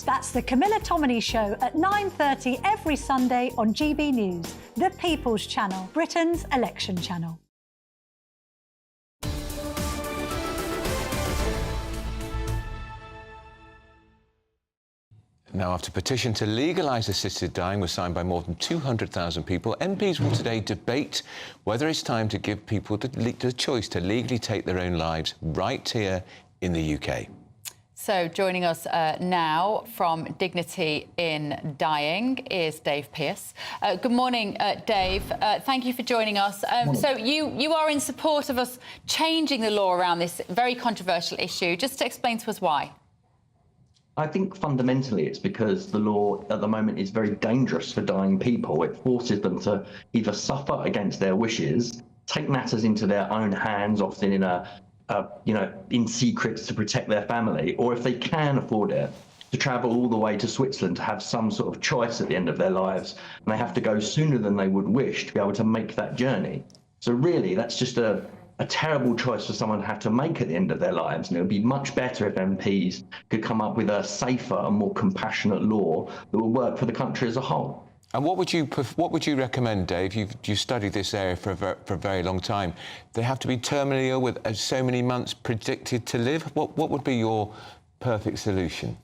News. That's the Camilla Tominey Show at 9:30 every Sunday on GB News, the People's Channel, Britain's election channel. Now, after a petition to legalise assisted dying was signed by more than 200,000 people, MPs will today debate whether it's time to give people the choice to legally take their own lives right here in the UK. So joining us now from Dignity in Dying is Dave Pearce. Good morning, Dave. Thank you for joining us. So you are in support of us changing the law around this very controversial issue. Just to explain to us why. I think fundamentally it's because the law at the moment is very dangerous for dying people. It forces them to either suffer against their wishes, take matters into their own hands, often in secret to protect their family, or if they can afford it, to travel all the way to Switzerland to have some sort of choice at the end of their lives. And they have to go sooner than they would wish to be able to make that journey. So really, that's just a terrible choice for someone to have to make at the end of their lives. And it would be much better if MPs could come up with a safer and more compassionate law that will work for the country as a whole. And what would you recommend, Dave? You've studied this area for a very long time. They have to be terminally ill with so many months predicted to live. What would be your perfect solution?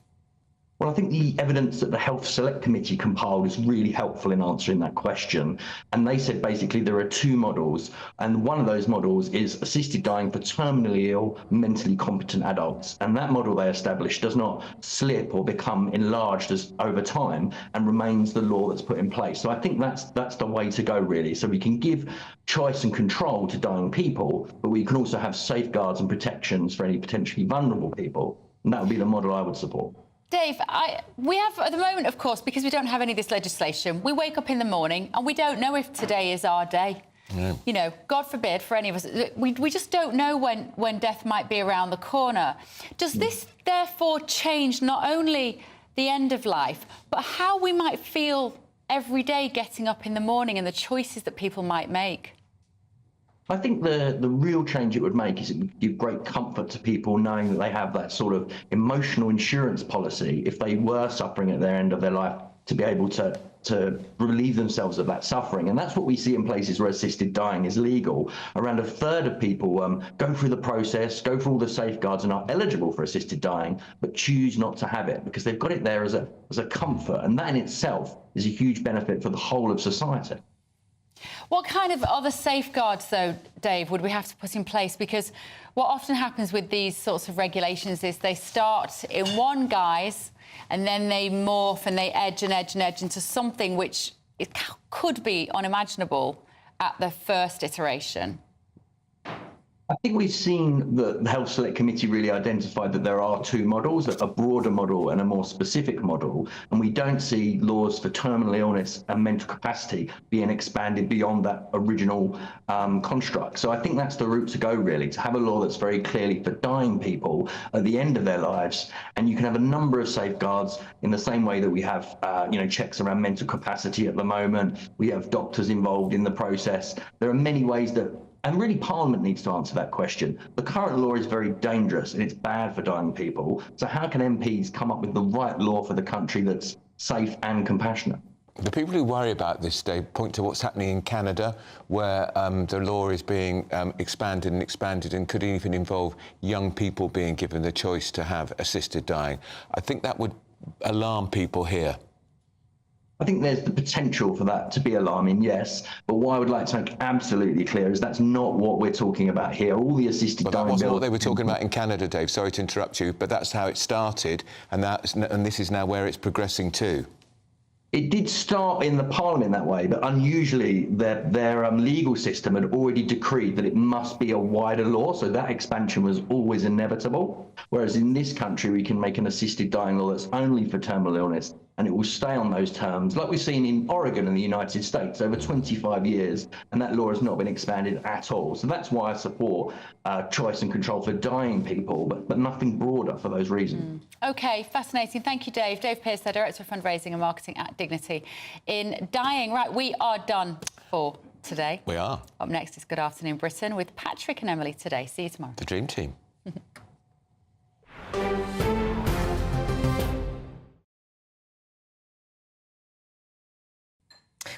Well, I think the evidence that the Health Select Committee compiled is really helpful in answering that question. And they said basically there are two models, and one of those models is assisted dying for terminally ill, mentally competent adults. And that model they established does not slip or become enlarged over time and remains the law that's put in place. So I think that's the way to go, really. So we can give choice and control to dying people, but we can also have safeguards and protections for any potentially vulnerable people. And that would be the model I would support. Dave, we have, at the moment, of course, because we don't have any of this legislation, we wake up in the morning and we don't know if today is our day. Yeah. You know, God forbid for any of us, we just don't know when death might be around the corner. Does this, therefore, change not only the end of life, but how we might feel every day getting up in the morning and the choices that people might make? I think the real change it would make is it would give great comfort to people knowing that they have that sort of emotional insurance policy if they were suffering at their end of their life, to be able to relieve themselves of that suffering. And that's what we see in places where assisted dying is legal. Around a third of people go through the process, go through all the safeguards and are eligible for assisted dying, but choose not to have it because they've got it there as a comfort. And that in itself is a huge benefit for the whole of society. What kind of other safeguards, though, Dave, would we have to put in place? Because what often happens with these sorts of regulations is they start in one guise and then they morph and they edge and edge and edge into something which it could be unimaginable at the first iteration. I think we've seen the Health Select Committee really identified that there are two models, a broader model and a more specific model, and we don't see laws for terminal illness and mental capacity being expanded beyond that original construct. So I think that's the route to go, really, to have a law that's very clearly for dying people at the end of their lives, and you can have a number of safeguards in the same way that we have checks around mental capacity at the moment. We have doctors involved in the process. There are many ways that, and really Parliament needs to answer that question. The current law is very dangerous and it's bad for dying people. So how can MPs come up with the right law for the country that's safe and compassionate? The people who worry about this, they point to what's happening in Canada, where the law is being expanded and could even involve young people being given the choice to have assisted dying. I think that would alarm people here. I think there's the potential for that to be alarming, yes. But what I would like to make absolutely clear is that's not what we're talking about here. All the assisted dying... That wasn't what they were talking about in Canada, Dave. Sorry to interrupt you, but that's how it started, and this is now where it's progressing to. It did start in the Parliament that way, but unusually their legal system had already decreed that it must be a wider law, so that expansion was always inevitable. Whereas in this country, we can make an assisted dying law that's only for terminal illness, and it will stay on those terms, like we've seen in Oregon and the United States over 25 years, and that law has not been expanded at all. So that's why I support choice and control for dying people, but nothing broader for those reasons. OK, fascinating. Thank you, Dave. Dave Pearce, the Director of Fundraising and Marketing at Dignity in Dying. Right, we are done for today. We are. Up next is Good Afternoon Britain with Patrick and Emily today. See you tomorrow. The Dream Team.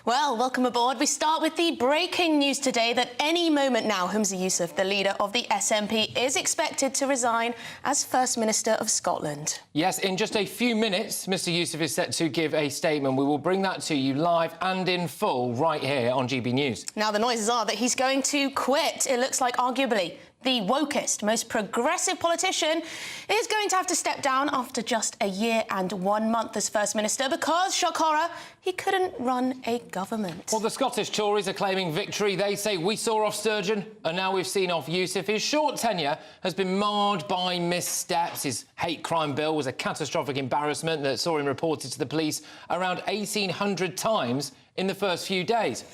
Well, welcome aboard. We start with the breaking news today that any moment now, Yousaf, the leader of the SNP, is expected to resign as First Minister of Scotland. Yes, in just a few minutes, Mr Yousaf is set to give a statement. We will bring that to you live and in full right here on GB News. Now, the noises are that he's going to quit. It looks like, arguably, the wokest, most progressive politician is going to have to step down after just a year and 1 month as First Minister because, shock horror, he couldn't run a government. Well, the Scottish Tories are claiming victory. They say we saw off Sturgeon and now we've seen off Yousaf. His short tenure has been marred by missteps. His hate crime bill was a catastrophic embarrassment that saw him reported to the police around 1,800 times in the first few days.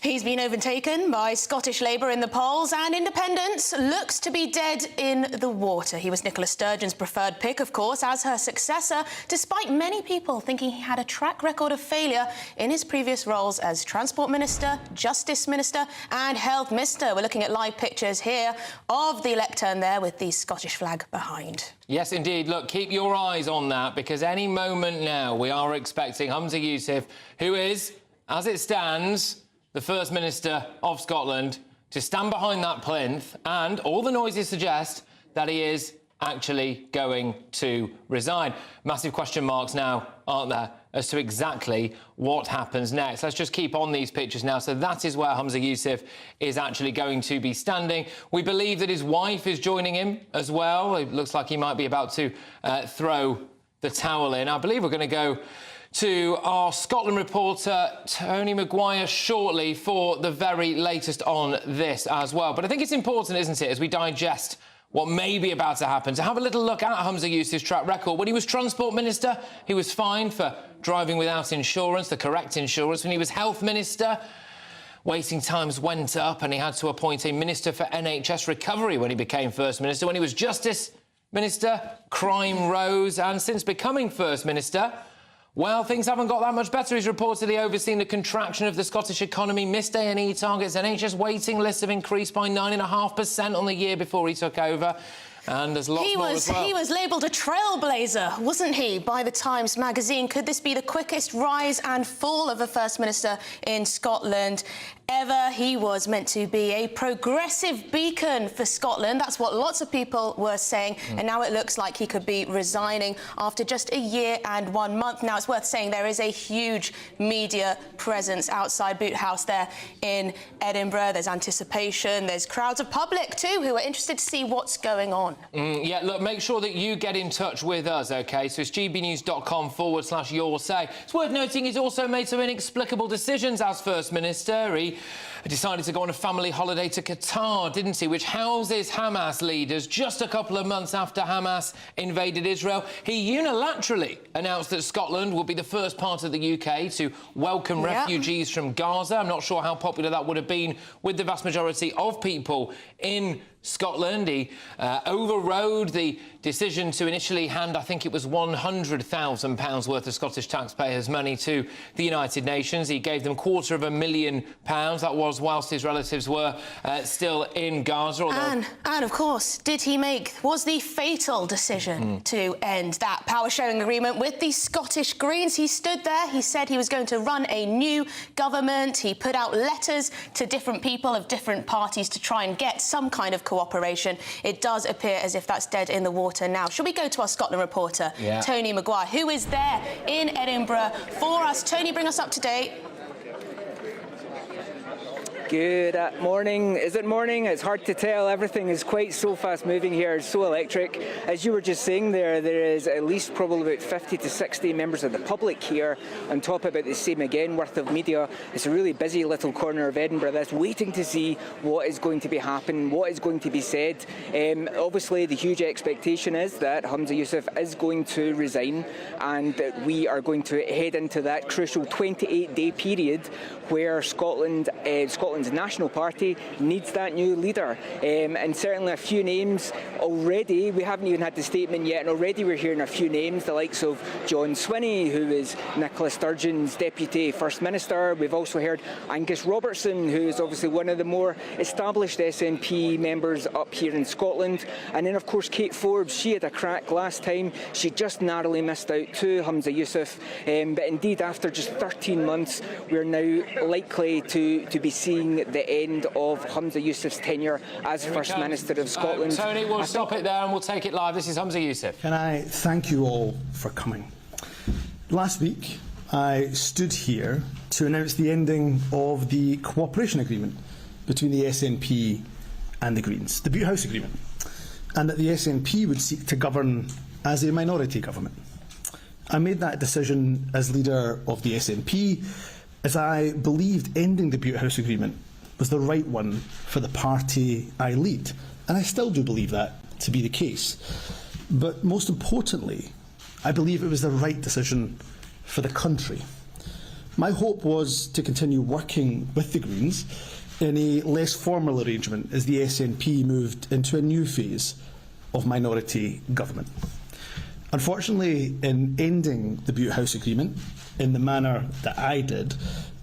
He's been overtaken by Scottish Labour in the polls, and Independence looks to be dead in the water. He was Nicola Sturgeon's preferred pick, of course, as her successor, despite many people thinking he had a track record of failure in his previous roles as Transport Minister, Justice Minister and Health Minister. We're looking at live pictures here of the lectern there with the Scottish flag behind. Yes, indeed. Look, keep your eyes on that, because any moment now we are expecting Yousaf, who is, as it stands, the First Minister of Scotland, to stand behind that plinth, and all the noises suggest that he is actually going to resign. Massive question marks now, aren't there, as to exactly what happens next. Let's just keep on these pictures now. So that is where Yousaf is actually going to be standing. We believe that his wife is joining him as well. It looks like he might be about to throw the towel in. I believe we're going to go to our Scotland reporter, Tony Maguire, shortly for the very latest on this as well. But I think it's important, isn't it, as we digest what may be about to happen, to have a little look at Yousaf's track record. When he was Transport Minister, he was fined for driving without insurance, the correct insurance. When he was Health Minister, waiting times went up and he had to appoint a Minister for NHS Recovery when he became First Minister. When he was Justice Minister, crime rose. And since becoming First Minister, well, things haven't got that much better. He's reportedly overseen the contraction of the Scottish economy, missed A&E targets, NHS waiting lists have increased by 9.5% on the year before he took over. And there's lots more as well. He was labelled a trailblazer, wasn't he, by the Times magazine? Could this be the quickest rise and fall of a First Minister in Scotland ever? He was meant to be a progressive beacon for Scotland. That's what lots of people were saying. And now it looks like he could be resigning after just a year and 1 month. Now, it's worth saying there is a huge media presence outside Boot House there in Edinburgh. There's anticipation. There's crowds of public, too, who are interested to see what's going on. Yeah, look, make sure that you get in touch with us, OK? So it's gbnews.com/your say. It's worth noting he's also made some inexplicable decisions as First Minister. He decided to go on a family holiday to Qatar, didn't he, which houses Hamas leaders just a couple of months after Hamas invaded Israel. He unilaterally announced that Scotland would be the first part of the UK to welcome refugees from Gaza. I'm not sure how popular that would have been with the vast majority of people in Scotland. He overrode the decision to initially hand, I think it was £100,000 worth of Scottish taxpayers' money to the United Nations. He gave them £250,000. That was whilst his relatives were still in Gaza. And of course, was the fatal decision to end that power-sharing agreement with the Scottish Greens. He stood there, he said he was going to run a new government. He put out letters to different people of different parties to try and get some kind of cooperation. It does appear as if that's dead in the water now. Shall we go to our Scotland reporter, Tony Maguire, who is there in Edinburgh for us? Tony, bring us up to date. Good morning. Is it morning? It's hard to tell. Everything is quite so fast moving here. It's so electric. As you were just saying there is at least probably about 50 to 60 members of the public here, on top about the same again worth of media. It's a really busy little corner of Edinburgh that's waiting to see what is going to be happening, what is going to be said. Obviously, the huge expectation is that Yousaf is going to resign, and that we are going to head into that crucial 28-day period where Scotland Scotland's national party needs that new leader. And certainly a few names already. We haven't even had the statement yet, and already we're hearing a few names, the likes of John Swinney, who is Nicola Sturgeon's Deputy First Minister. We've also heard Angus Robertson, who is obviously one of the more established SNP members up here in Scotland. And then, of course, Kate Forbes. She had a crack last time. She just narrowly missed out to Humza Yousaf. But indeed, after just 13 months, we're now likely to be seeing the end of Humza Yousaf's tenure as First Minister of Scotland. Tony, we'll stop it there and we'll take it live. This is Humza Yousaf. Can I thank you all for coming? Last week, I stood here to announce the ending of the cooperation agreement between the SNP and the Greens, the Butte House Agreement, and that the SNP would seek to govern as a minority government. I made that decision as leader of the SNP as I believed ending the Butte House Agreement was the right one for the party I lead, and I still do believe that to be the case. But most importantly, I believe it was the right decision for the country. My hope was to continue working with the Greens in a less formal arrangement as the SNP moved into a new phase of minority government. Unfortunately, in ending the Butte House Agreement in the manner that I did,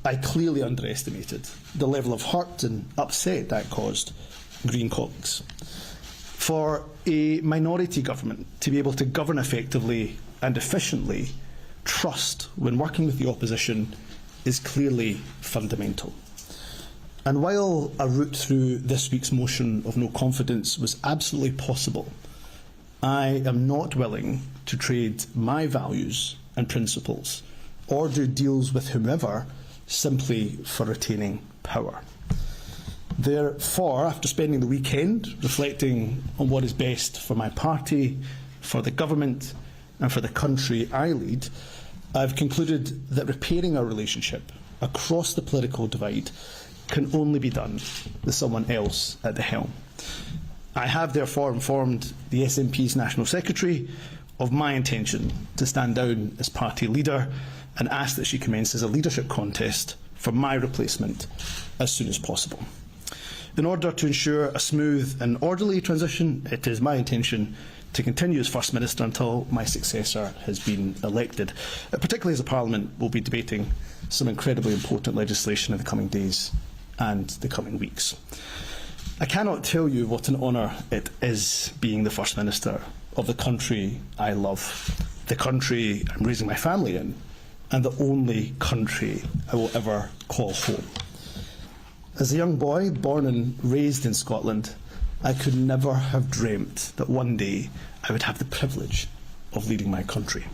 I clearly underestimated the level of hurt and upset that caused Green colleagues. For a minority government to be able to govern effectively and efficiently, trust when working with the opposition is clearly fundamental. And while a route through this week's motion of no confidence was absolutely possible, I am not willing to trade my values and principles or do deals with whomever simply for retaining power. Therefore, after spending the weekend reflecting on what is best for my party, for the government and for the country I lead, I've concluded that repairing our relationship across the political divide can only be done with someone else at the helm. I have therefore informed the SNP's National Secretary of my intention to stand down as party leader and ask that she commences a leadership contest for my replacement as soon as possible. In order to ensure a smooth and orderly transition, it is my intention to continue as First Minister until my successor has been elected, particularly as the Parliament will be debating some incredibly important legislation in the coming days and the coming weeks. I cannot tell you what an honour it is being the First Minister of the country I love, the country I'm raising my family in, and the only country I will ever call home. As a young boy born and raised in Scotland, I could never have dreamt that one day I would have the privilege of leading my country.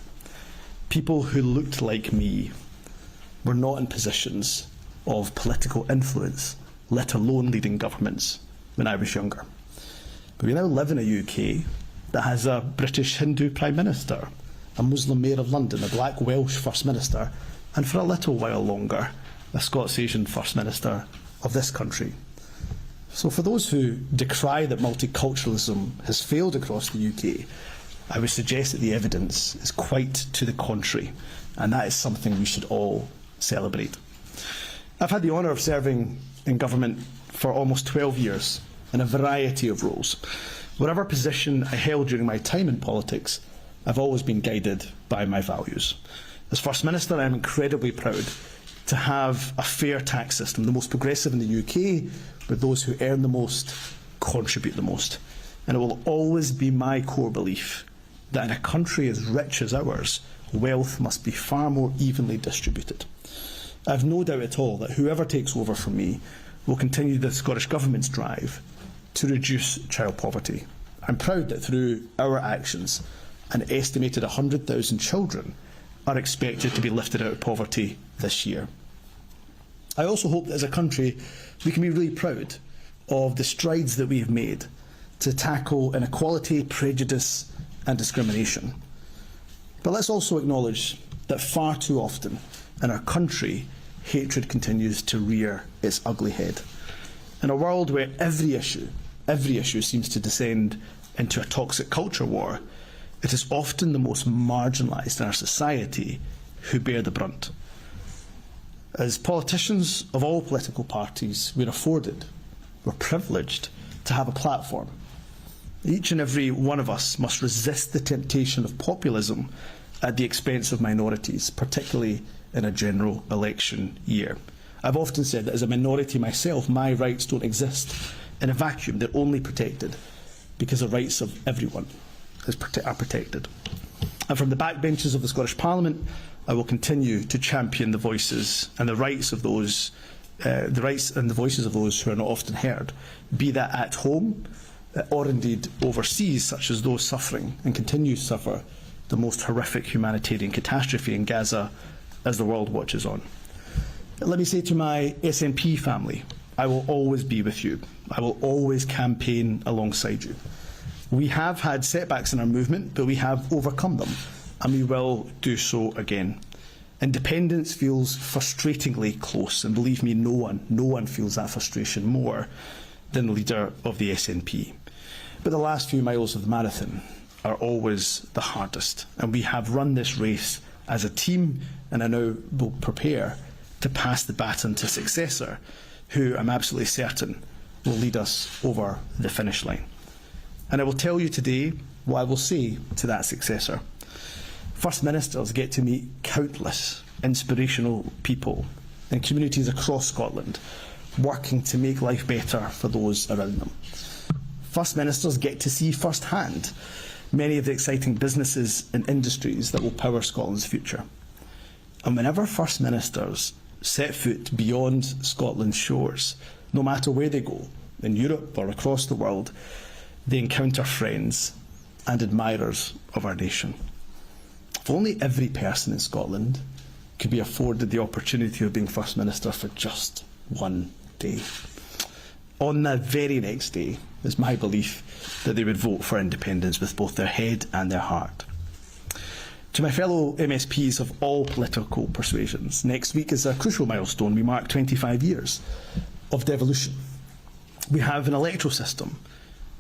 People who looked like me were not in positions of political influence, let alone leading governments, when I was younger. But we now live in a UK that has a British Hindu Prime Minister, a Muslim Mayor of London, a Black Welsh First Minister, and for a little while longer, a Scots Asian First Minister of this country. So for those who decry that multiculturalism has failed across the UK, I would suggest that the evidence is quite to the contrary, and that is something we should all celebrate. I've had the honour of serving in government for almost 12 years in a variety of roles. Whatever position I held during my time in politics, I've always been guided by my values. As First Minister, I am incredibly proud to have a fair tax system, the most progressive in the UK, where those who earn the most contribute the most. And it will always be my core belief that in a country as rich as ours, wealth must be far more evenly distributed. I have no doubt at all that whoever takes over from me will continue the Scottish Government's drive to reduce child poverty. I'm proud that through our actions, an estimated 100,000 children are expected to be lifted out of poverty this year. I also hope that as a country we can be really proud of the strides that we have made to tackle inequality, prejudice and discrimination. But let's also acknowledge that far too often in our country, hatred continues to rear its ugly head. In a world where every issue seems to descend into a toxic culture war, it is often the most marginalised in our society who bear the brunt. As politicians of all political parties, we're privileged to have a platform. Each and every one of us must resist the temptation of populism at the expense of minorities, particularly in a general election year. I've often said that as a minority myself, my rights don't exist in a vacuum. They're only protected because the rights of everyone are protected. And from the backbenches of the Scottish Parliament, I will continue to champion the voices and the rights of those, the rights and the voices of those who are not often heard, be that at home or indeed overseas, such as those suffering and continue to suffer the most horrific humanitarian catastrophe in Gaza as the world watches on. Let me say to my SNP family, I will always be with you. I will always campaign alongside you. We have had setbacks in our movement, but we have overcome them, and we will do so again. Independence feels frustratingly close, and believe me, no one feels that frustration more than the leader of the SNP. But the last few miles of the marathon are always the hardest, and we have run this race as a team, and I now will prepare to pass the baton to a successor who I'm absolutely certain will lead us over the finish line. And I will tell you today what I will say to that successor. First Ministers get to meet countless inspirational people in communities across Scotland working to make life better for those around them. First Ministers get to see firsthand many of the exciting businesses and industries that will power Scotland's future. And whenever First Ministers set foot beyond Scotland's shores, no matter where they go, in Europe or across the world, they encounter friends and admirers of our nation. If only every person in Scotland could be afforded the opportunity of being First Minister for just one day. On the very next day, it's my belief that they would vote for independence with both their head and their heart. To my fellow MSPs of all political persuasions, next week is a crucial milestone. We mark 25 years of devolution. We have an electoral system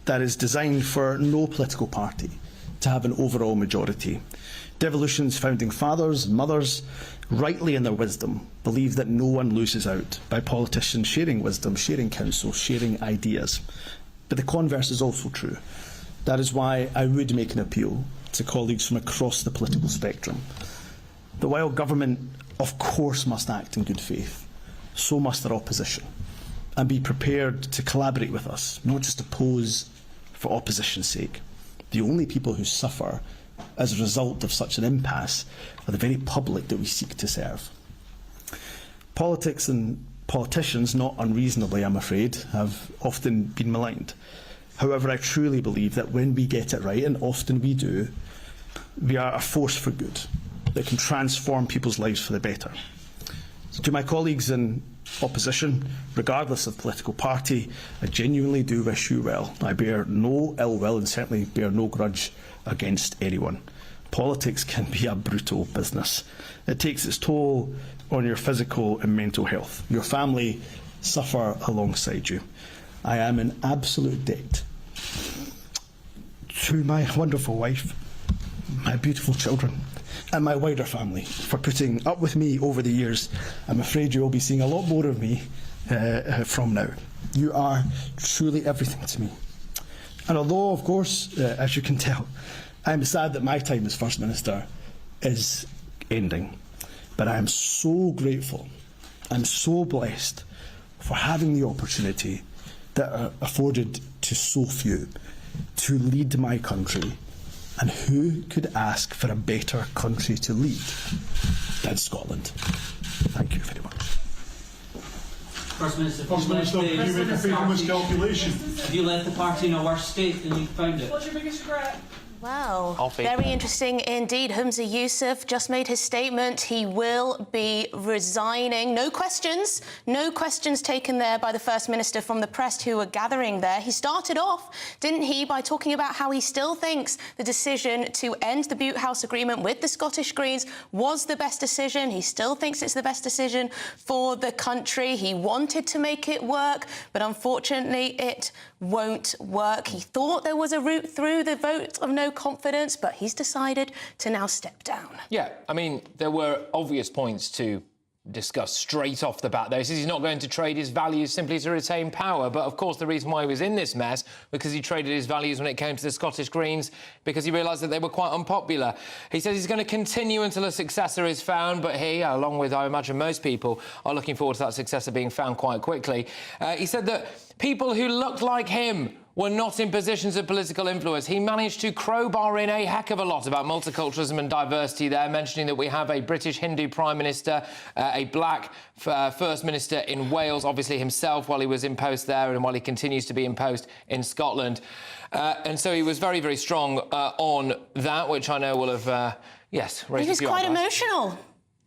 that is designed for no political party to have an overall majority. Devolution's founding fathers and mothers, rightly in their wisdom, believe that no one loses out by politicians sharing wisdom, sharing counsel, sharing ideas. But the converse is also true. That is why I would make an appeal to colleagues from across the political spectrum that while government of course must act in good faith, so must their opposition, and be prepared to collaborate with us, not just oppose for opposition's sake. The only people who suffer as a result of such an impasse are the very public that we seek to serve. Politics and politicians, not unreasonably I'm afraid, have often been maligned. However, I truly believe that when we get it right, and often we do, we are a force for good that can transform people's lives for the better. So to my colleagues in opposition, regardless of political party, I genuinely do wish you well. I bear no ill will and certainly bear no grudge against anyone. Politics can be a brutal business. It takes its toll on your physical and mental health. Your family suffer alongside you. I am in absolute debt to my wonderful wife, my beautiful children, and my wider family for putting up with me over the years. I'm afraid you will be seeing a lot more of me from now. You are truly everything to me. And although, of course, as you can tell, I'm sad that my time as First Minister is ending, but I am so grateful, I'm so blessed for having the opportunity that are afforded to so few to lead my country. And who could ask for a better country to lead than Scotland? Thank you very much. First Minister, can you make a famous calculation? Have you left the party in a worse state than you found it? What's your biggest regret? Wow, very interesting indeed. Yousaf just made his statement. He will be resigning. No questions taken there by the First Minister from the press who were gathering there. He started off, didn't he, by talking about how he still thinks the decision to end the Butte House agreement with the Scottish Greens was the best decision. He still thinks it's the best decision for the country. He wanted to make it work, but unfortunately it won't work. He thought there was a route through the vote of no confidence, but he's decided to now step down. Yeah, I mean, there were obvious points to discussed straight off the bat, though. He says he's not going to trade his values simply to retain power. But, of course, the reason why he was in this mess, because he traded his values when it came to the Scottish Greens, because he realised that they were quite unpopular. He says he's going to continue until a successor is found, but he, along with, I imagine, most people, are looking forward to that successor being found quite quickly. He said that people who looked like him were not in positions of political influence. He managed to crowbar in a heck of a lot about multiculturalism and diversity there, mentioning that we have a British Hindu Prime Minister, a black First Minister in Wales, obviously himself while he was in post there and while he continues to be in post in Scotland. And so he was very, very strong on that, which I know will have, yes, raised He was a few quite eyebrows. emotional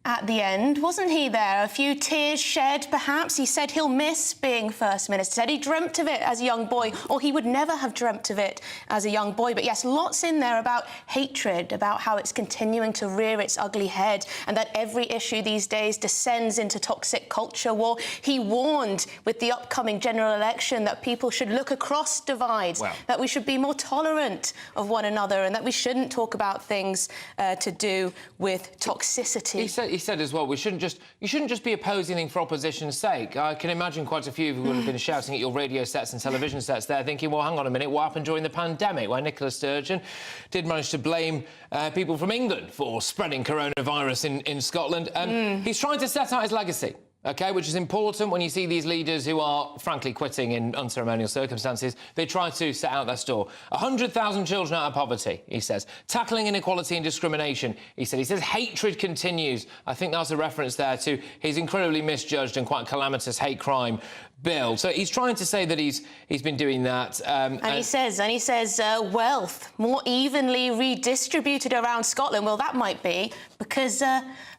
at the end, wasn't he there? A few tears shed, perhaps. He said he'll miss being First Minister. Said he dreamt of it as a young boy, or he would never have dreamt of it as a young boy. But yes, lots in there about hatred, about how it's continuing to rear its ugly head, and that every issue these days descends into toxic culture war. He warned with the upcoming general election that people should look across divides, that we should be more tolerant of one another, and that we shouldn't talk about things to do with toxicity. He said as well, you shouldn't just be opposing things for opposition's sake. I can imagine quite a few of you would have been shouting at your radio sets and television sets there, thinking, well, hang on a minute, what happened during the pandemic, where Nicola Sturgeon did manage to blame people from England for spreading coronavirus in Scotland. He's trying to set out his legacy. OK, which is important when you see these leaders who are, frankly, quitting in unceremonial circumstances. They try to set out their store. 100,000 children out of poverty, he says. Tackling inequality and discrimination, he said. He says hatred continues. I think that's a reference there to his incredibly misjudged and quite calamitous hate crime bill. So he's trying to say that he's been doing that. And he says wealth more evenly redistributed around Scotland. Well, that might be because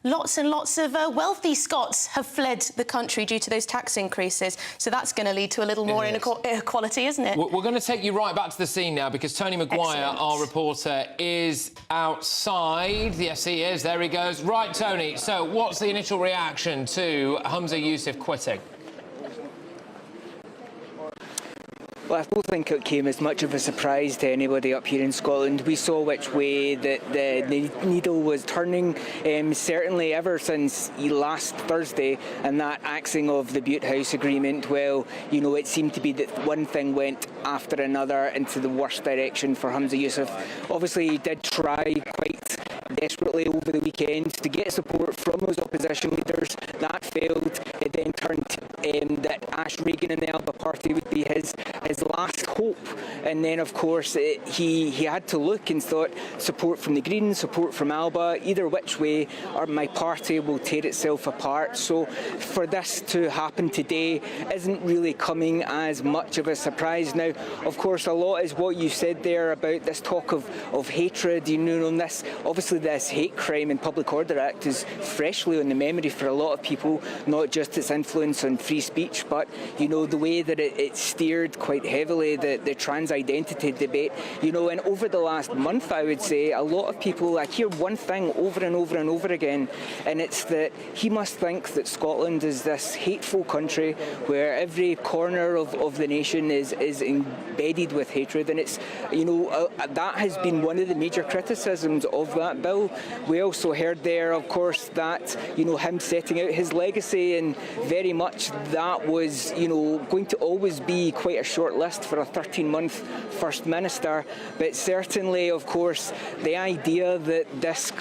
lots and lots of wealthy Scots have fled the country due to those tax increases. So that's going to lead to a little more inequality, isn't it? We're going to take you right back to the scene now because Tony Maguire, our reporter, is outside. Yes, he is. There he goes. Right, Tony. So what's the initial reaction to Humza Yousaf quitting? Well, I don't think it came as much of a surprise to anybody up here in Scotland. We saw which way that the needle was turning, certainly ever since last Thursday and that axing of the Butte House agreement. Well, you know, it seemed to be that one thing went after another into the worst direction for Humza Yousaf. Obviously, he did try quite desperately over the weekend to get support from those opposition leaders. That failed. It then turned that Ash Regan and the Alba Party would be his last hope. And then, of course, he had to look and thought support from the Greens, support from Alba, either which way, or my party will tear itself apart. So for this to happen today isn't really coming as much of a surprise. Now, of course, a lot is what you said there about this talk of hatred. You know, on this, obviously this Hate Crime and Public Order Act is freshly on the memory for a lot of people, not just its influence on free speech, but, you know, the way that it steered quite heavily the trans identity debate. You know, and over the last month, I would say, a lot of people, I hear one thing over and over and over again, and it's that he must think that Scotland is this hateful country where every corner of the nation is embedded with hatred, and it's, you know, that has been one of the major criticisms of that bill. We also heard there, of course, that, you know, him setting out his legacy, and very much that was, you know, going to always be quite a short list for a 13-month First Minister. But certainly, of course, the idea that this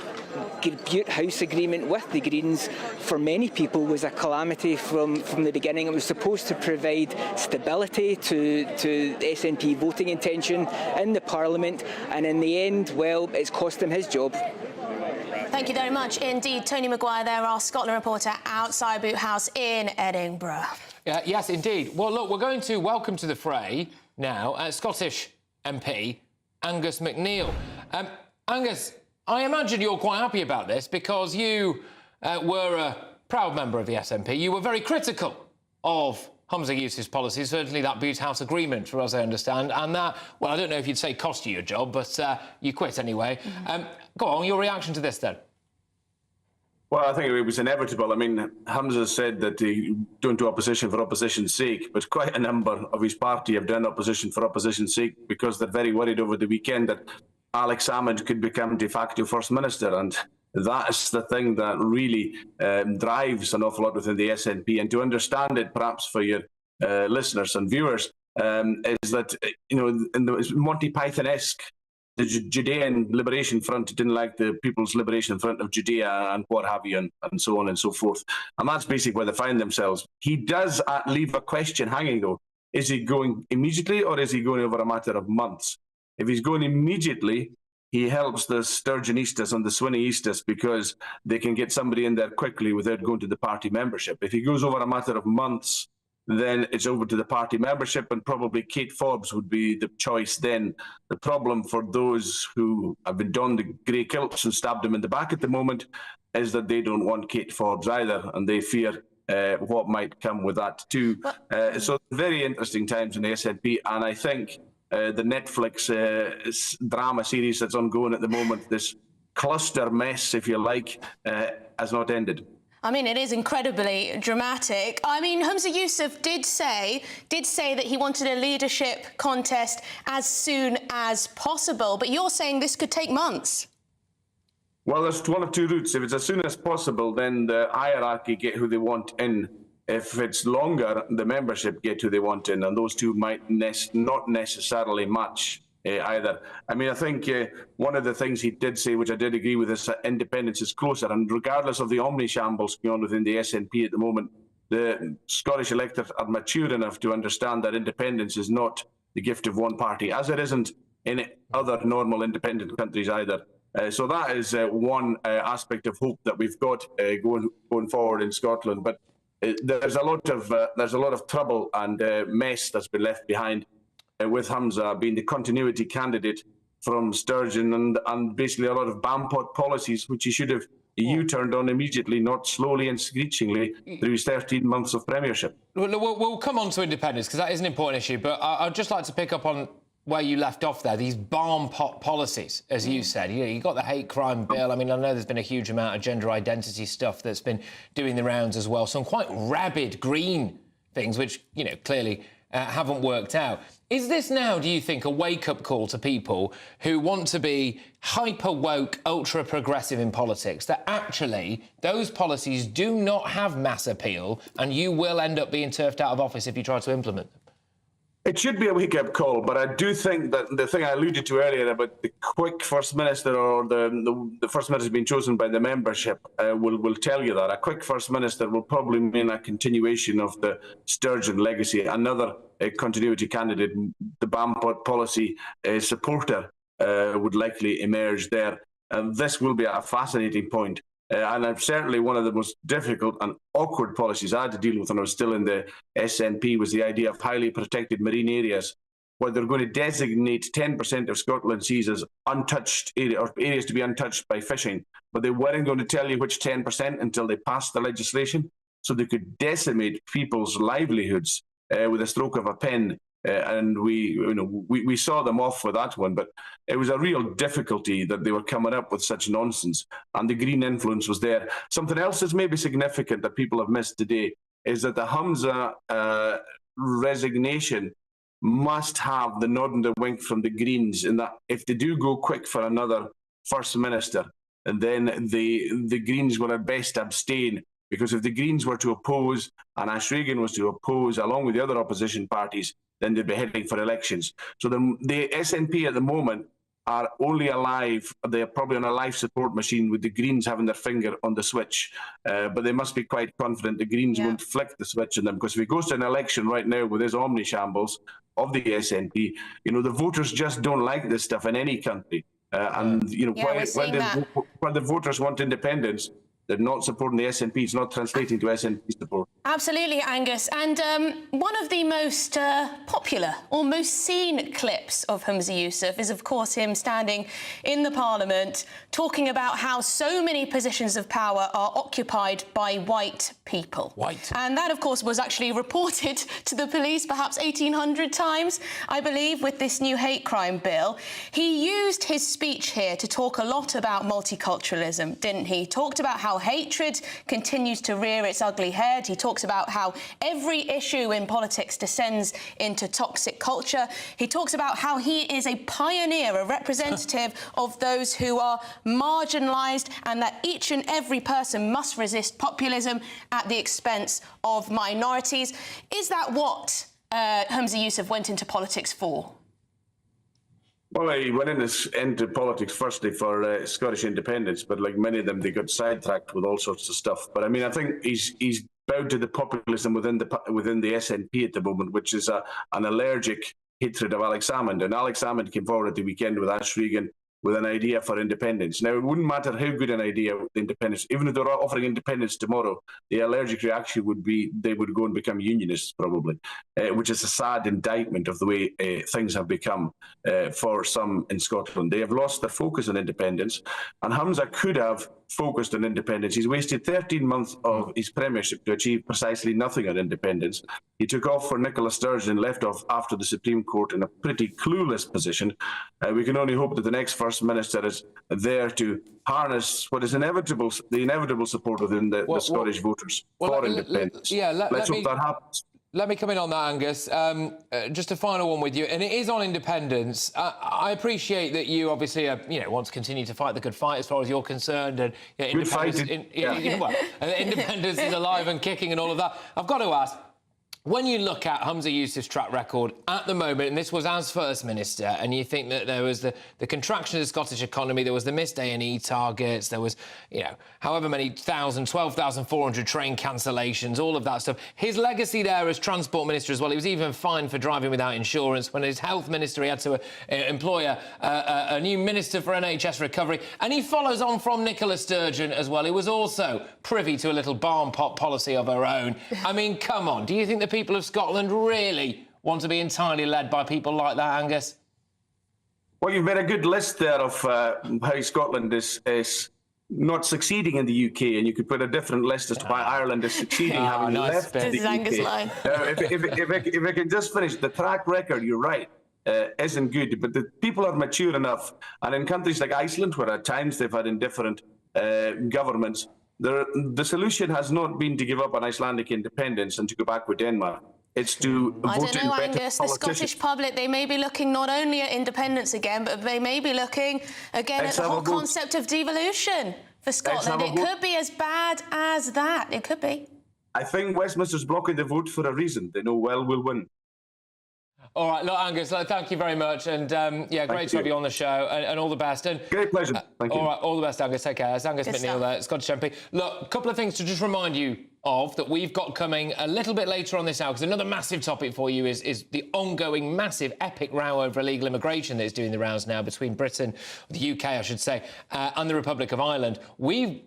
Butte House agreement with the Greens for many people was a calamity from the beginning. It was supposed to provide stability to SNP voting intention in the Parliament, and in the end, well, it's cost him his job. Thank you very much indeed. Tony Maguire there, our Scotland reporter outside Boot House in Edinburgh. Yes, indeed. Well, look, we're going to welcome to the fray now Scottish MP Angus MacNeil. Angus, I imagine you're quite happy about this because you were a proud member of the SNP. You were very critical of Humza Yousaf's policies, certainly that Butte House agreement, for as I understand, and that, well, I don't know if you'd say cost you your job, but you quit anyway. Go on, your reaction to this, then. Well, I think it was inevitable. I mean, Humza said that he don't do opposition for opposition's sake, but quite a number of his party have done opposition for opposition's sake because they're very worried over the weekend that Alex Salmond could become de facto First Minister. And That's the thing that really drives an awful lot within the SNP. And to understand it, perhaps for your listeners and viewers, is that, you know, in the Monty Python-esque, the Judean Liberation Front didn't like the People's Liberation Front of Judea and what have you, and so on and so forth. And that's basically where they find themselves. He does leave a question hanging, though. Is he going immediately, or is he going over a matter of months? If he's going immediately, he helps the Sturgeonistas and the Swinnyistas because they can get somebody in there quickly without going to the party membership. If he goes over a matter of months, then it's over to the party membership, and probably Kate Forbes would be the choice then. The problem for those who have been donned the grey kilts and stabbed him in the back at the moment is that they don't want Kate Forbes either, and they fear what might come with that too. So very interesting times in the SNP, and I think the Netflix drama series that's ongoing at the moment, this cluster mess, if you like, has not ended. I mean, it is incredibly dramatic. I mean, Humza Yousaf did say that he wanted a leadership contest as soon as possible, but you're saying this could take months. Well, there's one of two routes. If it's as soon as possible, then the hierarchy get who they want in. If it's longer, the membership get who they want in, and those two might not necessarily match either. I mean, I think one of the things he did say, which I did agree with, is that independence is closer. And regardless of the omni-shambles going on within the SNP at the moment, the Scottish electorate are mature enough to understand that independence is not the gift of one party, as it isn't in other normal independent countries either. So that is one aspect of hope that we've got going forward in Scotland. But there's a lot of trouble and mess that's been left behind with Humza being the continuity candidate from Sturgeon, and basically a lot of BAMPOT policies which he should have U-turned on immediately, not slowly and screechingly through his 13 months of premiership. We'll come on to independence because that is an important issue, but I'd just like to pick up on where you left off there, these BAMPOT policies, as you said. You got the hate crime bill. I mean, I know there's been a huge amount of gender identity stuff that's been doing the rounds as well. Some quite rabid green things, which, you know, clearly haven't worked out. Is this now, do you think, a wake-up call to people who want to be hyper-woke, ultra-progressive in politics, that actually those policies do not have mass appeal and you will end up being turfed out of office if you try to implement them? It should be a wake-up call, but I do think that the thing I alluded to earlier about the quick First Minister, or the First Minister being chosen by the membership, will tell you that. A quick First Minister will probably mean a continuation of the Sturgeon legacy. Another continuity candidate, the BAMPOT policy supporter, would likely emerge there. And this will be a fascinating point. And certainly one of the most difficult and awkward policies I had to deal with when I was still in the SNP was the idea of highly protected marine areas, where they're going to designate 10% of Scotland seas as untouched area, or areas to be untouched by fishing. But they weren't going to tell you which 10% until they passed the legislation, so they could decimate people's livelihoods with a stroke of a pen. And we saw them off with that one, but it was a real difficulty that they were coming up with such nonsense, and the green influence was there. Something else that's maybe significant that people have missed today is that the Humza resignation must have the nod and the wink from the Greens, in that if they do go quick for another First Minister, and then the Greens will at best abstain. Because if the Greens were to oppose, and Ash Regan was to oppose, along with the other opposition parties, then they'd be heading for elections. So the SNP at the moment are only alive, they're probably on a life support machine with the Greens having their finger on the switch. But they must be quite confident the Greens won't flick the switch on them, because if it goes to an election right now with this omni-shambles of the SNP, the voters just don't like this stuff in any country. And, when the voters want independence, they're not supporting the SNP. It's not translating to SNP support. Absolutely, Angus. And one of the most popular or most seen clips of Humza Yousaf is, of course, him standing in the Parliament talking about how so many positions of power are occupied by white people. And that, of course, was actually reported to the police perhaps 1,800 times, I believe, with this new hate crime bill. He used his speech here to talk a lot about multiculturalism, didn't he? He talked about how hatred continues to rear its ugly head. He talked talks about how every issue in politics descends into toxic culture. He talks about how he is a pioneer, a representative of those who are marginalised, and that each and every person must resist populism at the expense of minorities. Is that what Humza Yousaf went into politics for? Well, he went into politics firstly for Scottish independence, but like many of them, they got sidetracked with all sorts of stuff. But I mean, I think he's bowed to the populism within the SNP at the moment, which is an allergic hatred of Alex Salmond. And Alex Salmond came forward at the weekend with Ash Regan with an idea for independence. Now, it wouldn't matter how good an idea independence, even if they were offering independence tomorrow, the allergic reaction would be they would go and become unionists, probably, which is a sad indictment of the way things have become for some in Scotland. They have lost their focus on independence, and Humza could have focused on independence. He's wasted 13 months of his premiership to achieve precisely nothing on independence. He took off for Nicola Sturgeon, left off after the Supreme Court in a pretty clueless position. We can only hope that the next First Minister is there to harness what is the inevitable support within the Scottish voters for independence. Let's hope that happens. Let me come in on that, Angus. Just a final one with you, and it is on independence. I appreciate that you obviously, want to continue to fight the good fight as far as you're concerned, and independence, independence is alive and kicking and all of that. I've got to ask, when you look at Humza Yousaf's track record at the moment, and this was as First Minister, and you think that there was the contraction of the Scottish economy, there was the missed A&E targets, there was, however many 12,400 train cancellations, all of that stuff. His legacy there as Transport Minister as well, he was even fined for driving without insurance. When his Health Minister, he had to employ a new Minister for NHS Recovery. And he follows on from Nicola Sturgeon as well, who was also privy to a little barn pot policy of her own. I mean, come on, do you think the people of Scotland really want to be entirely led by people like that, Angus? Well, you've made a good list there of how Scotland is not succeeding in the UK, and you could put a different list as to why Ireland is succeeding, having left the UK. If I can just finish, the track record, you're right, isn't good, but the people are mature enough, and in countries like Iceland, where at times they've had indifferent governments, the solution has not been to give up on Icelandic independence and to go back with Denmark. It's to I vote don't know, in better Angus. The Scottish public, they may be looking not only at independence again, but they may be looking again at the whole concept of devolution for Scotland. It could be as bad as that. It could be. I think Westminster's blocking the vote for a reason. They know well we'll win. All right, look, Angus, thank you very much. And, great to have you on the show, and all the best. And great pleasure. Thank you. All right, all the best, Angus. Take care. It's Angus McNeil, Scottish MP. Look, a couple of things to just remind you of that we've got coming a little bit later on this hour, because another massive topic for you is the ongoing massive epic row over illegal immigration that is doing the rounds now between Britain, the UK, I should say, and the Republic of Ireland.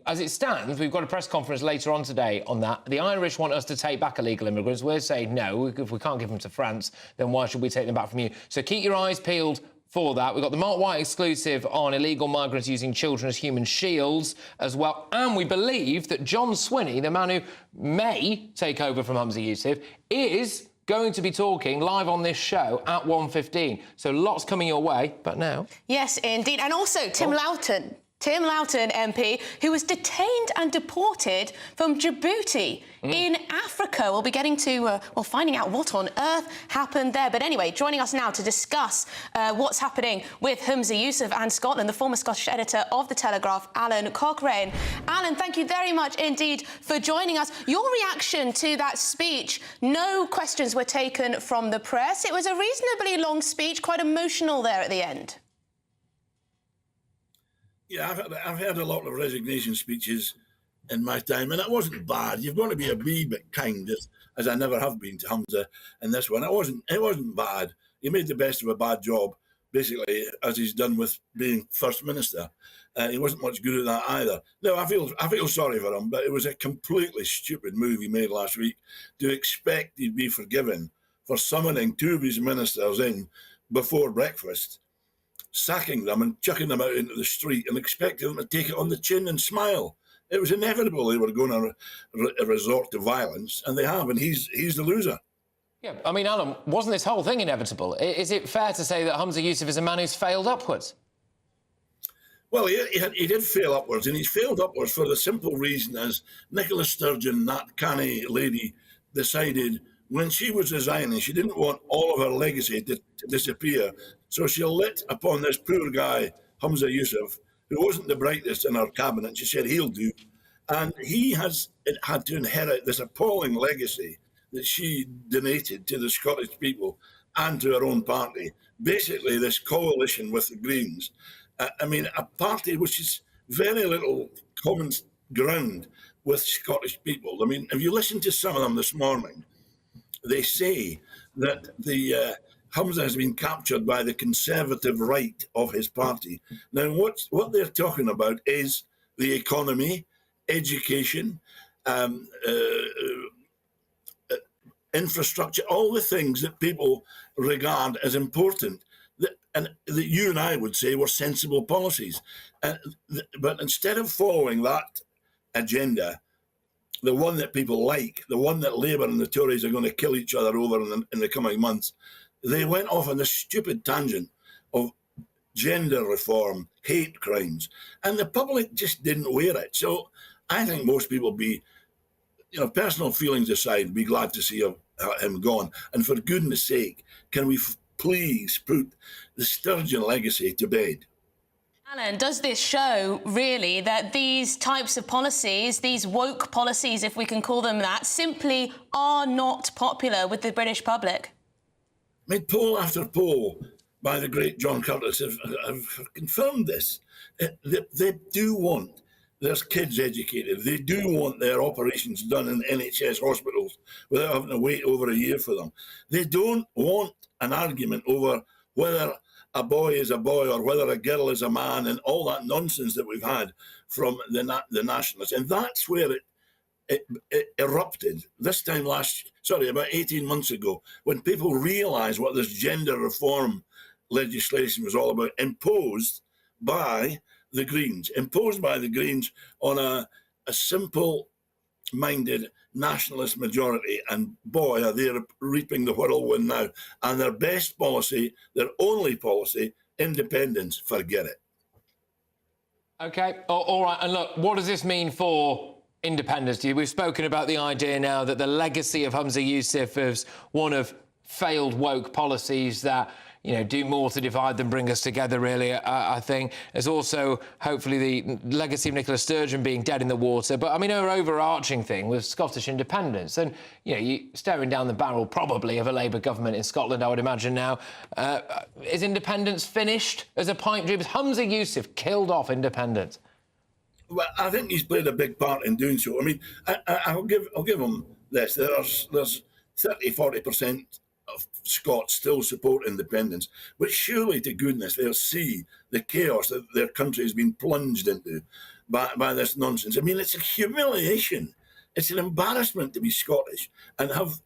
As it stands, we've got a press conference later on today on that. The Irish want us to take back illegal immigrants. We're saying no. If we can't give them to France, then why should we take them back from you? So keep your eyes peeled for that. We've got the Mark White exclusive on illegal migrants using children as human shields as well. And we believe that John Swinney, the man who may take over from Humza Yousaf, is going to be talking live on this show at 1:15. So lots coming your way, but now... Yes, indeed. And also Tim Loughton. Tim Loughton MP, who was detained and deported from Djibouti in Africa. We'll be getting to, finding out what on earth happened there. But anyway, joining us now to discuss what's happening with Humza Yousaf and Scotland, the former Scottish editor of The Telegraph, Alan Cochrane. Alan, thank you very much indeed for joining us. Your reaction to that speech, no questions were taken from the press. It was a reasonably long speech, quite emotional there at the end. Yeah, I've heard a lot of resignation speeches in my time, and it wasn't bad. You've got to be a wee bit kind, as I never have been to Humza in this one. It wasn't bad. He made the best of a bad job, basically, as he's done with being First Minister. He wasn't much good at that either. No, I feel sorry for him, but it was a completely stupid move he made last week to expect he'd be forgiven for summoning two of his ministers in before breakfast, sacking them and chucking them out into the street and expecting them to take it on the chin and smile. It was inevitable they were going to resort to violence, and they have, and he's the loser. Yeah, I mean, Alan, wasn't this whole thing inevitable? Is it fair to say that Humza Yousaf is a man who's failed upwards? Well, he did fail upwards, and he's failed upwards for the simple reason as Nicola Sturgeon, that canny lady, decided when she was resigning, she didn't want all of her legacy to disappear. So she lit upon this poor guy, Humza Yousaf, who wasn't the brightest in her cabinet. She said, he'll do. And he has had to inherit this appalling legacy that she donated to the Scottish people and to her own party. Basically, this coalition with the Greens. I mean, a party which is very little common ground with Scottish people. I mean, if you listen to some of them this morning, they say that the Humza has been captured by the conservative right of his party. Now, what they're talking about is the economy, education, infrastructure, all the things that people regard as important, and that you and I would say were sensible policies. But instead of following that agenda, the one that people like, the one that Labour and the Tories are going to kill each other over in the coming months, they went off on this stupid tangent of gender reform, hate crimes, and the public just didn't wear it. So I think most people be, personal feelings aside, be glad to see him gone. And for goodness sake, can we please put the Sturgeon legacy to bed? Alan, does this show, really, that these types of policies, these woke policies, if we can call them that, simply are not popular with the British public? I mean, poll after poll by the great John Curtis have confirmed this. They do want their kids educated. They do want their operations done in NHS hospitals without having to wait over a year for them. They don't want an argument over whether a boy is a boy or whether a girl is a man and all that nonsense that we've had from the nationalists. And that's where it erupted this time about 18 months ago, when people realised what this gender reform legislation was all about, imposed by the Greens on a simple-minded nationalist majority. And boy, are they reaping the whirlwind now. And their best policy, their only policy, independence, forget it. OK, all right. And look, what does this mean for independence to you? We've spoken about the idea now that the legacy of Humza Yousaf is one of failed woke policies that, do more to divide than bring us together, really, I think. There's also, hopefully, the legacy of Nicola Sturgeon being dead in the water. But, I mean, her overarching thing was Scottish independence. And, you're staring down the barrel, probably, of a Labour government in Scotland, I would imagine now. Is independence finished as a pipe dream? Has Humza Yousaf killed off independence? Well, I think he's played a big part in doing so. I mean, I'll give him this. There's 30-40% of Scots still support independence, but surely to goodness they'll see the chaos that their country has been plunged into by this nonsense. I mean, it's a humiliation. It's an embarrassment to be Scottish and have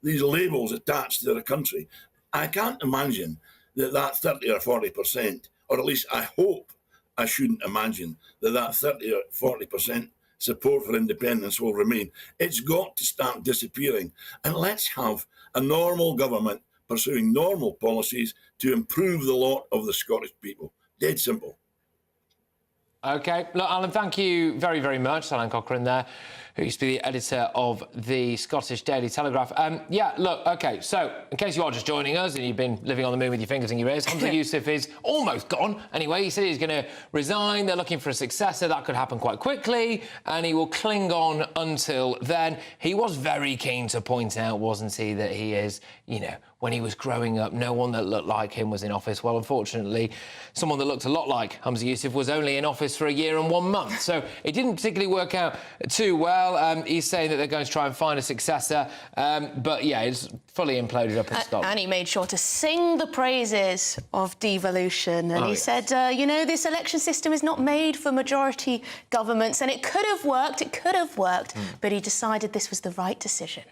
these labels attached to their country. I can't imagine that 30 or 40%, or at least I hope I shouldn't imagine that 30 or 40% support for independence will remain. It's got to start disappearing. And let's have a normal government pursuing normal policies to improve the lot of the Scottish people. Dead simple. OK. Look, Alan, thank you very, very much. Alan Cochrane there, who used to be the editor of the Scottish Daily Telegraph. Yeah, look, OK, so in case you are just joining us and you've been living on the moon with your fingers in your ears, Humza Yousaf is almost gone. Anyway, he said he's going to resign. They're looking for a successor. That could happen quite quickly, and he will cling on until then. He was very keen to point out, wasn't he, that he is, when he was growing up, no one that looked like him was in office. Well, unfortunately, someone that looked a lot like Humza Yousaf was only in office for a year and 1 month. So it didn't particularly work out too well. He's saying that they're going to try and find a successor. But, yeah, it's fully imploded up in Scotland. And he made sure to sing the praises of devolution. And he said, this election system is not made for majority governments. And it could have worked, but he decided this was the right decision.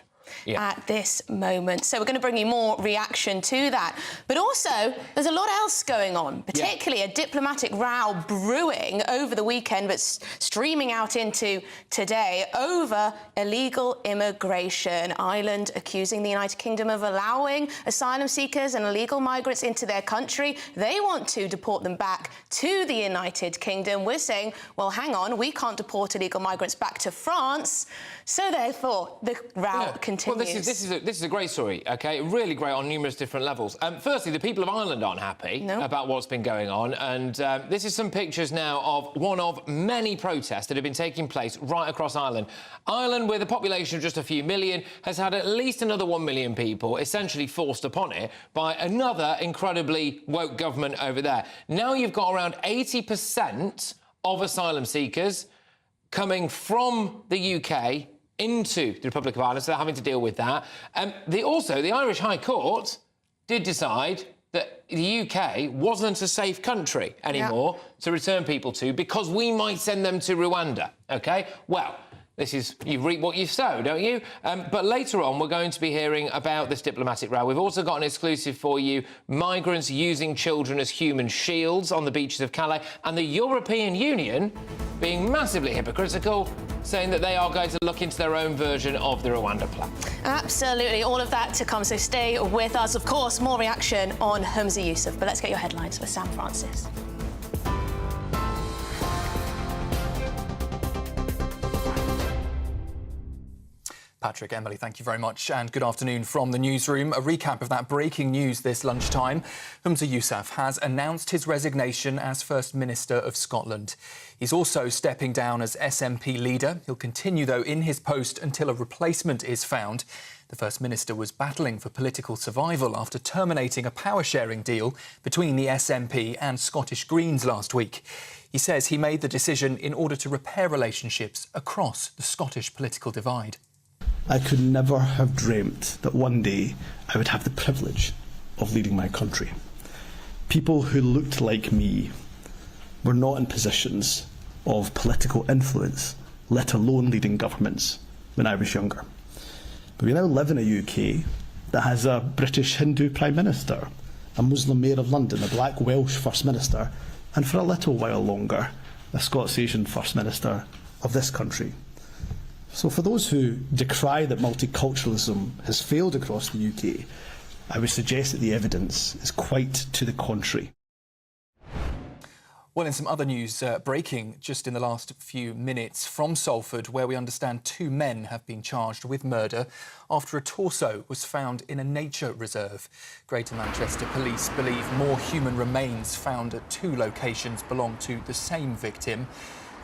at this moment. So we're going to bring you more reaction to that. But also, there's a lot else going on, particularly a diplomatic row brewing over the weekend, but streaming out into today over illegal immigration. Ireland accusing the United Kingdom of allowing asylum seekers and illegal migrants into their country. They want to deport them back to the United Kingdom. We're saying, well, hang on, we can't deport illegal migrants back to France. So therefore, the row continues. Well, this is a great story, OK? Really great on numerous different levels. Firstly, the people of Ireland aren't happy about what's been going on. And this is some pictures now of one of many protests that have been taking place right across Ireland. Ireland, with a population of just a few million, has had at least another 1 million people essentially forced upon it by another incredibly woke government over there. Now you've got around 80% of asylum seekers coming from the UK into the Republic of Ireland, so they're having to deal with that. The Irish High Court did decide that the UK wasn't a safe country anymore to return people to because we might send them to Rwanda, OK? Well, this is, you reap what you sow, don't you? But later on, we're going to be hearing about this diplomatic row. We've also got an exclusive for you, migrants using children as human shields on the beaches of Calais, and the European Union being massively hypocritical, saying that they are going to look into their own version of the Rwanda plan. Absolutely, all of that to come, so stay with us. Of course, more reaction on Humza Yousaf, but let's get your headlines with Sam Francis. Patrick, Emily, thank you very much, and good afternoon from the newsroom. A recap of that breaking news this lunchtime. Humza Yousaf has announced his resignation as First Minister of Scotland. He's also stepping down as SNP leader. He'll continue, though, in his post until a replacement is found. The First Minister was battling for political survival after terminating a power-sharing deal between the SNP and Scottish Greens last week. He says he made the decision in order to repair relationships across the Scottish political divide. I could never have dreamt that one day I would have the privilege of leading my country. People who looked like me were not in positions of political influence, let alone leading governments, when I was younger. But we now live in a UK that has a British Hindu Prime Minister, a Muslim Mayor of London, a Black Welsh First Minister, and for a little while longer, a Scots Asian First Minister of this country. So for those who decry that multiculturalism has failed across the UK, I would suggest that the evidence is quite to the contrary. Well, in some other news breaking just in the last few minutes from Salford, where we understand 2 men have been charged with murder after a torso was found in a nature reserve. Greater Manchester Police believe more human remains found at 2 locations belong to the same victim.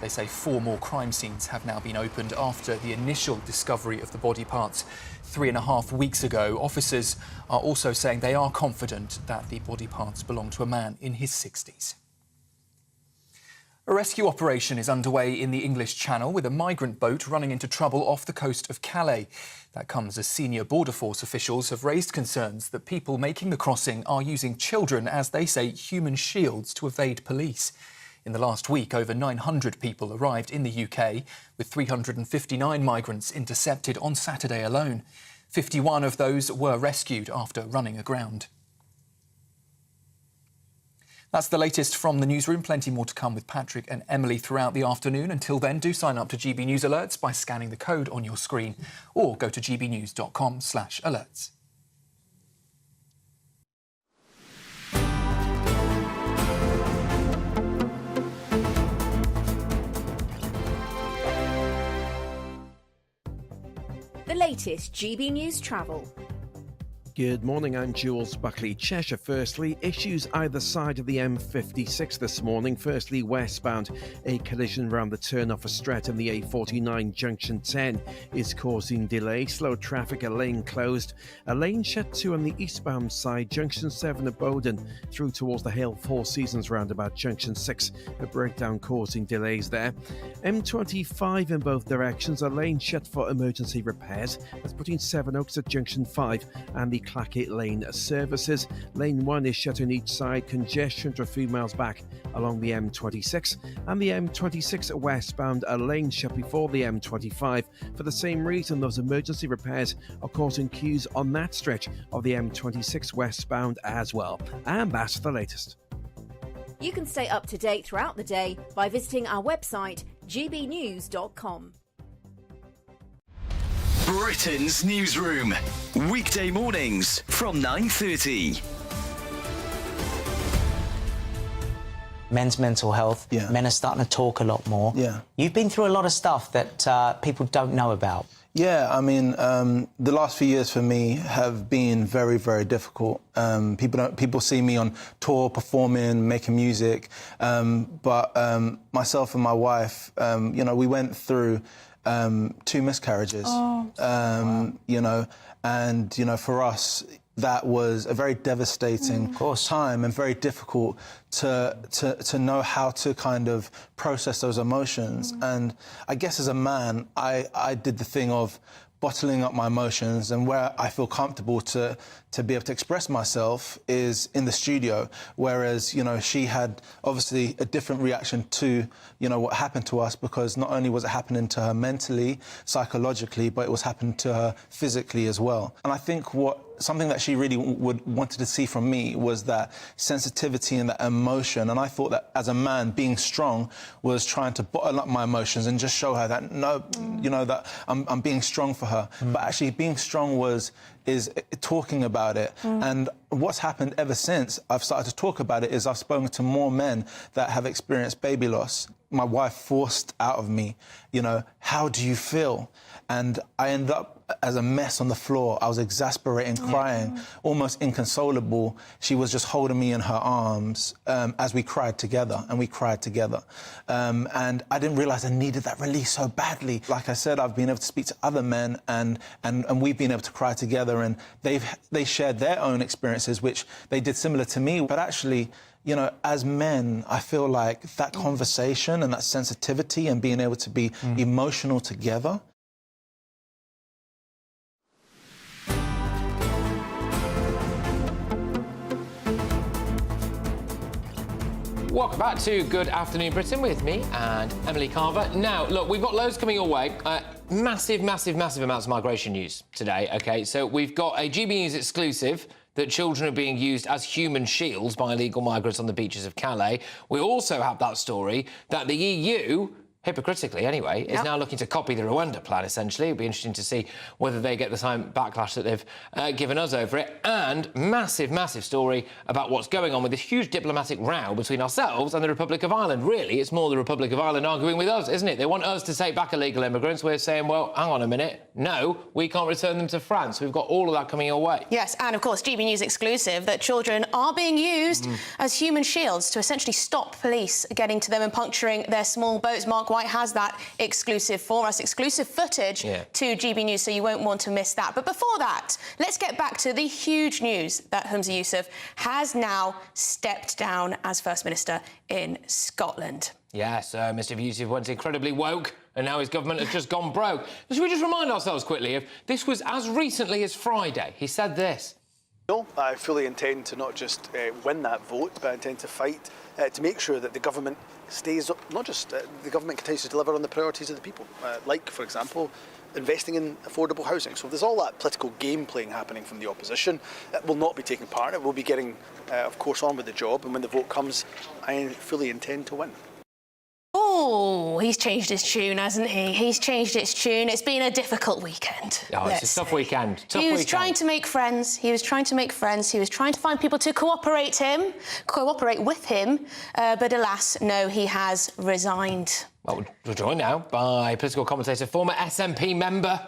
They say 4 more crime scenes have now been opened after the initial discovery of the body parts 3.5 weeks ago. Officers are also saying they are confident that the body parts belong to a man in his 60s. A rescue operation is underway in the English Channel with a migrant boat running into trouble off the coast of Calais. That comes as senior Border Force officials have raised concerns that people making the crossing are using children, as they say, human shields to evade police. In the last week, over 900 people arrived in the UK, with 359 migrants intercepted on Saturday alone. 51 of those were rescued after running aground. That's the latest from the newsroom. Plenty more to come with Patrick and Emily throughout the afternoon. Until then, do sign up to GB News Alerts by scanning the code on your screen or go to gbnews.com/alerts. The latest GB News travel. Good morning, I'm Jules Buckley. Cheshire firstly, issues either side of the M56 this morning. Firstly, westbound, a collision around the turn off a Stretton, the A49 junction 10 is causing delay. Slow traffic, a lane closed. A lane shut too on the eastbound side, junction 7 at Bowden, through towards the Hale Four Seasons roundabout, junction 6, a breakdown causing delays there. M25 in both directions, a lane shut for emergency repairs. That's between Sevenoaks at junction 5 and the Clackett Lane services. Lane 1 is shut on each side, congestion for a few miles back along the M26, and the M26 westbound a lane shut before the M25. For the same reason, those emergency repairs are causing queues on that stretch of the M26 westbound as well. And that's the latest. You can stay up to date throughout the day by visiting our website, gbnews.com. Britain's newsroom, weekday mornings from 9:30. Men's mental health. Yeah. Men are starting to talk a lot more. Yeah. You've been through a lot of stuff that people don't know about. Yeah, I mean, the last few years for me have been very, very difficult. People see me on tour, performing, making music, but myself and my wife, we went through 2 miscarriages. Wow. For us, that was a very devastating time and very difficult to know how to kind of process those emotions. And I guess as a man, I did the thing of bottling up my emotions, and where I feel comfortable to be able to express myself is in the studio, whereas, she had obviously a different reaction to, what happened to us, because not only was it happening to her mentally, psychologically, but it was happening to her physically as well. And I think something that she really wanted to see from me was that sensitivity and that emotion. And I thought that as a man, being strong was trying to bottle up my emotions and just show her that, no, that I'm being strong for her. But actually being strong is talking about it. And what's happened ever since I've started to talk about it is I've spoken to more men that have experienced baby loss. My wife forced out of me, how do you feel? And I ended up as a mess on the floor. I was exasperating, crying, almost inconsolable. She was just holding me in her arms as we cried together, and we cried together. And I didn't realise I needed that release so badly. Like I said, I've been able to speak to other men, and we've been able to cry together, and they shared their own experiences, which they did similar to me. But actually, as men, I feel like that conversation and that sensitivity and being able to be emotional together. Welcome back to Good Afternoon Britain with me and Emily Carver. Now, look, we've got loads coming your way. Massive amounts of migration news today, OK? So we've got a GBNews exclusive that children are being used as human shields by illegal migrants on the beaches of Calais. We also have that story that the EU, hypocritically anyway, is now looking to copy the Rwanda plan, essentially. It'll be interesting to see whether they get the same backlash that they've given us over it. And massive story about what's going on with this huge diplomatic row between ourselves and the Republic of Ireland. Really, it's more the Republic of Ireland arguing with us, isn't it? They want us to take back illegal immigrants. We're saying, well, hang on a minute. No, we can't return them to France. We've got all of that coming your way. Yes, and of course, GB News exclusive that children are being used as human shields to essentially stop police getting to them and puncturing their small boats. Mark White has that exclusive for us, exclusive footage to GB News, so you won't want to miss that. But before that, let's get back to the huge news that Humza Yousaf has now stepped down as First Minister in Scotland. Yes, Mr Yousaf went incredibly woke, and now his government has just gone broke. Should we just remind ourselves quickly of this was as recently as Friday. He said this. No, I fully intend to not just win that vote, but I intend to fight to make sure that the government stays, not just the government continues to deliver on the priorities of the people, like, for example, investing in affordable housing. So there's all that political game playing happening from the opposition that will not be taking part in it. We'll be getting, of course, on with the job, and when the vote comes, I fully intend to win. Oh, he's changed his tune, hasn't he? He's changed his tune. It's been a difficult weekend. Oh, it's a tough weekend. He was trying to make friends. He was trying to make friends. He was trying to find people to cooperate with him. But alas, no, he has resigned. Well, we're joined now by political commentator, former SNP member,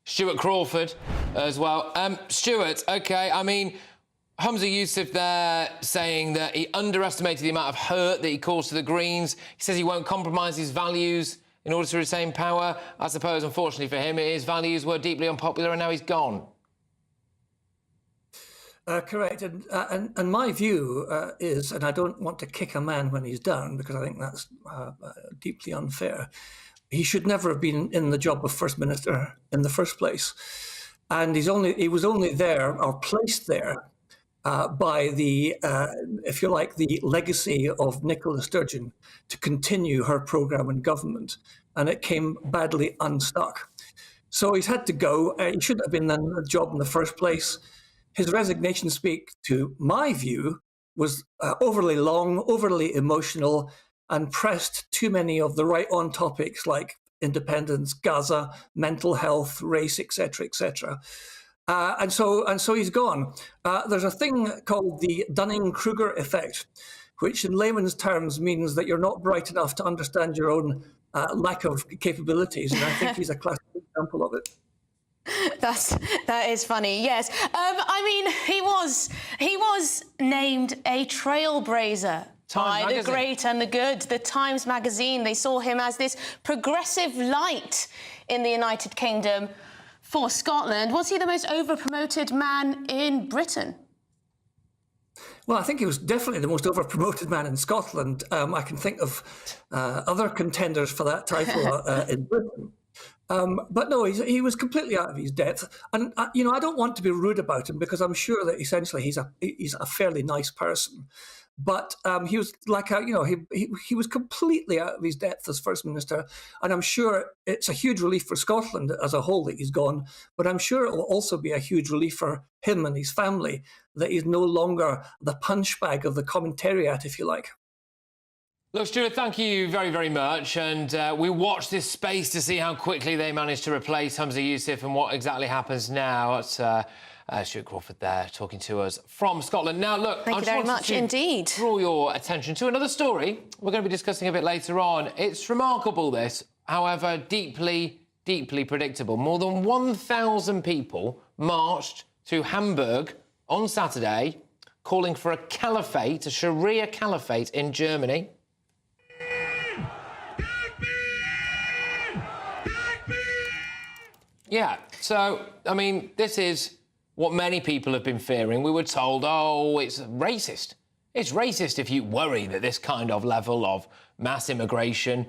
Stuart Crawford, as well. Stuart, OK, I mean, Humza Yousaf there saying that he underestimated the amount of hurt that he caused to the Greens. He says he won't compromise his values in order to retain power. I suppose, unfortunately for him, his values were deeply unpopular and now he's gone. Correct. And my view is, and I don't want to kick a man when he's down, because I think that's deeply unfair, he should never have been in the job of First Minister in the first place. and he was only there or placed there by the, if you like, the legacy of Nicola Sturgeon to continue her programme in government, and it came badly unstuck. So he's had to go. He shouldn't have been in the job in the first place. His resignation speech, to my view, was overly long, overly emotional, and pressed too many of the right-on topics like independence, Gaza, mental health, race, etc., etc. And so he's gone. There's a thing called the Dunning-Kruger effect, which in layman's terms means that you're not bright enough to understand your own lack of capabilities, and I think he's a classic example of it. That is funny. Yes, I mean he was named a trailblazer by the great and the good. The Times magazine, they saw him as this progressive light in the United Kingdom for Scotland. Was he the most over-promoted man in Britain? Well, I think he was definitely the most over-promoted man in Scotland. I can think of other contenders for that title in Britain. But no, he was completely out of his depth. And, you know, I don't want to be rude about him because I'm sure that essentially he's a fairly nice person. But he was like, he was completely out of his depth as First Minister. And I'm sure it's a huge relief for Scotland as a whole that he's gone. But I'm sure it will also be a huge relief for him and his family that he's no longer the punch bag of the commentariat, if you like. Look, Stuart, thank you very, very much. And we watch this space to see how quickly they manage to replace Humza Yousaf and what exactly happens now. It's Stuart Crawford there talking to us from Scotland. Now, look, thank you very much indeed. Draw your attention to another story we're going to be discussing a bit later on. It's remarkable, this, however, deeply, deeply predictable. More than 1,000 people marched to Hamburg on Saturday, calling for a caliphate, a Sharia caliphate in Germany. Yeah, so, I mean, this is what many people have been fearing. We were told, oh, it's racist. It's racist if you worry that this kind of level of mass immigration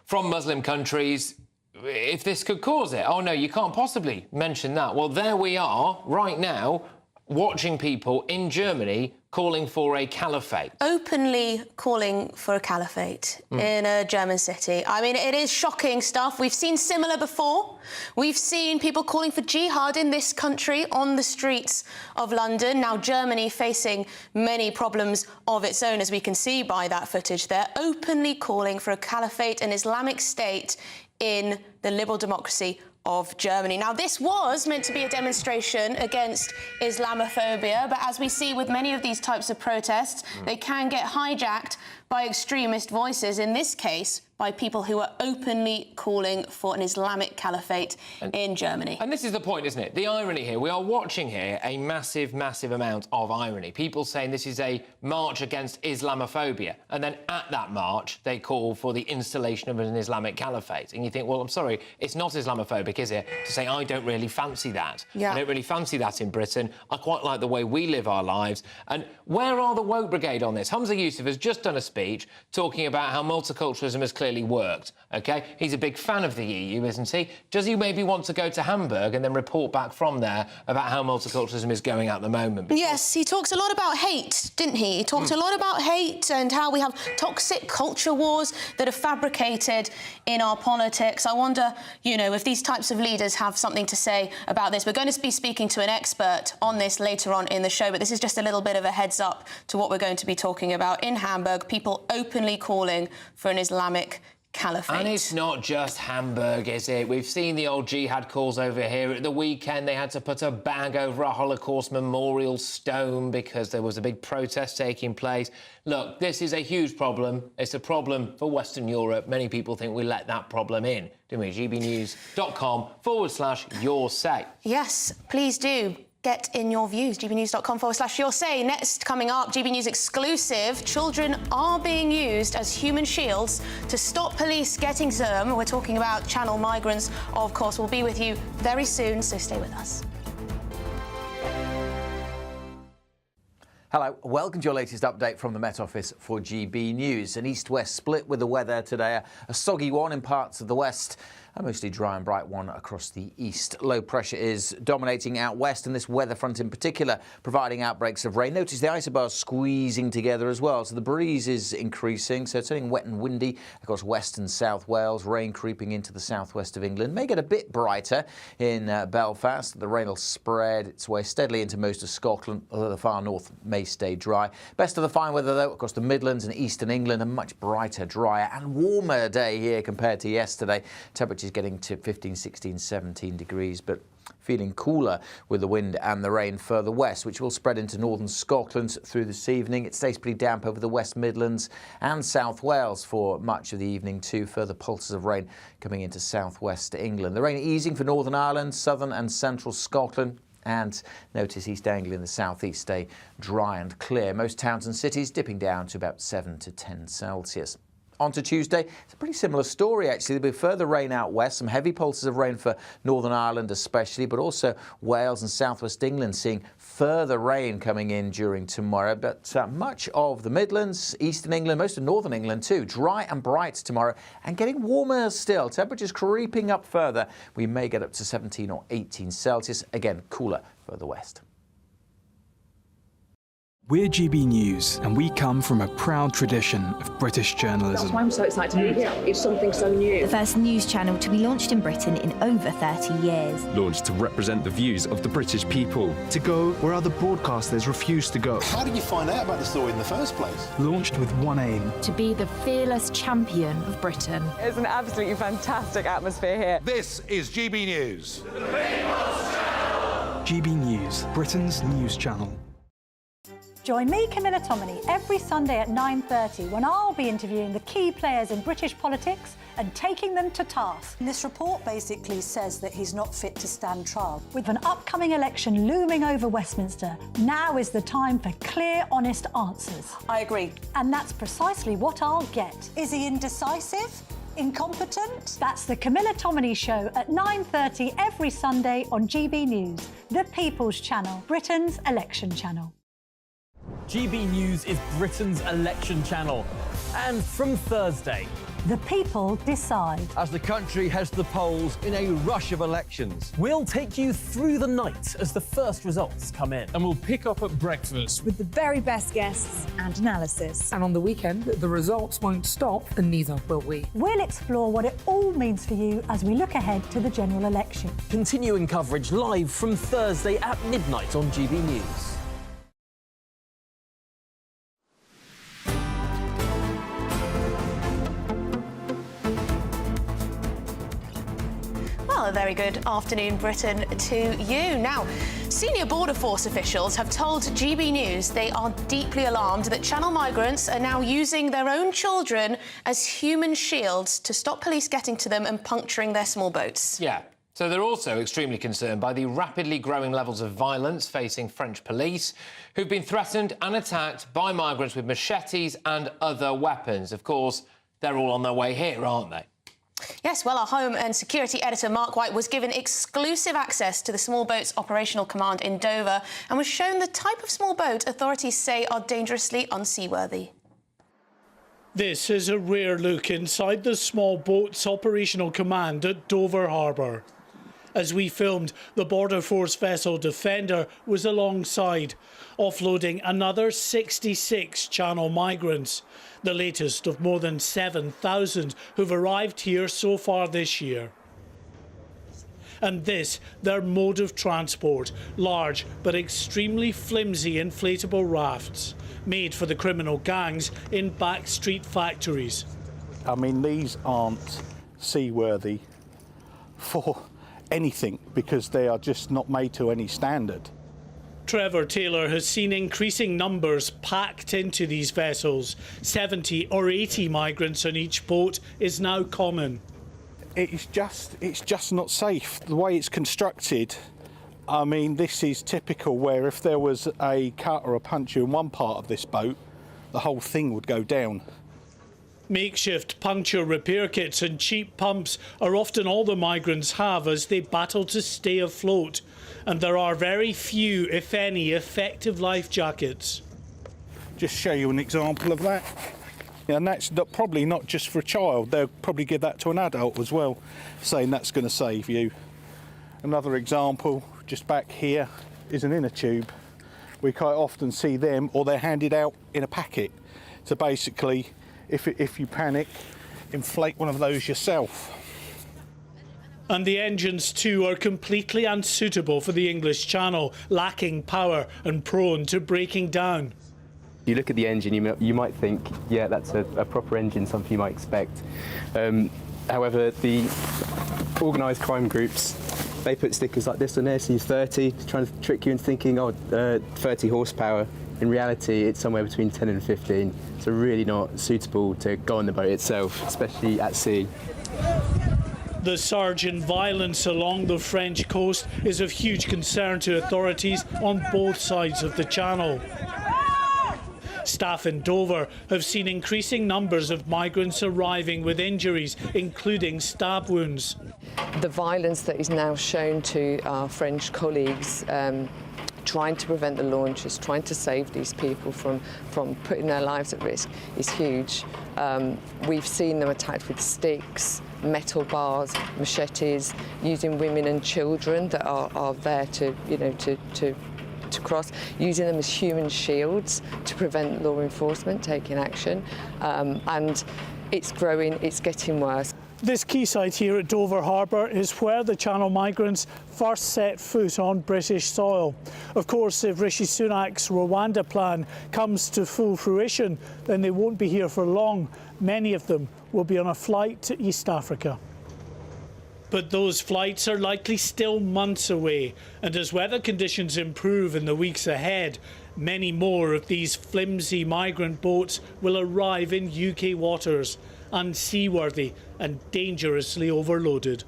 from Muslim countries, if this could cause it. Oh, no, you can't possibly mention that. Well, there we are right now watching people in Germany calling for a caliphate. Openly calling for a caliphate in a German city. I mean, it is shocking stuff. We've seen similar before. We've seen people calling for jihad in this country on the streets of London. Now, Germany facing many problems of its own, as we can see by that footage there, openly calling for a caliphate, an Islamic state in the liberal democracy of Germany. Now, this was meant to be a demonstration against Islamophobia, but as we see with many of these types of protests, they can get hijacked by extremist voices, in this case, by people who are openly calling for an Islamic caliphate in Germany. And this is the point, isn't it? The irony here. We are watching here a massive, massive amount of irony. People saying this is a march against Islamophobia. And then at that march, they call for the installation of an Islamic caliphate. And you think, well, I'm sorry, it's not Islamophobic, is it? To say, I don't really fancy that. Yeah. I don't really fancy that in Britain. I quite like the way we live our lives. And where are the woke brigade on this? Humza Yousaf has just done a speech talking about how multiculturalism has clearly worked, OK? He's a big fan of the EU, isn't he? Does he maybe want to go to Hamburg and then report back from there about how multiculturalism is going at the moment? Yes, he talks a lot about hate, didn't he? He talked a lot about hate and how we have toxic culture wars that are fabricated in our politics. I wonder, you know, if these types of leaders have something to say about this. We're going to be speaking to an expert on this later on in the show, but this is just a little bit of a heads up to what we're going to be talking about in Hamburg, people openly calling for an Islamic caliphate. And it's not just Hamburg, is it? We've seen the old jihad calls over here. At the weekend, they had to put a bag over a Holocaust memorial stone because there was a big protest taking place. Look, this is a huge problem. It's a problem for Western Europe. Many people think we let that problem in, don't we? gbnews.com/your say. Yes, please do. Get in your views, gbnews.com/your say. Next, coming up, GB News exclusive. Children are being used as human shields to stop police getting to them. We're talking about channel migrants, of course. We'll be with you very soon, so stay with us. Hello, welcome to your latest update from the Met Office for GB News. An east-west split with the weather today, a soggy one in parts of the west a mostly dry and bright one across the east. Low pressure is dominating out west, and this weather front in particular providing outbreaks of rain. Notice the isobars squeezing together as well, so the breeze is increasing, so it's turning wet and windy across West and South Wales. Rain creeping into the southwest of England. May get a bit brighter in Belfast. The rain will spread its way steadily into most of Scotland, although the far north may stay dry. Best of the fine weather, though, across the Midlands and eastern England. A much brighter, drier and warmer day here compared to yesterday. Temperatures getting to 15, 16, 17 degrees, but feeling cooler with the wind and the rain further west, which will spread into northern Scotland through this evening. It stays pretty damp over the West Midlands and South Wales for much of the evening too. Further pulses of rain coming into southwest England. The rain easing for Northern Ireland, southern and central Scotland. And notice East Anglia in the southeast stay dry and clear. Most towns and cities dipping down to about 7 to 10 Celsius. On to Tuesday, it's a pretty similar story actually. There'll be further rain out west, some heavy pulses of rain for Northern Ireland especially, but also Wales and southwest England seeing further rain coming in during tomorrow. But much of the Midlands, eastern England, most of northern England too, dry and bright tomorrow and getting warmer still. Temperatures creeping up further. We may get up to 17 or 18 Celsius. Again, cooler further west. We're GB News, and we come from a proud tradition of British journalism. That's why I'm so excited to be here. It's something so new. The first news channel to be launched in Britain in over 30 years. Launched to represent the views of the British people. To go where other broadcasters refuse to go. How did you find out about the story in the first place? Launched with one aim. To be the fearless champion of Britain. It's an absolutely fantastic atmosphere here. This is GB News. The People's Channel. GB News, Britain's news channel. Join me, Camilla Tominey, every Sunday at 9:30 when I'll be interviewing the key players in British politics and taking them to task. This report basically says that he's not fit to stand trial. With an upcoming election looming over Westminster, now is the time for clear, honest answers. I agree. And that's precisely what I'll get. Is he indecisive? Incompetent? That's the Camilla Tominey Show at 9:30 every Sunday on GB News, the People's Channel, Britain's election channel. GB News is Britain's election channel. And from Thursday, the people decide. As the country heads to the polls in a rush of elections, we'll take you through the night as the first results come in. And we'll pick up at breakfast with the very best guests and analysis. And on the weekend, the results won't stop, and neither will we. We'll explore what it all means for you as we look ahead to the general election. Continuing coverage live from Thursday at midnight on GB News. Well, a very good afternoon, Britain, to you. Now, senior border force officials have told GB News they are deeply alarmed that Channel migrants are now using their own children as human shields to stop police getting to them and puncturing their small boats. Yeah. So they're also extremely concerned by the rapidly growing levels of violence facing French police, who've been threatened and attacked by migrants with machetes and other weapons. Of course, they're all on their way here, aren't they? Yes, well, our Home and Security editor, Mark White, was given exclusive access to the small boat's operational command in Dover and was shown the type of small boat authorities say are dangerously unseaworthy. This is a rare look inside the small boat's operational command at Dover Harbour. As we filmed, the Border Force vessel Defender was alongside, offloading another 66 Channel migrants, the latest of more than 7,000 who've arrived here so far this year. And this, their mode of transport, large but extremely flimsy inflatable rafts, made for the criminal gangs in backstreet factories. I mean, these aren't seaworthy for anything because they are just not made to any standard. Trevor Taylor has seen increasing numbers packed into these vessels. 70 or 80 migrants on each boat is now common. It's just not safe. The way it's constructed, I mean, this is typical where if there was a cut or a puncture in one part of this boat, the whole thing would go down. Makeshift puncture repair kits and cheap pumps are often all the migrants have as they battle to stay afloat. And there are very few, if any, effective life jackets. Just show you an example of that. And that's probably not just for a child. They'll probably give that to an adult as well, saying that's going to save you. Another example, just back here, is an inner tube. We quite often see them, or they're handed out in a packet. So basically, if you panic, inflate one of those yourself. And the engines too are completely unsuitable for the English Channel, lacking power and prone to breaking down. You look at the engine, you might think, yeah, that's a proper engine, something you might expect. However, the organised crime groups, they put stickers like this on there, so 30, trying to trick you into thinking, 30 horsepower. In reality, it's somewhere between 10 and 15, so really not suitable to go on the boat itself, especially at sea. The surge in violence along the French coast is of huge concern to authorities on both sides of the channel. Staff in Dover have seen increasing numbers of migrants arriving with injuries, including stab wounds. The violence that is now shown to our French colleagues, trying to prevent the launches, trying to save these people from putting their lives at risk, is huge. We've seen them attacked with sticks, metal bars, machetes, using women and children that are there to cross, using them as human shields to prevent law enforcement taking action. And it's growing, it's getting worse. This quayside here at Dover Harbour is where the Channel migrants first set foot on British soil. Of course, if Rishi Sunak's Rwanda plan comes to full fruition, then they won't be here for long. Many of them will be on a flight to East Africa. But those flights are likely still months away, and as weather conditions improve in the weeks ahead, many more of these flimsy migrant boats will arrive in UK waters, unseaworthy and dangerously overloaded.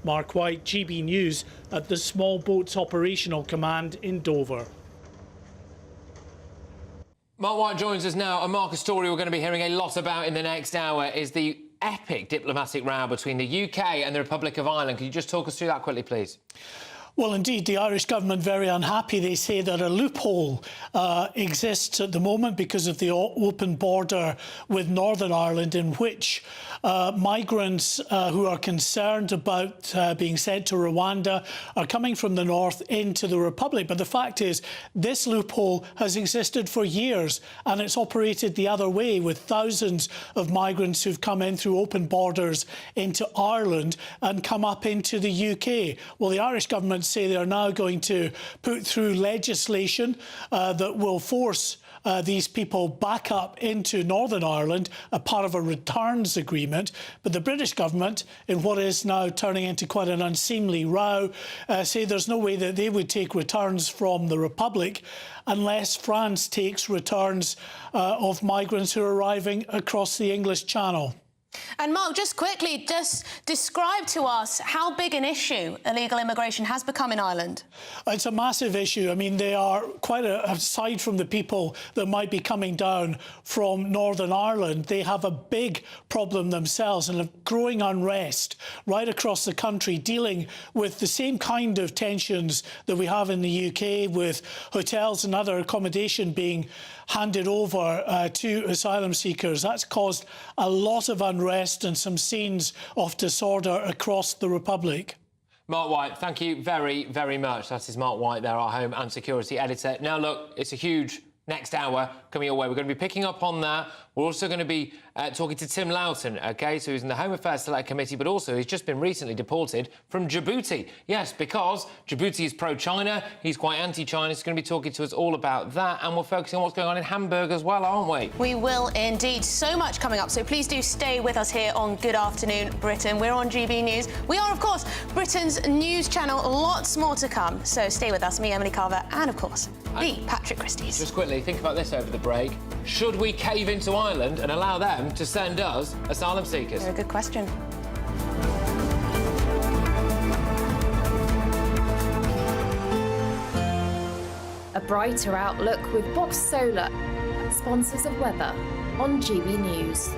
Mark White, GB News, at the Small Boats Operational Command in Dover. Mark White joins us now, and Mark, a story we're going to be hearing a lot about in the next hour is the epic diplomatic row between the UK and the Republic of Ireland. Can you just talk us through that quickly, please? Well, indeed, the Irish government very unhappy. They say that a loophole exists at the moment because of the open border with Northern Ireland, in which migrants who are concerned about being sent to Rwanda are coming from the north into the Republic. But the fact is, this loophole has existed for years, and it's operated the other way, with thousands of migrants who've come in through open borders into Ireland and come up into the UK. Well, the Irish government say they are now going to put through legislation that will force these people back up into Northern Ireland, a part of a returns agreement. But the British government, in what is now turning into quite an unseemly row, say there's no way that they would take returns from the Republic unless France takes returns of migrants who are arriving across the English Channel. And Mark, just quickly, just describe to us how big an issue illegal immigration has become in Ireland. It's a massive issue. I mean, they are aside from the people that might be coming down from Northern Ireland, they have a big problem themselves and a growing unrest right across the country, dealing with the same kind of tensions that we have in the UK, with hotels and other accommodation being handed over to asylum seekers. That's caused a lot of unrest and some scenes of disorder across the Republic. Mark White, thank you very, very much. That is Mark White there, our home and security editor. Now, look, it's a huge next hour coming your way. We're going to be picking up on that. We're also going to be talking to Tim Loughton, OK, so he's in the Home Affairs Select Committee, but also he's just been recently deported from Djibouti. Yes, because Djibouti is pro-China, he's quite anti-China. He's going to be talking to us all about that, and we're focusing on what's going on in Hamburg as well, aren't we? We will indeed. So much coming up, so please do stay with us here on Good Afternoon Britain. We're on GB News. We are, of course, Britain's news channel. Lots more to come, so stay with us. Me, Emily Carver, and, of course, the Patrick Christys. Just quickly, think about this over the break. Should we cave into Ireland and allow them to send us asylum seekers? Very good question. A brighter outlook with Box Solar, sponsors of weather on GB News.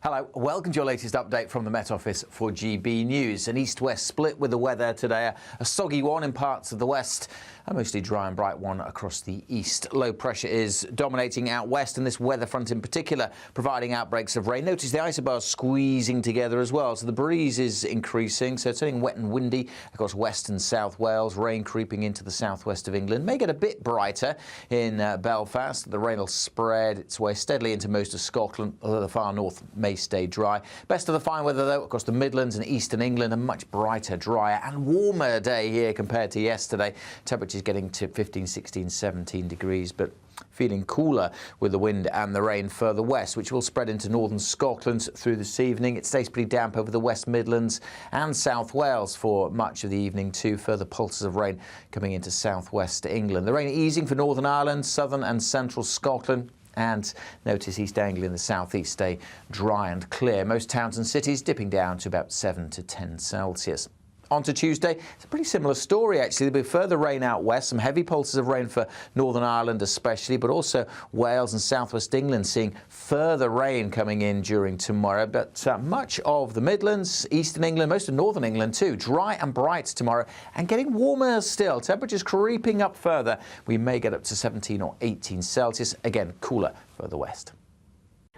Hello. Hello, welcome to your latest update from the Met Office for GB News. An east-west split with the weather today, a soggy one in parts of the west, a mostly dry and bright one across the east. Low pressure is dominating out west, and this weather front in particular providing outbreaks of rain. Notice the isobars squeezing together as well, so the breeze is increasing, so it's turning wet and windy across west and south Wales. Rain creeping into the southwest of England. May get a bit brighter in Belfast. The rain will spread its way steadily into most of Scotland, although the far north may stay dry. Best of the fine weather, though, across the Midlands and eastern England. A much brighter, drier and warmer day here compared to yesterday. Temperatures getting to 15, 16, 17 degrees, but feeling cooler with the wind and the rain further west, which will spread into northern Scotland through this evening. It stays pretty damp over the West Midlands and South Wales for much of the evening too. Further pulses of rain coming into southwest England. The rain easing for Northern Ireland, southern and central Scotland. And notice East Anglia in the southeast stay dry and clear. Most towns and cities dipping down to about 7 to 10 Celsius. On to Tuesday, it's a pretty similar story actually. There'll be further rain out west, some heavy pulses of rain for Northern Ireland especially, but also Wales and southwest England seeing further rain coming in during tomorrow. But much of the Midlands, eastern England, most of northern England too, dry and bright tomorrow and getting warmer still. Temperatures creeping up further. We may get up to 17 or 18 Celsius, again cooler further west.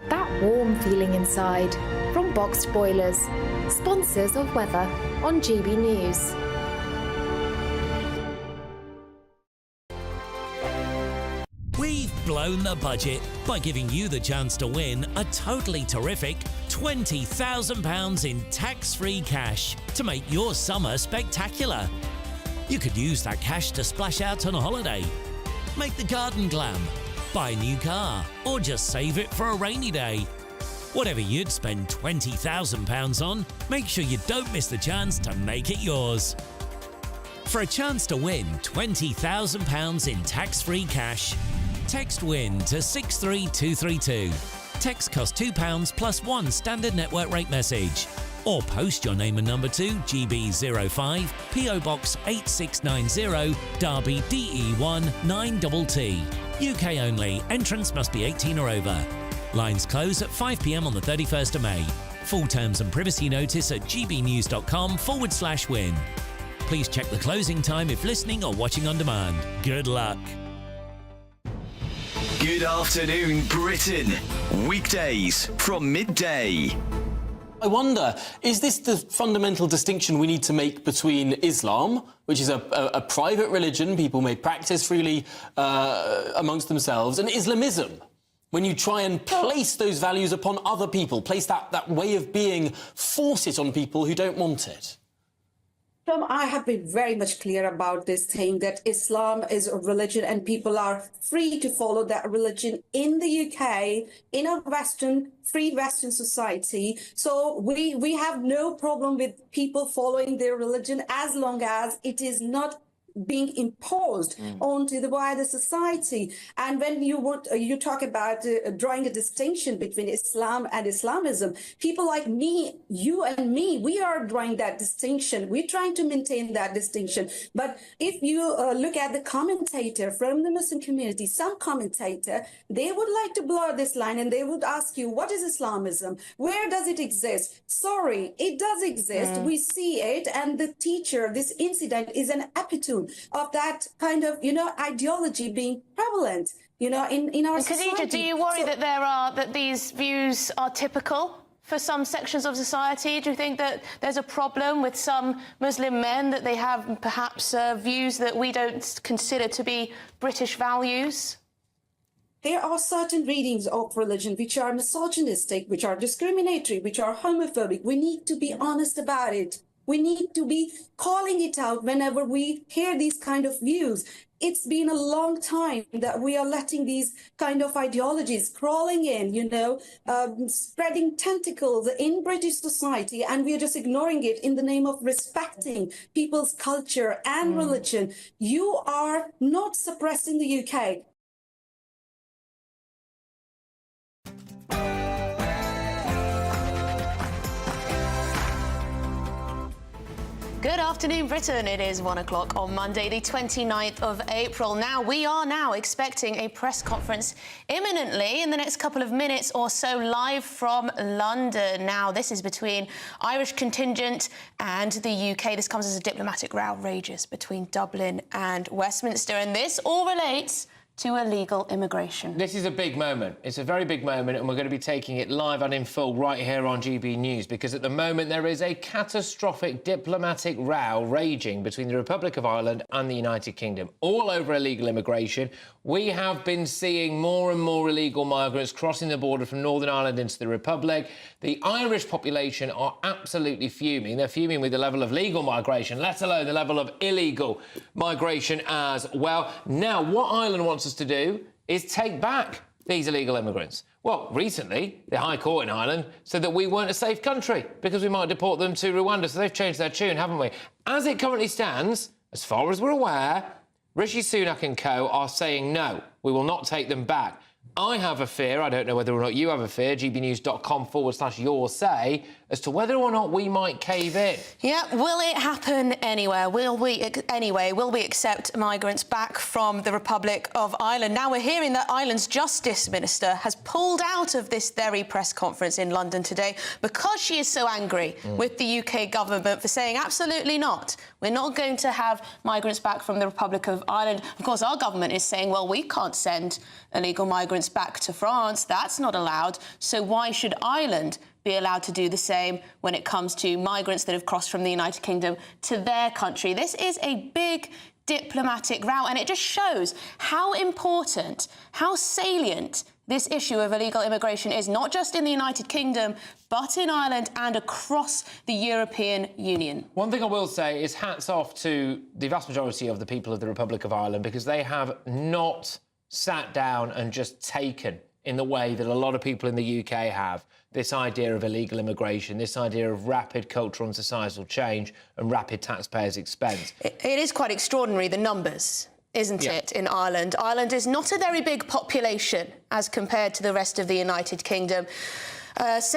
That warm feeling inside from Boxed Boilers, sponsors of weather on GB News. We've blown the budget by giving you the chance to win a totally terrific £20,000 in tax-free cash to make your summer spectacular. You could use that cash to splash out on a holiday, make the garden glam, buy a new car, or just save it for a rainy day. Whatever you'd spend £20,000 on, make sure you don't miss the chance to make it yours. For a chance to win £20,000 in tax-free cash, text WIN to 63232. Text costs £2 plus one standard network rate message. Or post your name and number to GB05 PO Box 8690 Derby DE1 9TT. UK only. Entrance must be 18 or over. Lines close at 5 p.m. on the 31st of May. Full terms and privacy notice at gbnews.com/win. Please check the closing time if listening or watching on demand. Good luck. Good afternoon, Britain. Weekdays from midday. I wonder, is this the fundamental distinction we need to make between Islam, which is a private religion people may practice freely amongst themselves, and Islamism? When you try and place those values upon other people, place that way of being, force it on people who don't want it. Tom, I have been very much clear about this thing that Islam is a religion and people are free to follow that religion in the UK, in a free Western society. So we have no problem with people following their religion as long as it is not being imposed onto the wider society. And when you talk about drawing a distinction between Islam and Islamism, people like me, you and me, we are drawing that distinction. We're trying to maintain that distinction. But if you look at the commentator from the Muslim community, some commentator, they would like to blur this line and they would ask you, what is Islamism? Where does it exist? Sorry, it does exist. We see it. And the teacher, this incident is an epitome of that kind of, ideology being prevalent, in our society. Khadija, do you worry that these views are typical for some sections of society? Do you think that there's a problem with some Muslim men, that they have perhaps views that we don't consider to be British values? There are certain readings of religion which are misogynistic, which are discriminatory, which are homophobic. We need to be honest about it. We need to be calling it out whenever we hear these kind of views. It's been a long time that we are letting these kind of ideologies crawling in, spreading tentacles in British society, and we are just ignoring it in the name of respecting people's culture and religion. You are not suppressed in the UK. Good afternoon, Britain. It is 1 o'clock on Monday, the 29th of April. Now, we are now expecting a press conference imminently in the next couple of minutes or so, live from London. Now, this is between Irish contingent and the UK. This comes as a diplomatic row rages between Dublin and Westminster, and this all relates to illegal immigration. This is a big moment. It's a very big moment, and we're going to be taking it live and in full right here on GB News, because at the moment there is a catastrophic diplomatic row raging between the Republic of Ireland and the United Kingdom, all over illegal immigration. We have been seeing more and more illegal migrants crossing the border from Northern Ireland into the Republic. The Irish population are absolutely fuming. They're fuming with the level of legal migration, let alone the level of illegal migration as well. Now, what Ireland wants us to do is take back these illegal immigrants. Well, recently, the High Court in Ireland said that we weren't a safe country because we might deport them to Rwanda, so they've changed their tune, haven't we? As it currently stands, as far as we're aware, Rishi Sunak and co are saying no, we will not take them back. I have a fear, I don't know whether or not you have a fear, gbnews.com/your say, as to whether or not we might cave in. Yeah, will it happen anywhere? Will we accept migrants back from the Republic of Ireland? Now, we're hearing that Ireland's Justice Minister has pulled out of this very press conference in London today because she is so angry with the UK government for saying absolutely not. We're not going to have migrants back from the Republic of Ireland. Of course, our government is saying, well, we can't send illegal migrants back to France. That's not allowed. So why should Ireland be allowed to do the same when it comes to migrants that have crossed from the United Kingdom to their country? This is a big diplomatic row, and it just shows how important, how salient this issue of illegal immigration is, not just in the United Kingdom, but in Ireland and across the European Union. One thing I will say is hats off to the vast majority of the people of the Republic of Ireland, because they have not sat down and just taken, in the way that a lot of people in the UK have, this idea of illegal immigration, this idea of rapid cultural and societal change and rapid taxpayers' expense. It is quite extraordinary, the numbers, isn't it, in Ireland? Ireland is not a very big population as compared to the rest of the United Kingdom.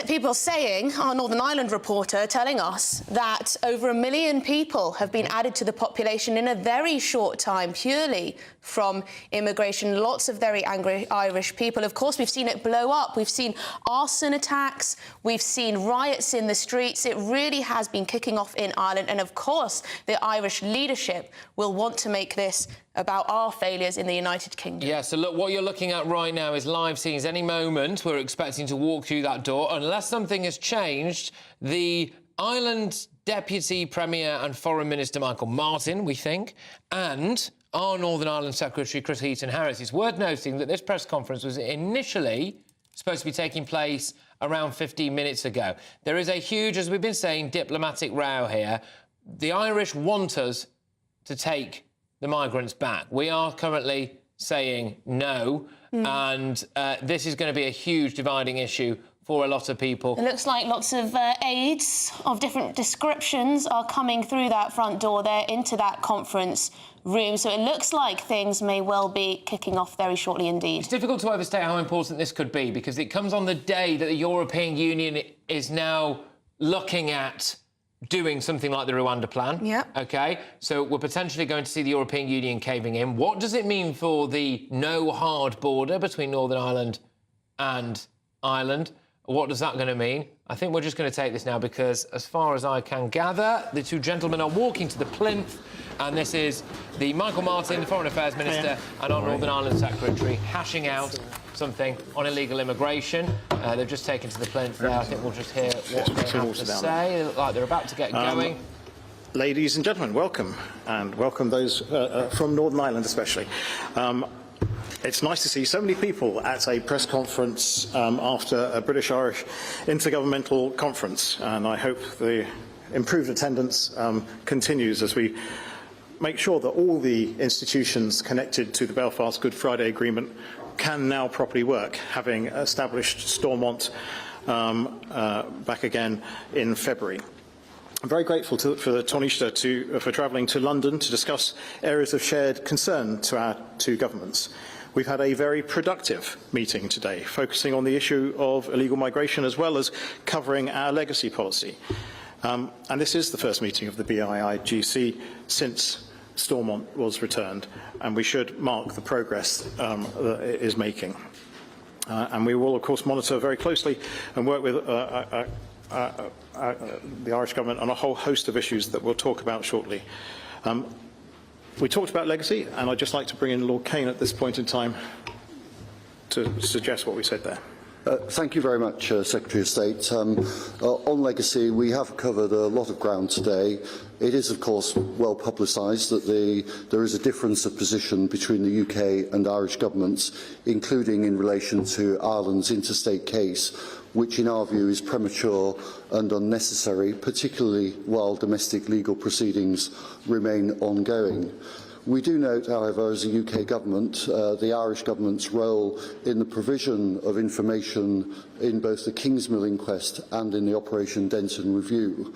People saying, our Northern Ireland reporter telling us that over 1 million people have been added to the population in a very short time, purely from immigration. Lots of very angry Irish people. Of course, we've seen it blow up. We've seen arson attacks. We've seen riots in the streets. It really has been kicking off in Ireland. And of course, the Irish leadership will want to make this about our failures in the United Kingdom. Yeah, so look, what you're looking at right now is live scenes. Any moment we're expecting to walk through that door. Unless something has changed, the Ireland Deputy Premier and Foreign Minister Michael Martin, we think, and our Northern Ireland Secretary Chris Heaton-Harris. It's worth noting that this press conference was initially supposed to be taking place around 15 minutes ago. There is a huge, as we've been saying, diplomatic row here. The Irish want us to take the migrants back. We are currently saying no, and this is going to be a huge dividing issue for a lot of people. It looks like lots of aides of different descriptions are coming through that front door there into that conference room, so it looks like things may well be kicking off very shortly indeed. It's difficult to overstate how important this could be, because it comes on the day that the European Union is now looking at doing something like the Rwanda plan. Yeah. OK, so we're potentially going to see the European Union caving in. What does it mean for the no hard border between Northern Ireland and Ireland? What does that going to mean? I think we're just going to take this now, because as far as I can gather, the two gentlemen are walking to the plinth, and this is the Michael Martin, the Foreign Affairs Minister, and our Northern Ireland Secretary, hashing out something on illegal immigration. They've just taken to the plinth there. I think we'll just hear what they have to say. They look like they're about to get going. Ladies and gentlemen, welcome, and welcome those from Northern Ireland especially. It's nice to see so many people at a press conference after a British-Irish intergovernmental conference, and I hope the improved attendance continues as we make sure that all the institutions connected to the Belfast Good Friday Agreement can now properly work, having established Stormont back again in February. I'm very grateful for the Taoiseach for travelling to London to discuss areas of shared concern to our two governments. We've had a very productive meeting today, focusing on the issue of illegal migration as well as covering our legacy policy. And this is the first meeting of the BIIGC since Stormont was returned, and we should mark the progress that it is making. And we will, of course, monitor very closely and work with the Irish government on a whole host of issues that we'll talk about shortly. We talked about legacy, and I'd just like to bring in Lord Kane at this point in time to suggest what we said there. Thank you very much, Secretary of State. On legacy, we have covered a lot of ground today. It is, of course, well publicised that there is a difference of position between the UK and Irish governments, including in relation to Ireland's interstate case, which in our view is premature and unnecessary, particularly while domestic legal proceedings remain ongoing. We do note, however, as a UK government, the Irish government's role in the provision of information in both the Kingsmill inquest and in the Operation Denton review.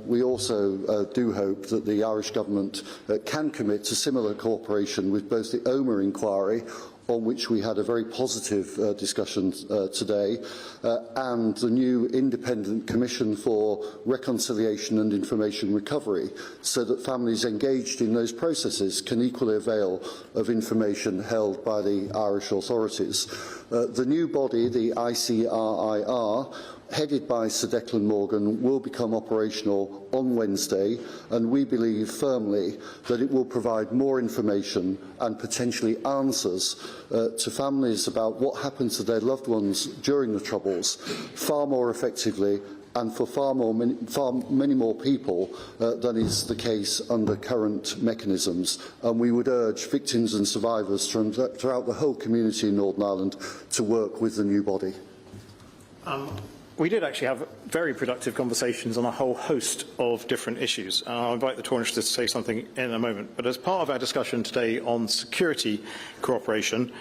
We also do hope that the Irish government can commit to similar cooperation with both the Omer inquiry, on which we had a very positive discussion today, and the new Independent Commission for Reconciliation and Information Recovery, so that families engaged in those processes can equally avail of information held by the Irish authorities. The new body, the ICRIR, headed by Sir Declan Morgan, will become operational on Wednesday, and we believe firmly that it will provide more information and potentially answers to families about what happened to their loved ones during the Troubles far more effectively and for many more people than is the case under current mechanisms. And we would urge victims and survivors throughout the whole community in Northern Ireland to work with the new body. We did actually have very productive conversations on a whole host of different issues. I'll invite the Taoiseach to say something in a moment. But as part of our discussion today on security cooperation,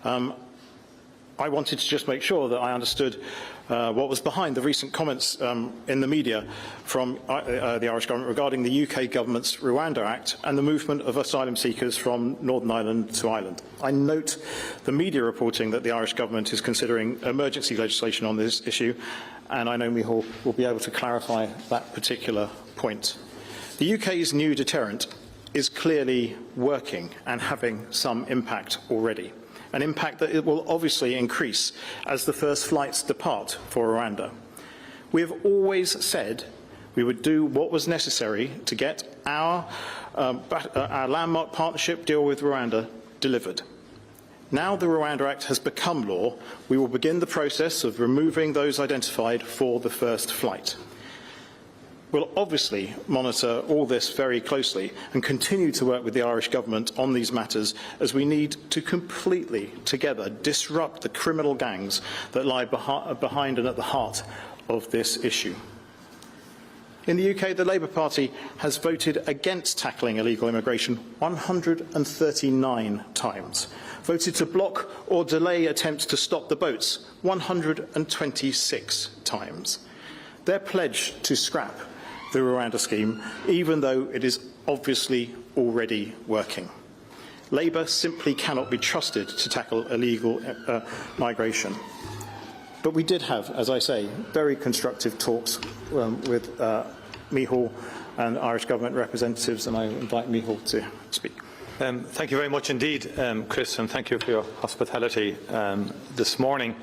I wanted to just make sure that I understood what was behind the recent comments in the media from the Irish government regarding the UK government's Rwanda Act and the movement of asylum seekers from Northern Ireland to Ireland. I note the media reporting that the Irish government is considering emergency legislation on this issue, and I know Micheál will be able to clarify that particular point. The UK's new deterrent is clearly working and having some impact already. An impact that it will obviously increase as the first flights depart for Rwanda. We have always said we would do what was necessary to get our landmark partnership deal with Rwanda delivered. Now the Rwanda Act has become law, we will begin the process of removing those identified for the first flight. We'll obviously monitor all this very closely and continue to work with the Irish government on these matters, as we need to completely, together, disrupt the criminal gangs that lie behind and at the heart of this issue. In the UK, the Labour Party has voted against tackling illegal immigration 139 times, voted to block or delay attempts to stop the boats 126 times. Their pledge to scrap the Rwanda scheme, even though it is obviously already working. Labour simply cannot be trusted to tackle illegal migration. But we did have, as I say, very constructive talks with Micheál and Irish government representatives, and I invite Micheál to speak. Thank you very much indeed, Chris, and thank you for your hospitality this morning.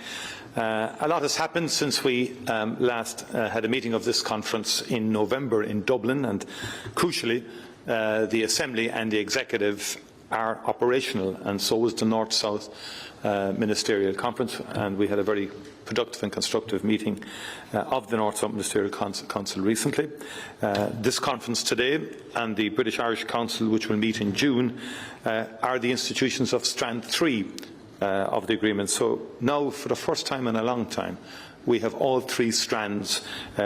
A lot has happened since we last had a meeting of this conference in November in Dublin, and crucially, the Assembly and the Executive are operational, and so was the North-South Ministerial Conference, and we had a very productive and constructive meeting of the North-South Ministerial Council recently. This conference today and the British-Irish Council, which will meet in June, are the institutions of Strand 3 of the agreement. So now, for the first time in a long time, we have all three strands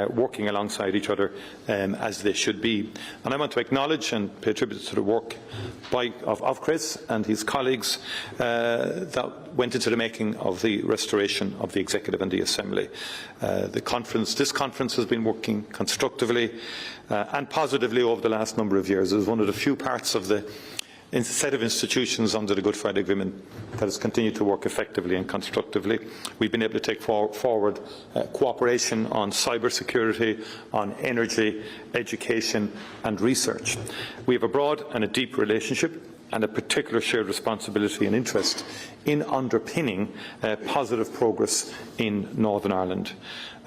working alongside each other as they should be. And I want to acknowledge and pay tribute to the work of Chris and his colleagues that went into the making of the restoration of the Executive and the Assembly. This conference has been working constructively and positively over the last number of years. It was one of the few parts of the set of institutions under the Good Friday Agreement that has continued to work effectively and constructively. We've been able to take forward cooperation on cybersecurity, on energy, education and research. We have a broad and a deep relationship and a particular shared responsibility and interest in underpinning positive progress in Northern Ireland.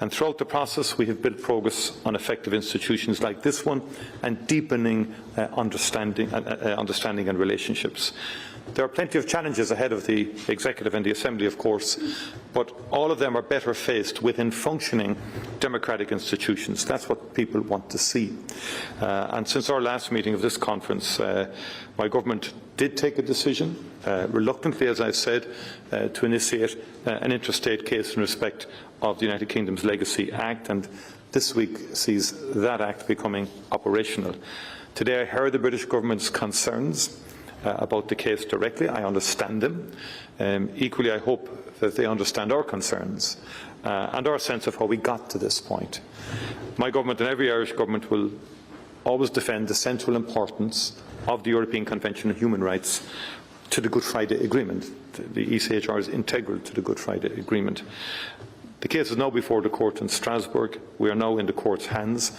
And throughout the process, we have built progress on effective institutions like this one and deepening understanding and relationships. There are plenty of challenges ahead of the Executive and the Assembly, of course, but all of them are better faced within functioning democratic institutions. That's what people want to see. And since our last meeting of this conference, my government did take a decision, reluctantly as I said, to initiate an interstate case in respect of the United Kingdom's Legacy Act, and this week sees that act becoming operational. Today I heard the British government's concerns about the case directly. I understand them. Equally, I hope that they understand our concerns and our sense of how we got to this point. My government and every Irish government will always defend the central importance of the European Convention on Human Rights to the Good Friday Agreement. The ECHR is integral to the Good Friday Agreement. The case is now before the court in Strasbourg. We are now in the court's hands,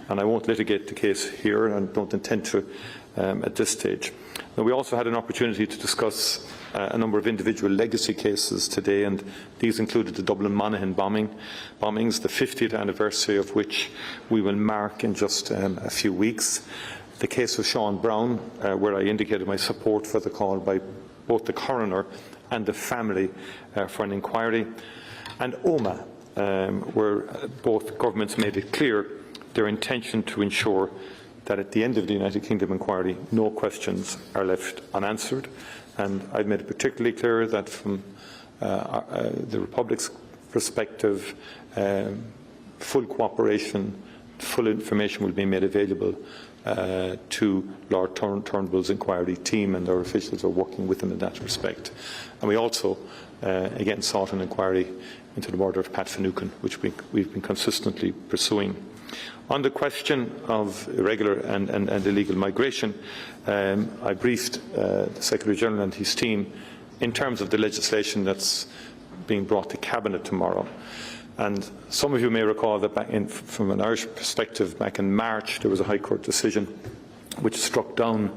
and I won't litigate the case here and don't intend to at this stage. Now, we also had an opportunity to discuss a number of individual legacy cases today, and these included the Dublin Monaghan bombings, the 50th anniversary of which we will mark in just a few weeks. The case of Sean Brown, where I indicated my support for the call by both the coroner and the family for an inquiry, and Omagh, where both governments made it clear their intention to ensure that at the end of the United Kingdom inquiry, no questions are left unanswered. And I've made it particularly clear that from the Republic's perspective, full cooperation, full information will be made available to Lord Turnbull's inquiry team, and our officials are working with them in that respect. And we also, again, sought an inquiry into the murder of Pat Finucane, which we've been consistently pursuing. On the question of irregular and illegal migration, I briefed the Secretary-General and his team in terms of the legislation that's being brought to Cabinet tomorrow. And some of you may recall that from an Irish perspective, back in March, there was a High Court decision which struck down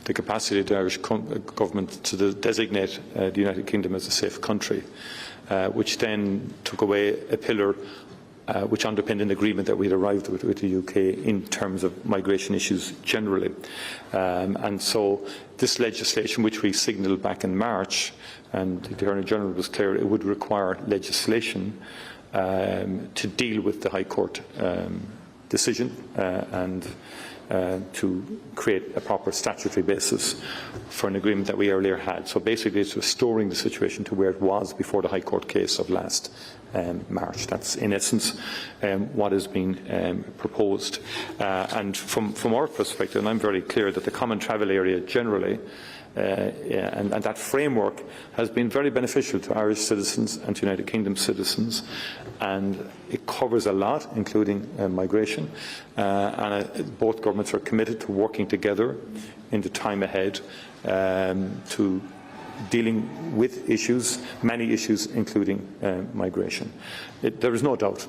the capacity of the Irish government to designate the United Kingdom as a safe country, which then took away a pillar which underpinned an agreement that we had arrived with the UK in terms of migration issues generally. And so this legislation, which we signalled back in March, and the Attorney-General was clear, it would require legislation to deal with the High Court decision and to create a proper statutory basis for an agreement that we earlier had. So basically it's restoring the situation to where it was before the High Court case of last March. That's in essence what is being proposed. And from our perspective, and I'm very clear that the common travel area generally and that framework has been very beneficial to Irish citizens and to United Kingdom citizens, and it covers a lot, including migration, and both governments are committed to working together in the time ahead to dealing with issues, many issues, including migration. There is no doubt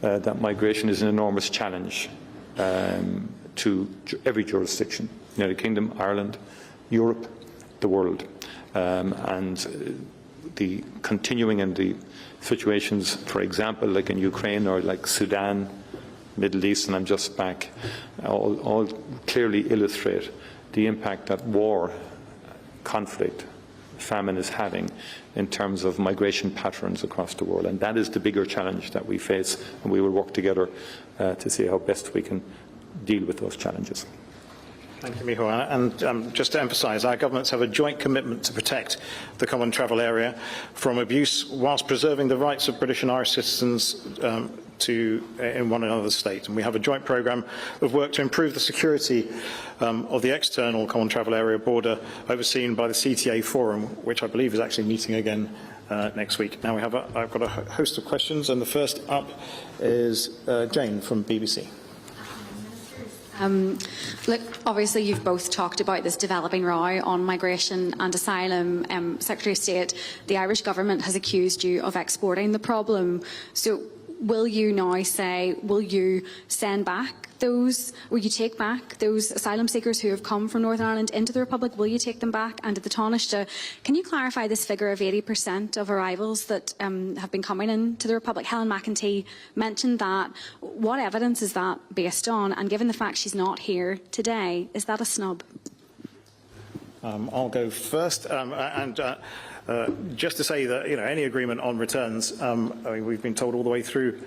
that migration is an enormous challenge to every jurisdiction, United Kingdom, Ireland, Europe, the world, and the continuing and the situations, for example, like in Ukraine or like Sudan, Middle East, and I'm just back, all clearly illustrate the impact that war, conflict, famine is having in terms of migration patterns across the world. And that is the bigger challenge that we face, and we will work together to see how best we can deal with those challenges. Thank you, Micheál. And just to emphasise, our governments have a joint commitment to protect the common travel area from abuse whilst preserving the rights of British and Irish citizens in one another's state. And we have a joint programme of work to improve the security of the external common travel area border overseen by the CTA Forum, which I believe is actually meeting again next week. Now I've got a host of questions, and the first up is Jane from BBC. Look, obviously you've both talked about this developing row on migration and asylum. Secretary of State, the Irish government has accused you of exporting the problem. So will you now say, will you send back those, will you take back those asylum seekers who have come from Northern Ireland into the Republic? Will you take them back? And to the Taoiseach, can you clarify this figure of 80% of arrivals that have been coming into the Republic? Helen McEntee mentioned that. What evidence is that based on? And given the fact she's not here today, is that a snub? I'll go first. Just to say that, you know, any agreement on returns, I mean, we've been told all the way through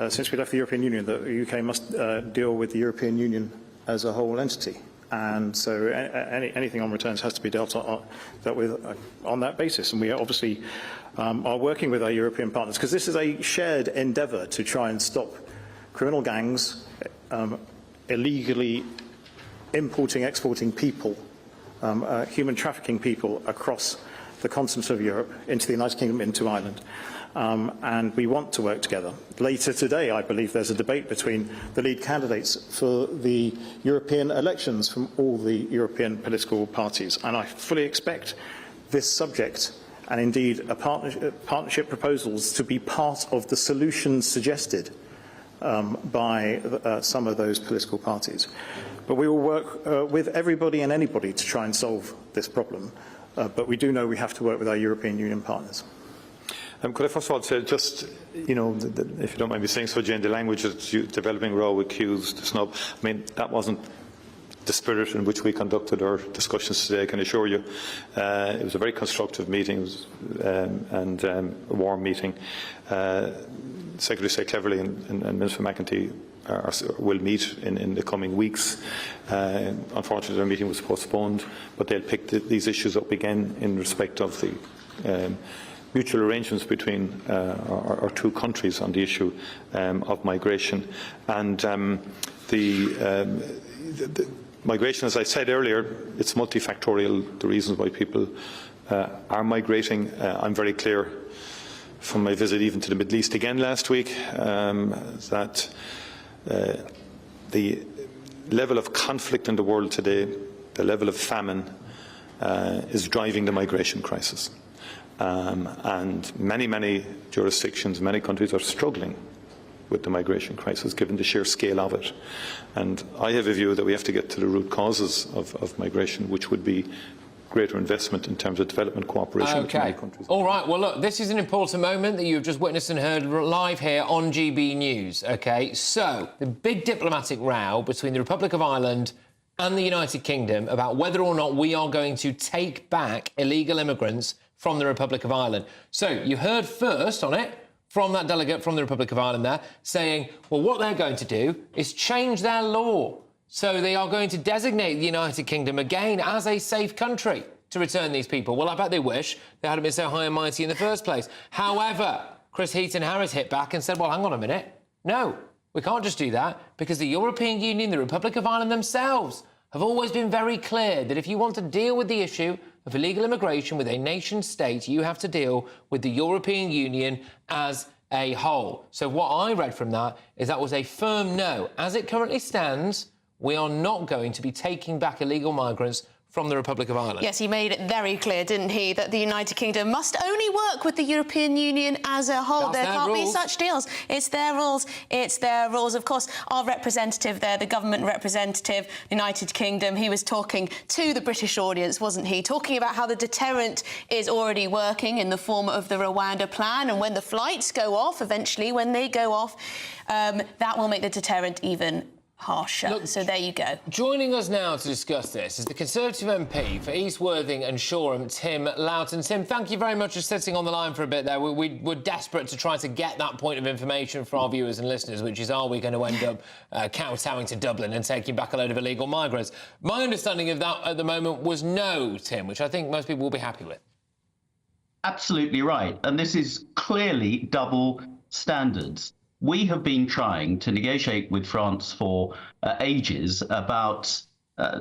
since we left the European Union that the UK must deal with the European Union as a whole entity. And so anything on returns has to be dealt with on that basis. And we obviously are working with our European partners, because this is a shared endeavour to try and stop criminal gangs illegally importing, exporting people, human trafficking people across the continent of Europe, into the United Kingdom, into Ireland. And we want to work together. Later today, I believe there's a debate between the lead candidates for the European elections from all the European political parties. And I fully expect this subject, and indeed partnership proposals, to be part of the solutions suggested by some of those political parties. But we will work with everybody and anybody to try and solve this problem. But we do know we have to work with our European Union partners. Could I first of all say, just, you know, if you don't mind me saying so, Jane, the language that you developing row accused, snub, I mean, that wasn't the spirit in which we conducted our discussions today, I can assure you. It was a very constructive meeting and a warm meeting. Secretary of State Cleverly and Minister McEntee will meet in the coming weeks. Unfortunately, their meeting was postponed, but they'll pick these issues up again in respect of the mutual arrangements between our two countries on the issue of migration. And the migration, as I said earlier, it's multifactorial, the reasons why people are migrating. I'm very clear from my visit even to the Middle East again last week that the level of conflict in the world today, the level of famine, is driving the migration crisis. And many jurisdictions, many countries are struggling with the migration crisis, given the sheer scale of it. And I have a view that we have to get to the root causes of migration, which would be greater investment in terms of development cooperation with many countries. All right. Well, look, this is an important moment that you've just witnessed and heard live here on GB News. OK, so the big diplomatic row between the Republic of Ireland and the United Kingdom about whether or not we are going to take back illegal immigrants from the Republic of Ireland. So you heard first on it from that delegate from the Republic of Ireland there saying, well, what they're going to do is change their law. So they are going to designate the United Kingdom again as a safe country to return these people. Well, I bet they wish they hadn't been so high and mighty in the first place. However, Chris Heaton-Harris hit back and said, well, hang on a minute. No, we can't just do that, because the European Union, the Republic of Ireland themselves have always been very clear that if you want to deal with the issue of illegal immigration with a nation-state, you have to deal with the European Union as a whole. So what I read from that is that was a firm no. As it currently stands, we are not going to be taking back illegal migrants from the Republic of Ireland. Yes, he made it very clear, didn't he, that the United Kingdom must only work with the European Union as a whole. There can't be such deals. It's their rules. It's their rules. Of course, our representative there, the government representative, the United Kingdom, he was talking to the British audience, wasn't he? Talking about how the deterrent is already working in the form of the Rwanda plan, and when the flights go off, eventually, when they go off, that will make the deterrent even harsher. Look, so there you go. Joining us now to discuss this is the Conservative MP for East Worthing and Shoreham, Tim Loughton. Tim, thank you very much for sitting on the line for a bit there. We're desperate to try to get that point of information for our viewers and listeners, which is, are we going to end up kowtowing to Dublin and taking back a load of illegal migrants? My understanding of that at the moment was no, Tim, which I think most people will be happy with. Absolutely right. And this is clearly double standards. We have been trying to negotiate with France for ages about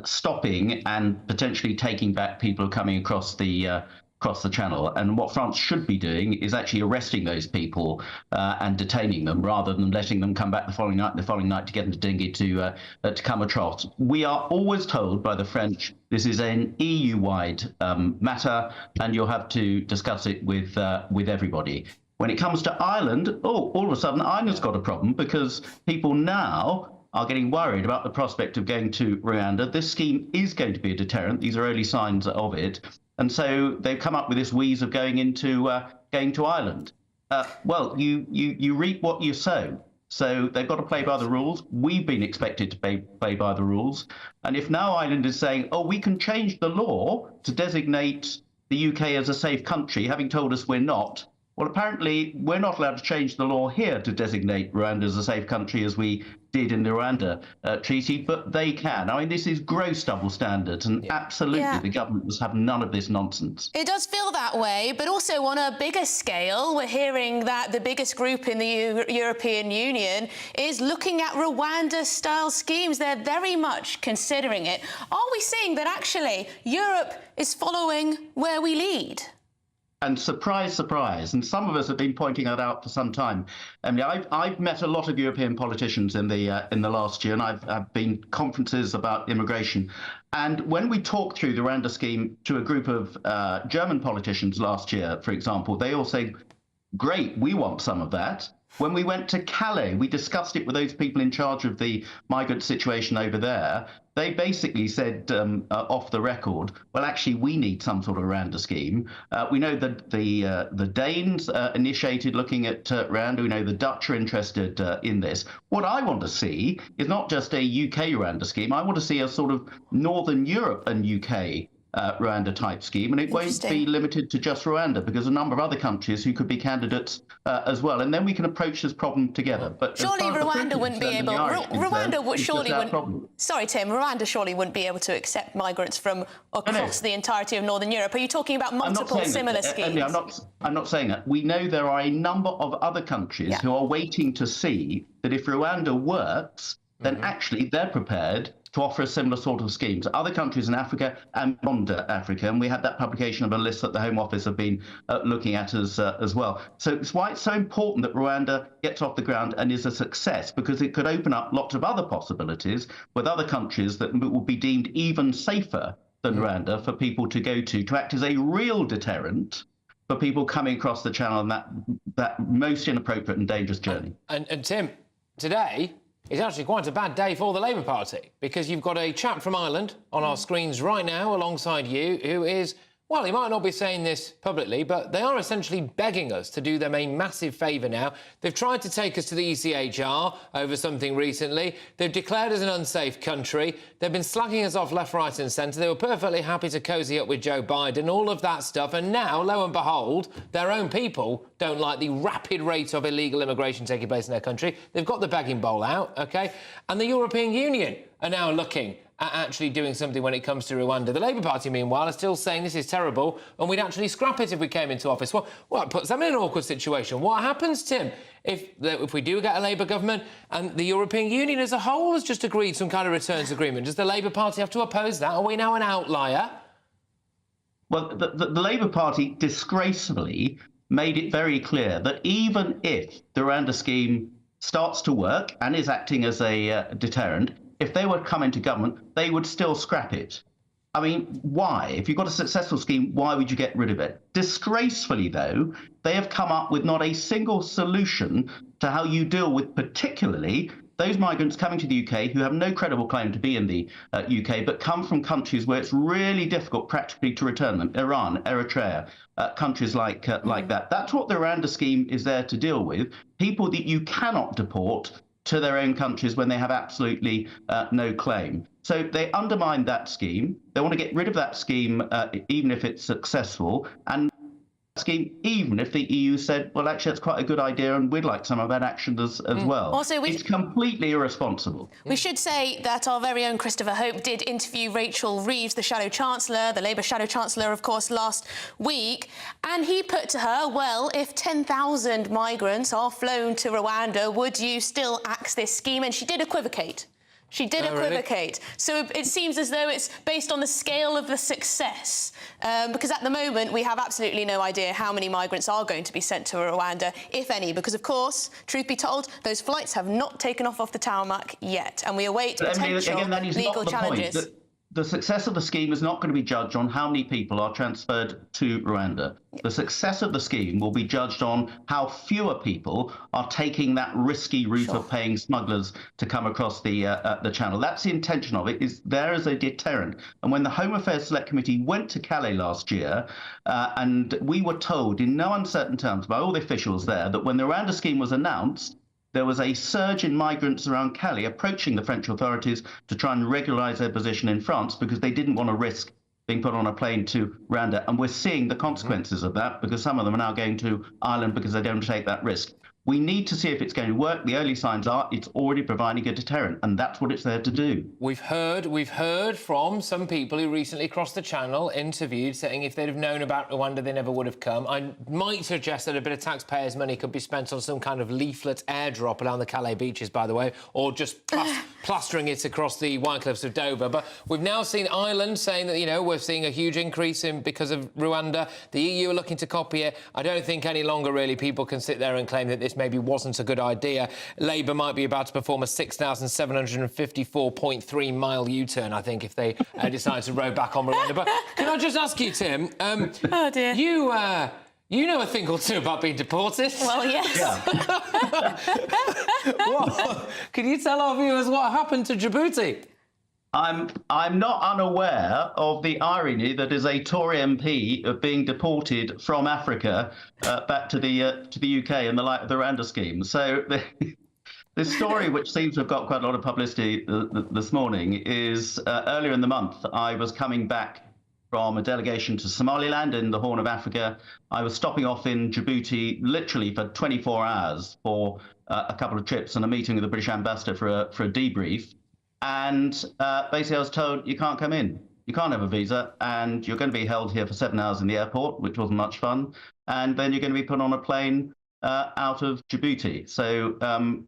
stopping and potentially taking back people coming across the across the channel. And what France should be doing is actually arresting those people and detaining them rather than letting them come back the following night to get into dinghy to come across. We are always told by the French this is an EU-wide matter and you'll have to discuss it with everybody. When it comes to Ireland, all of a sudden Ireland's got a problem because people now are getting worried about the prospect of going to Rwanda. This scheme is going to be a deterrent. These are early signs of it. And so they've come up with this wheeze of going to Ireland. Well, you reap what you sow. So they've got to play by the rules. We've been expected to play by the rules. And if now Ireland is saying, oh, we can change the law to designate the UK as a safe country, having told us we're not, well, apparently we're not allowed to change the law here to designate Rwanda as a safe country as we did in the Rwanda treaty, but they can. I mean, this is gross double standards, and absolutely the government must have none of this nonsense. It does feel that way, but also on a bigger scale, we're hearing that the biggest group in the European Union is looking at Rwanda-style schemes. They're very much considering it. Are we seeing that actually Europe is following where we lead? And surprise, surprise, and some of us have been pointing that out for some time. I mean, I've met a lot of European politicians in the last year, and I've been conferences about immigration. And when we talked through the Rwanda scheme to a group of German politicians last year, for example, they all say, great, we want some of that. When we went to Calais, we discussed it with those people in charge of the migrant situation over there. They basically said off the record, well, actually, we need some sort of Rwanda scheme. We know that the Danes initiated looking at Rwanda. We know the Dutch are interested in this. What I want to see is not just a UK Rwanda scheme. I want to see a sort of Northern Europe and UK Rwanda type scheme, and it won't be limited to just Rwanda, because a number of other countries who could be candidates as well, and then we can approach this problem together. But surely Rwanda wouldn't be able. Rwanda surely wouldn't. Sorry, Tim. Rwanda surely wouldn't be able to accept migrants from across the entirety of Northern Europe. Are you talking about multiple similar schemes? I'm not saying that. We know there are a number of other countries who are waiting to see that if Rwanda works, then actually they're prepared to offer a similar sort of schemes. Other countries in Africa and beyond Africa, and we had that publication of a list that the Home Office have been looking at as well. So it's why it's so important that Rwanda gets off the ground and is a success, because it could open up lots of other possibilities with other countries that will be deemed even safer than Rwanda for people to go to act as a real deterrent for people coming across the channel on that most inappropriate and dangerous journey. And Tim, today is actually quite a bad day for the Labour Party, because you've got a chap from Ireland on our screens right now alongside you who is, well, he might not be saying this publicly, but they are essentially begging us to do them a massive favour now. They've tried to take us to the ECHR over something recently. They've declared us an unsafe country. They've been slagging us off left, right and centre. They were perfectly happy to cosy up with Joe Biden, all of that stuff. And now, lo and behold, their own people don't like the rapid rate of illegal immigration taking place in their country. They've got the begging bowl out, OK? And the European Union are now looking at actually doing something when it comes to Rwanda. The Labour Party, meanwhile, are still saying this is terrible and we'd actually scrap it if we came into office. Well, it puts them in an awkward situation. What happens, Tim, if we do get a Labour government and the European Union as a whole has just agreed some kind of returns agreement? Does the Labour Party have to oppose that? Are we now an outlier? Well, the Labour Party disgracefully made it very clear that even if the Rwanda scheme starts to work and is acting as a deterrent, if they were to come into government, they would still scrap it. I mean, why? If you've got a successful scheme, why would you get rid of it? Disgracefully, though, they have come up with not a single solution to how you deal with particularly those migrants coming to the UK who have no credible claim to be in the UK, but come from countries where it's really difficult practically to return them. Iran, Eritrea, countries like that. That's what the Rwanda scheme is there to deal with. People that you cannot deport to their own countries when they have absolutely no claim. So they undermined that scheme. They want to get rid of that scheme, even if it's successful, and scheme, even if the EU said, well, actually, that's quite a good idea and we'd like some of that action as well. Also, it's completely irresponsible. We should say that our very own Christopher Hope did interview Rachel Reeves, the Shadow Chancellor, the Labour Shadow Chancellor, of course, last week, and he put to her, well, if 10,000 migrants are flown to Rwanda, would you still axe this scheme? And she did equivocate. She did equivocate. Really? So it seems as though it's based on the scale of the success. Because at the moment, we have absolutely no idea how many migrants are going to be sent to Rwanda, if any. Because, of course, truth be told, those flights have not taken off the tarmac yet. And we await potential legal challenges. The success of the scheme is not going to be judged on how many people are transferred to Rwanda. The success of the scheme will be judged on how fewer people are taking that risky route of paying smugglers to come across the channel. That's the intention of it, is there as a deterrent. And when the Home Affairs Select Committee went to Calais last year, and we were told in no uncertain terms by all the officials there that when the Rwanda scheme was announced, there was a surge in migrants around Calais approaching the French authorities to try and regularise their position in France because they didn't want to risk being put on a plane to Rwanda. And we're seeing the consequences of that because some of them are now going to Ireland because they don't take that risk. We need to see if it's going to work. The early signs are it's already providing a deterrent, and that's what it's there to do. We've heard from some people who recently crossed the channel, interviewed, saying if they'd have known about Rwanda, they never would have come. I might suggest that a bit of taxpayers' money could be spent on some kind of leaflet airdrop around the Calais beaches, by the way, or just plastering it across the White Cliffs of Dover. But we've now seen Ireland saying that, you know, we're seeing a huge increase because of Rwanda. The EU are looking to copy it. I don't think any longer, really, people can sit there and claim that this maybe wasn't a good idea. Labour might be about to perform a 6,754.3 mile U-turn, I think, if they decide to row back on Rwanda. But can I just ask you, Tim? Oh, dear. You know a thing or two about being deported. Well, yes. Can you tell our viewers what happened to Djibouti? I'm not unaware of the irony that is a Tory MP of being deported from Africa back to the UK in the light of the Rwanda scheme. So this story, which seems to have got quite a lot of publicity this morning, is earlier in the month. I was coming back from a delegation to Somaliland in the Horn of Africa. I was stopping off in Djibouti literally for 24 hours for a couple of trips and a meeting with the British ambassador for a debrief. And basically I was told, you can't come in. You can't have a visa, and you're going to be held here for 7 hours in the airport, which wasn't much fun. And then you're going to be put on a plane out of Djibouti. So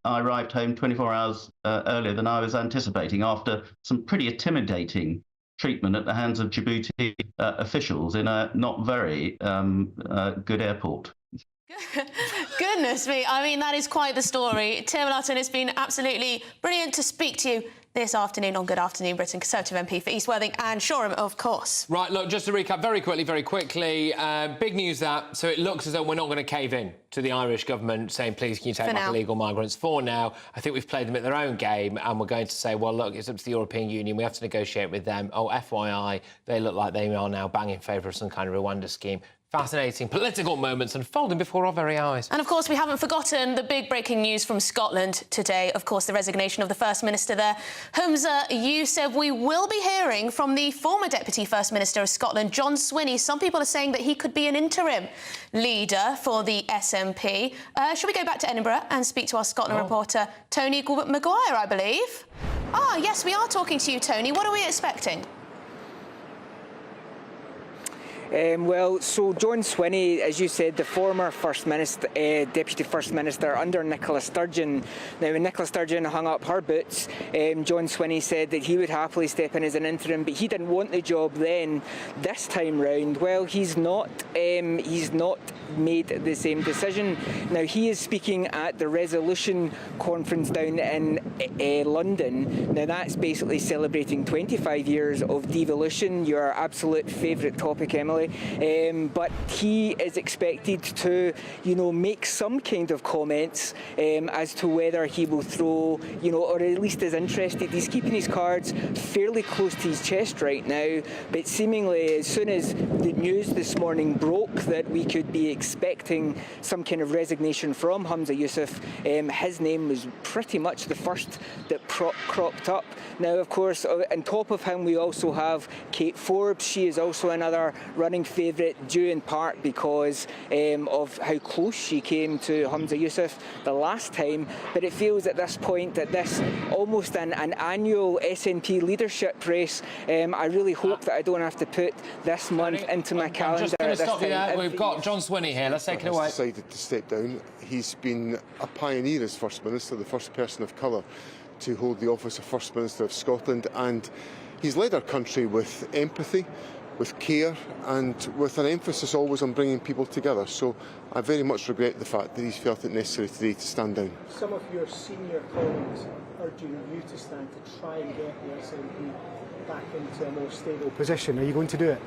I arrived home 24 hours earlier than I was anticipating after some pretty intimidating treatment at the hands of Djibouti officials in a not very good airport. Goodness me, I mean, that is quite the story. Tim Lutton, it's been absolutely brilliant to speak to you this afternoon on Good Afternoon Britain, Conservative MP for East Worthing and Shoreham, of course. Right, look, just to recap very quickly, big news that, so it looks as though we're not going to cave in to the Irish government saying, please, can you take back illegal migrants? For now, I think we've played them at their own game, and we're going to say, well, look, it's up to the European Union, we have to negotiate with them. Oh, FYI, they look like they are now banging in favour of some kind of Rwanda scheme. Fascinating political moments unfolding before our very eyes. And, of course, we haven't forgotten the big breaking news from Scotland today. Of course, the resignation of the First Minister there. Humza Yousaf, we will be hearing from the former Deputy First Minister of Scotland, John Swinney. Some people are saying that he could be an interim leader for the SNP. Should we go back to Edinburgh and speak to our Scotland reporter, Tony Maguire, I believe? Ah, yes, we are talking to you, Tony. What are we expecting? Well, so John Swinney, as you said, the former First Minister, Deputy First Minister under Nicola Sturgeon. Now, when Nicola Sturgeon hung up her boots, John Swinney said that he would happily step in as an interim, but he didn't want the job then. This time round, well, he's not made the same decision. Now, he is speaking at the Resolution conference down in London. Now, that's basically celebrating 25 years of devolution, your absolute favourite topic, Emily. But he is expected to, make some kind of comments as to whether he will throw, or at least is interested. He's keeping his cards fairly close to his chest right now, but seemingly as soon as the news this morning broke that we could be expecting some kind of resignation from Humza Yousaf, his name was pretty much the first that cropped up. Now, of course, on top of him, we also have Kate Forbes. She is also another running favourite, due in part because of how close she came to Humza Yousaf the last time. But it feels at this point that this almost an annual SNP leadership race. I really hope that I don't have to put this month into my calendar. I'm just going to stop you there. We've got John Swinney here. Let's take it away. He's decided to step down. He's been a pioneer as First Minister, the first person of colour to hold the office of First Minister of Scotland, and he's led our country with empathy, with care, and with an emphasis always on bringing people together. So I very much regret the fact that he's felt it necessary today to stand down. Some of your senior colleagues urging you to stand to try and get the SNP back into a more stable position. Are you going to do it?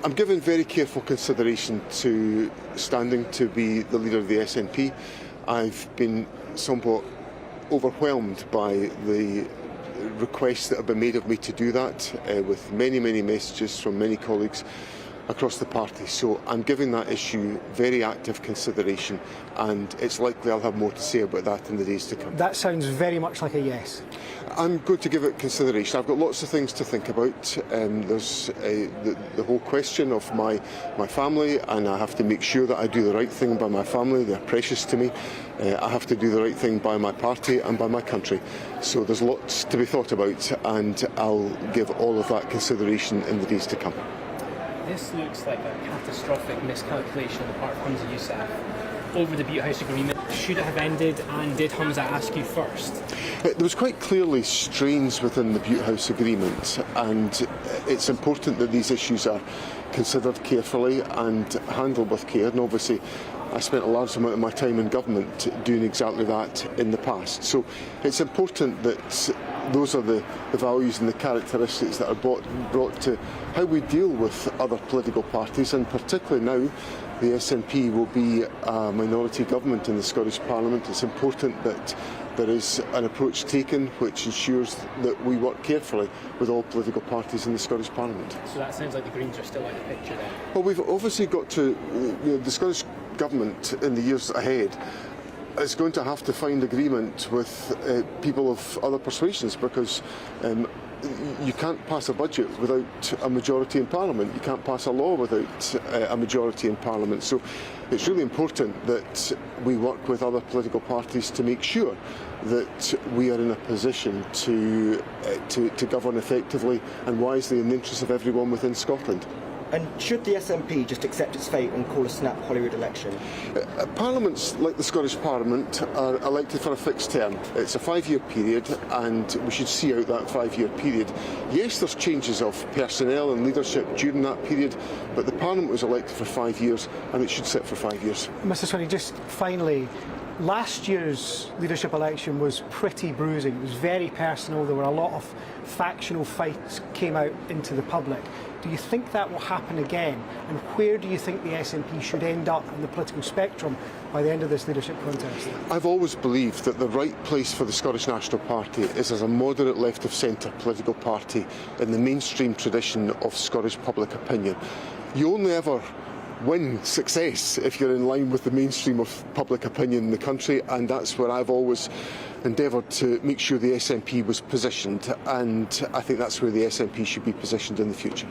I'm giving very careful consideration to standing to be the leader of the SNP. I've been somewhat overwhelmed by the requests that have been made of me to do that, with many messages from many colleagues across the party. So I'm giving that issue very active consideration, and it's likely I'll have more to say about that in the days to come. That sounds very much like a yes. I'm going to give it consideration. I've got lots of things to think about. There's the whole question of my family, and I have to make sure that I do the right thing by my family. They're precious to me. I have to do the right thing by my party and by my country. So there's lots to be thought about, and I'll give all of that consideration in the days to come. This looks like a catastrophic miscalculation on the part of Hamza Yousaf over the Butte House Agreement. Should it have ended, and did Hamza ask you first? There was quite clearly strains within the Butte House Agreement, and it's important that these issues are considered carefully and handled with care. And obviously I spent a large amount of my time in government doing exactly that in the past. So it's important that those are the values and the characteristics that are brought to how we deal with other political parties, and particularly now the SNP will be a minority government in the Scottish Parliament. It's important that there is an approach taken which ensures that we work carefully with all political parties in the Scottish Parliament. So that sounds like the Greens are still out of the picture then? Well, we've obviously got to, the Scottish Government in the years ahead is going to have to find agreement with people of other persuasions, because you can't pass a budget without a majority in Parliament. You can't pass a law without a majority in Parliament. So it's really important that we work with other political parties to make sure that we are in a position to govern effectively and wisely in the interests of everyone within Scotland. And should the SNP just accept its fate and call a snap Holyrood election? Parliaments, like the Scottish Parliament, are elected for a fixed term. It's a 5-year period, and we should see out that 5-year period. Yes, there's changes of personnel and leadership during that period, but the Parliament was elected for 5 years, and it should sit for 5 years. Mr Swinney, just finally, last year's leadership election was pretty bruising. It was very personal. There were a lot of factional fights came out into the public. Do you think that will happen again? And where do you think the SNP should end up in the political spectrum by the end of this leadership contest? I've always believed that the right place for the Scottish National Party is as a moderate left-of-centre political party in the mainstream tradition of Scottish public opinion. You only ever win success if you're in line with the mainstream of public opinion in the country, and that's where I've always endeavoured to make sure the SNP was positioned, and I think that's where the SNP should be positioned in the future.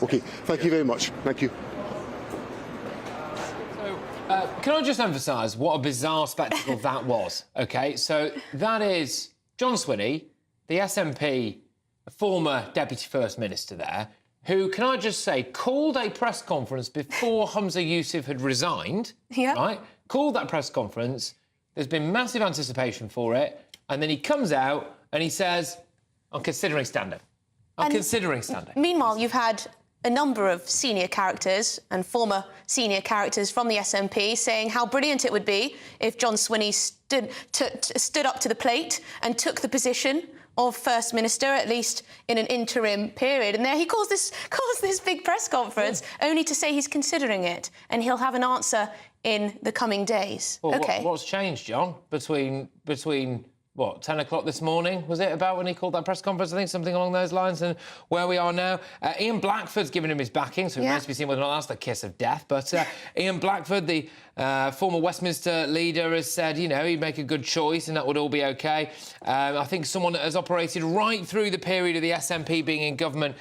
Okay, thank you very much. Thank you. Can I just emphasise what a bizarre spectacle that was? OK, so that is John Swinney, the SNP former Deputy First Minister there, who, can I just say, called a press conference before Hamza Yousaf had resigned, right? Called that press conference. There's been massive anticipation for it. And then he comes out and he says, I'm considering standing. I'm considering standing. Meanwhile, you've had a number of senior characters and former senior characters from the SNP saying how brilliant it would be if John Swinney stood up to the plate and took the position of First Minister, at least in an interim period. And there he calls this big press conference only to say he's considering it and he'll have an answer in the coming days. Well, OK. What's changed, John, between what, 10 o'clock this morning, was it, about when he called that press conference? I think something along those lines, and where we are now. Ian Blackford's given him his backing, so it remains to be seen whether or not that's the kiss of death. But Ian Blackford, the former Westminster leader, has said, you know, he'd make a good choice and that would all be OK. I think someone that has operated right through the period of the SNP being in government.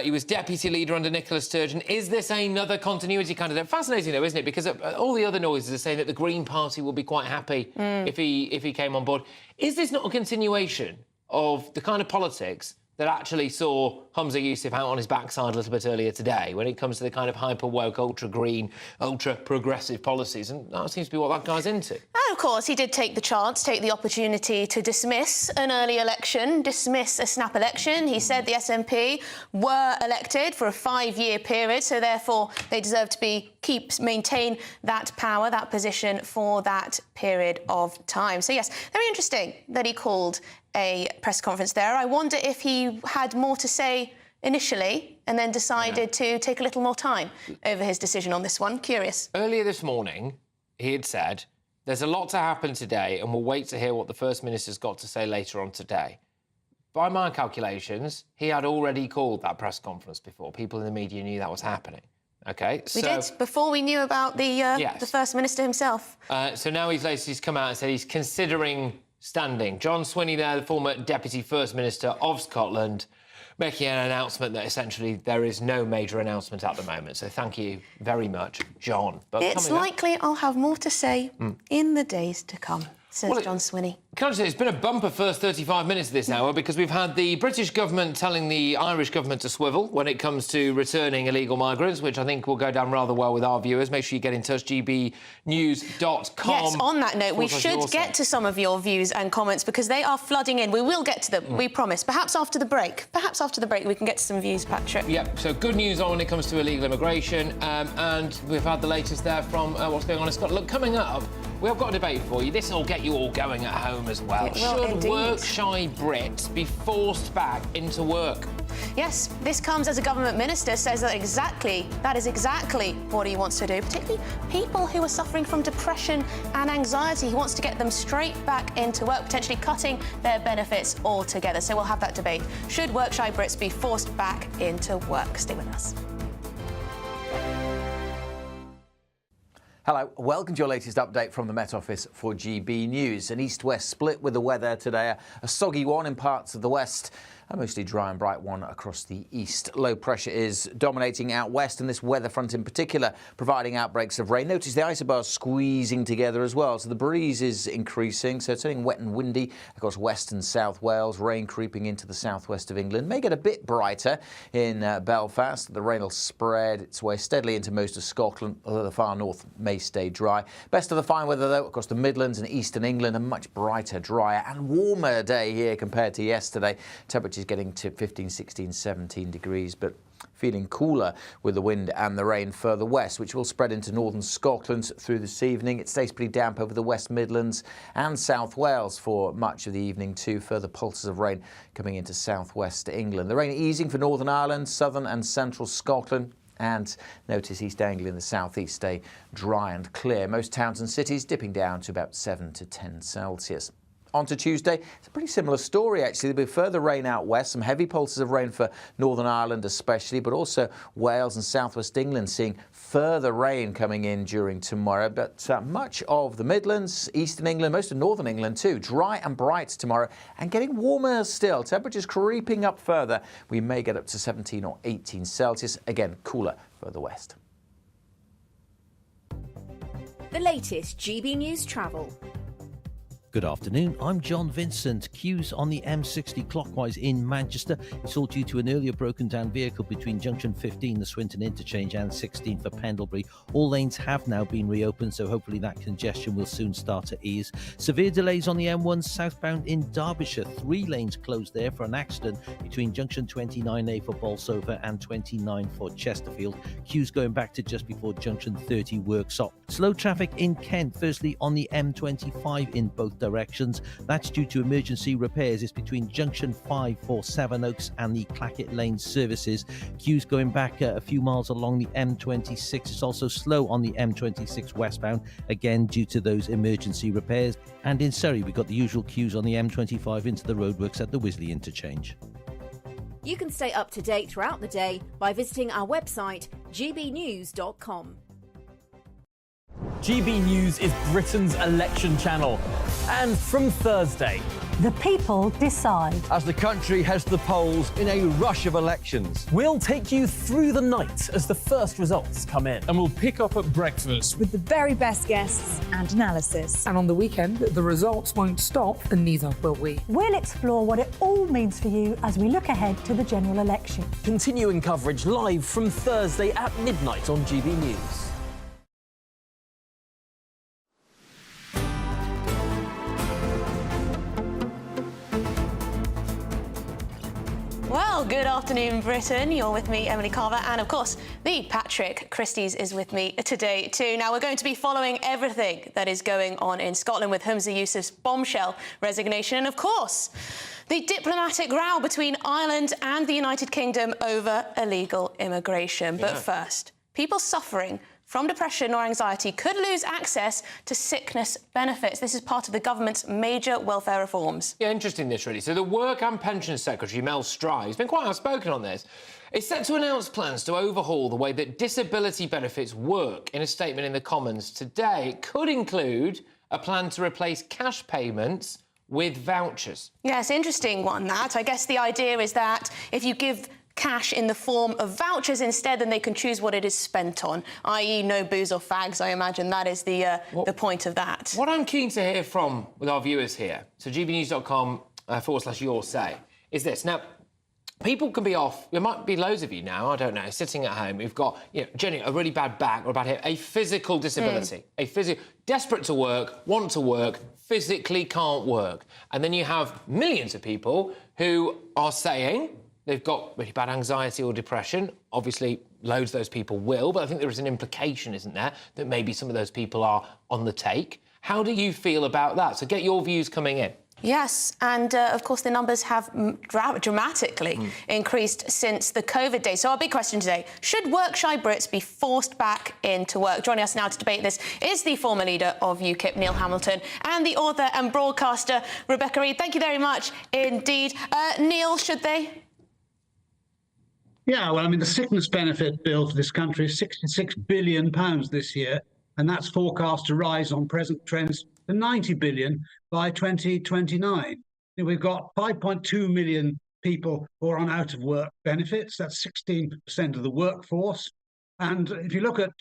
He was deputy leader under Nicola Sturgeon. Is this another continuity candidate? Fascinating, though, isn't it? Because all the other noises are saying that the Green Party will be quite happy if he came on board. Is this not a continuation of the kind of politics that actually saw Humza Yousaf out on his backside a little bit earlier today when it comes to the kind of hyper-woke, ultra-green, ultra-progressive policies, and that seems to be what that guy's into. And of course, he did take the chance, take the opportunity to dismiss an early election, dismiss a snap election. He said the SNP were elected for a 5-year period, so therefore they deserve to maintain that power, that position for that period of time. So yes, very interesting that he called a press conference there. I wonder if he had more to say initially and then decided to take a little more time over his decision on this one. Curious. Earlier this morning, he had said, there's a lot to happen today and we'll wait to hear what the First Minister's got to say later on today. By my calculations, he had already called that press conference before. People in the media knew that was happening. OK, we did, before we knew about the First Minister himself. So now he's come out and said he's considering standing. John Swinney there, the former Deputy First Minister of Scotland, making an announcement that essentially there is no major announcement at the moment. So thank you very much, John. But it's likely I'll have more to say in the days to come, says John Swinney. Can I just say, it's been a bumper first 35 minutes of this hour because we've had the British government telling the Irish government to swivel when it comes to returning illegal migrants, which I think will go down rather well with our viewers. Make sure you get in touch, gbnews.com. Yes, on that note, we should get to some of your views and comments because they are flooding in. We will get to them, we promise. Perhaps after the break. Perhaps after the break we can get to some views, Patrick. Yep, so good news on when it comes to illegal immigration. And we've had the latest there from what's going on in Scotland. Look, coming up, we have got a debate for you. This will get you all going at home as well. Should work-shy Brits be forced back into work? Yes, this comes as a government minister says that is exactly what he wants to do, particularly people who are suffering from depression and anxiety. He wants to get them straight back into work, potentially cutting their benefits altogether. So we'll have that debate. Should work-shy Brits be forced back into work? Stay with us. Hello, welcome to your latest update from the Met Office for GB News. An east-west split with the weather today, a soggy one in parts of the west, a mostly dry and bright one across the east. Low pressure is dominating out west, and this weather front in particular providing outbreaks of rain. Notice the isobars squeezing together as well, so the breeze is increasing, so it's turning wet and windy across West and South Wales. Rain creeping into the southwest of England. May get a bit brighter in Belfast. The rain will spread its way steadily into most of Scotland, although the far north may stay dry. Best of the fine weather, though, across the Midlands and eastern England. A much brighter, drier and warmer day here compared to yesterday. Temperatures getting to 15, 16, 17 degrees, but feeling cooler with the wind and the rain further west, which will spread into northern Scotland through this evening. It stays pretty damp over the West Midlands and South Wales for much of the evening too. Further pulses of rain coming into southwest England. The rain easing for Northern Ireland, southern and central Scotland. And notice East Anglia in the southeast stay dry and clear. Most towns and cities dipping down to about 7 to 10 Celsius. On to Tuesday, it's a pretty similar story actually. There'll be further rain out west, some heavy pulses of rain for Northern Ireland especially, but also Wales and southwest England seeing further rain coming in during tomorrow. But much of the Midlands, eastern England, most of northern England too, dry and bright tomorrow and getting warmer still. Temperatures creeping up further. We may get up to 17 or 18 Celsius. Again, cooler further west. The latest GB News travel. Good afternoon, I'm John Vincent. Queues on the M60 clockwise in Manchester. It's all due to an earlier broken down vehicle between junction 15, the Swinton interchange, and 16 for Pendlebury. All lanes have now been reopened, so hopefully that congestion will soon start to ease. Severe delays on the M1 southbound in Derbyshire. 3 lanes closed there for an accident between junction 29A for Bolsover and 29 for Chesterfield. Queues going back to just before junction 30 Worksop. Slow traffic in Kent, firstly on the M25 in both directions. That's due to emergency repairs. It's between junction 5 for Sevenoaks and the Clackett Lane services. Queues going back a few miles along the M26. It's also slow on the M26 westbound, again due to those emergency repairs. And in Surrey, we've got the usual queues on the M25 into the roadworks at the Wisley interchange. You can stay up to date throughout the day by visiting our website, gbnews.com. GB News is Britain's election channel. And from Thursday, The people decide. As the country heads to the polls in a rush of elections. We'll take you through the night as the first results come in. And we'll pick up at breakfast with the very best guests and analysis. And on the weekend, the results won't stop, and neither will we. We'll explore what it all means for you as we look ahead to the general election. Continuing coverage live from Thursday at midnight on GB News. Well, good afternoon, Britain. You're with me, Emily Carver, and of course, the Patrick Christie's is with me today too. Now, we're going to be following everything that is going on in Scotland with Humza Yousaf's bombshell resignation, and of course, the diplomatic row between Ireland and the United Kingdom over illegal immigration. But first, people suffering from depression or anxiety could lose access to sickness benefits. This is part of the government's major welfare reforms. Yeah, interesting this really. So the Work and Pensions Secretary, Mel Stride, has been quite outspoken on this. Is set to announce plans to overhaul the way that disability benefits work. In a statement in the Commons today, it could include a plan to replace cash payments with vouchers. Yes, interesting one, that. I guess the idea is that if you give cash in the form of vouchers instead, then they can choose what it is spent on, i.e. no booze or fags. I imagine that is the point of that. What I'm keen to hear from with our viewers here, so gbnews.com/your say, is this. Now, people can be off, there might be loads of you now, I don't know, sitting at home, who've got, genuinely a really bad back or a bad hip, a physical disability, desperate to work, want to work, physically can't work. And then you have millions of people who are saying they've got really bad anxiety or depression. Obviously, loads of those people will, but I think there is an implication, isn't there, that maybe some of those people are on the take. How do you feel about that? So get your views coming in. Yes, and of course the numbers have dramatically increased since the COVID days. So our big question today, should work-shy Brits be forced back into work? Joining us now to debate this is the former leader of UKIP, Neil Hamilton, and the author and broadcaster, Rebecca Reid. Thank you very much indeed. Neil, should they? Yeah, well, I mean, the sickness benefit bill for this country is £66 billion this year, and that's forecast to rise on present trends to £90 billion by 2029. We've got 5.2 million people who are on out-of-work benefits. That's 16% of the workforce. And if you look at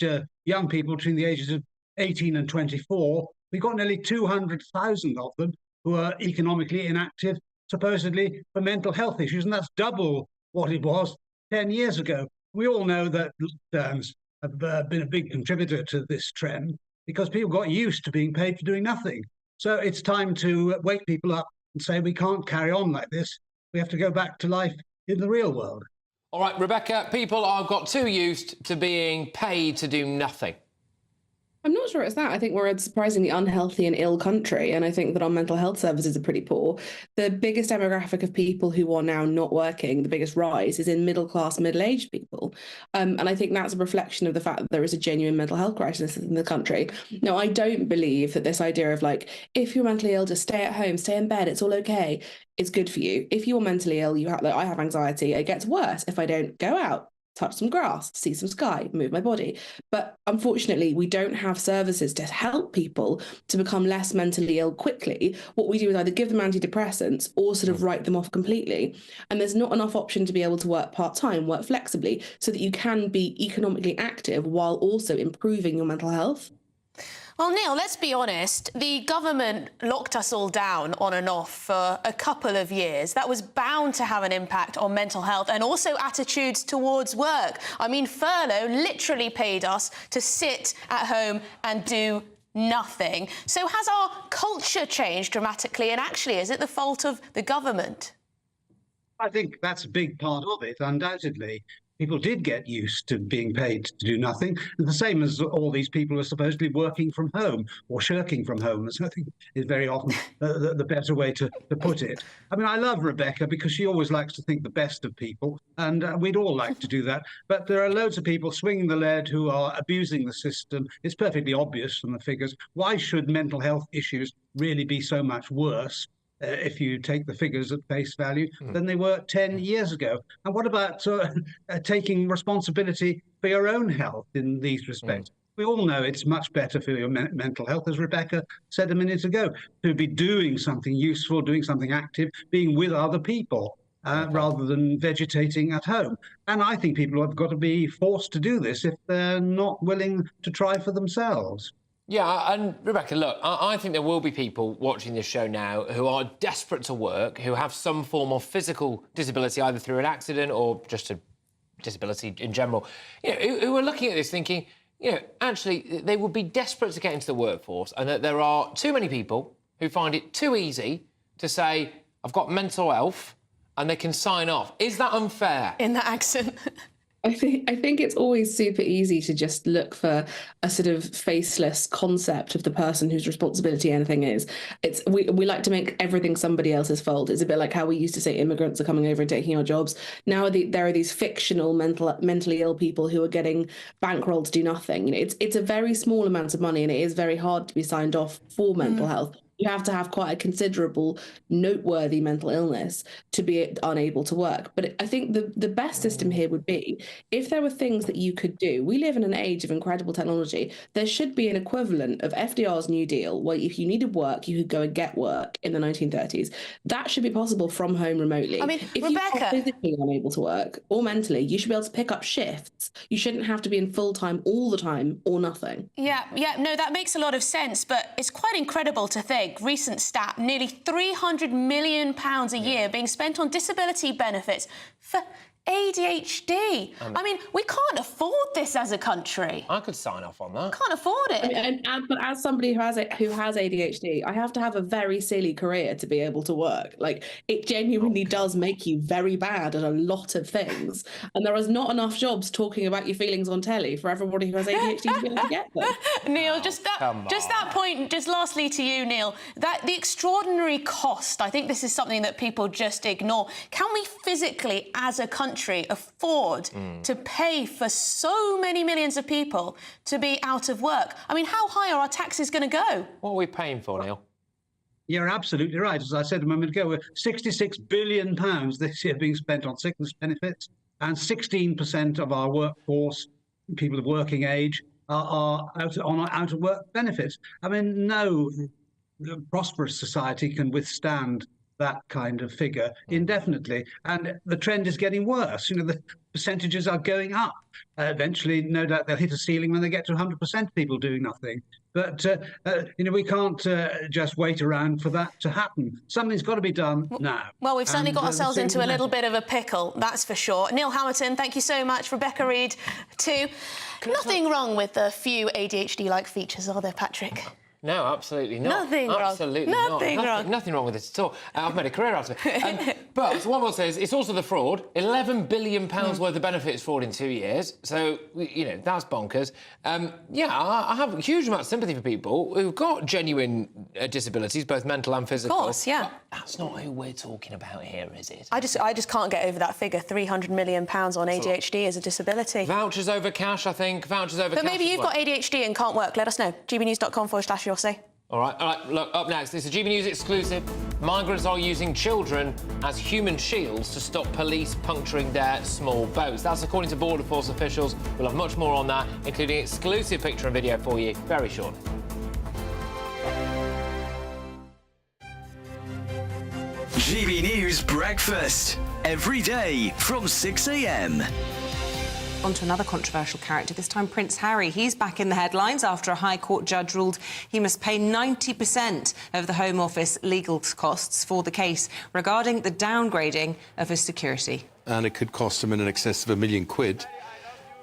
young people between the ages of 18 and 24, we've got nearly 200,000 of them who are economically inactive, supposedly for mental health issues, and that's double what it was 10 years ago. We all know that lockdowns have been a big contributor to this trend because people got used to being paid for doing nothing. So it's time to wake people up and say we can't carry on like this. We have to go back to life in the real world. All right, Rebecca, people have got too used to being paid to do nothing. I'm not sure it's that. I think we're a surprisingly unhealthy and ill country, and I think that our mental health services are pretty poor. The biggest demographic of people who are now not working, the biggest rise, is in middle-class, middle-aged people. And I think that's a reflection of the fact that there is a genuine mental health crisis in the country. Now, I don't believe that this idea of, like, if you're mentally ill, just stay at home, stay in bed, it's all okay, is good for you. If you're mentally ill, I have anxiety, it gets worse if I don't go out, touch some grass, see some sky, move my body. But unfortunately, we don't have services to help people to become less mentally ill quickly. What we do is either give them antidepressants or sort of write them off completely. And there's not enough option to be able to work part-time, work flexibly, so that you can be economically active while also improving your mental health. Well, Neil, let's be honest. The government locked us all down on and off for a couple of years. That was bound to have an impact on mental health and also attitudes towards work. I mean, furlough literally paid us to sit at home and do nothing. So has our culture changed dramatically? And actually, is it the fault of the government? I think that's a big part of it, undoubtedly. People did get used to being paid to do nothing, and the same as all these people are supposedly working from home or shirking from home, as I think is very often the better way to put it. I mean, I love Rebecca because she always likes to think the best of people, and we'd all like to do that. But there are loads of people swinging the lead who are abusing the system. It's perfectly obvious from the figures. Why should mental health issues really be so much worse? If you take the figures at face value, than they were 10 years ago. And what about taking responsibility for your own health in these respects? We all know it's much better for your mental health, as Rebecca said a minute ago, to be doing something useful, doing something active, being with other people, rather than vegetating at home. And I think people have got to be forced to do this if they're not willing to try for themselves. Yeah, and Rebecca, look, I think there will be people watching this show now who are desperate to work, who have some form of physical disability, either through an accident or just a disability in general, who are looking at this thinking, actually, they would be desperate to get into the workforce, and that there are too many people who find it too easy to say, I've got mental health, and they can sign off. Is that unfair? In that accent. I think it's always super easy to just look for a sort of faceless concept of the person whose responsibility anything is. We like to make everything somebody else's fault. It's a bit like how we used to say immigrants are coming over and taking our jobs. Now there are these fictional mentally ill people who are getting bankrolled to do nothing. It's a very small amount of money, and it is very hard to be signed off for mental health. You have to have quite a considerable, noteworthy mental illness to be unable to work. But I think the best system here would be if there were things that you could do. We live in an age of incredible technology. There should be an equivalent of FDR's New Deal, where if you needed work, you could go and get work in the 1930s. That should be possible from home remotely. I mean, if Rebecca, you are physically unable to work or mentally, you should be able to pick up shifts. You shouldn't have to be in full-time all the time or nothing. Yeah, no, that makes a lot of sense, but it's quite incredible to think. Recent stat, nearly £300 million a year being spent on disability benefits for ADHD. I mean, we can't afford this as a country. I could sign off on that. Can't afford it. But as somebody who has ADHD, I have to have a very silly career to be able to work. Like, it genuinely does make you very bad at a lot of things. And there is not enough jobs talking about your feelings on telly for everybody who has ADHD to be able to get them. Neil, just that point, just lastly to you, Neil, that the extraordinary cost, I think this is something that people just ignore. Can we physically, as a country, afford to pay for so many millions of people to be out of work? I mean, how high are our taxes going to go? What are we paying for, Neil? You're absolutely right. As I said a moment ago, we're £66 billion this year being spent on sickness benefits, and 16% of our workforce, people of working age, are out of work benefits. I mean, no prosperous society can withstand that kind of figure indefinitely, and the trend is getting worse. The percentages are going up. Eventually, no doubt they'll hit a ceiling when they get to 100% people doing nothing. But we can't just wait around for that to happen. Something's got to be done now. Well, we've certainly got ourselves into a little bit of a pickle, that's for sure. Neil Hamilton, thank you so much. Rebecca Reid, too. Nothing wrong with the few ADHD-like features, are there, Patrick? No, absolutely not. Nothing wrong. Absolutely Nothing not. wrong. Nothing wrong with this at all. I've made a career out of it. But what I will say is it's also the fraud. £11 billion worth of benefits fraud in 2 years. So, that's bonkers. I have a huge amount of sympathy for people who've got genuine disabilities, both mental and physical. Of course, yeah. But that's not who we're talking about here, is it? I just can't get over that figure, £300 million on ADHD as a disability. Vouchers over cash, I think. Vouchers over cash. But maybe you've got ADHD and can't work. Let us know. gbnews.com/your say. All right, look, up next, it's a GB News exclusive. Migrants are using children as human shields to stop police puncturing their small boats. That's according to Border Force officials. We'll have much more on that, including exclusive picture and video for you very shortly. GB News Breakfast, every day from 6 a.m. On to another controversial character, this time Prince Harry. He's back in the headlines after a High Court judge ruled he must pay 90% of the Home Office legal costs for the case regarding the downgrading of his security. And it could cost him in excess of £1 million.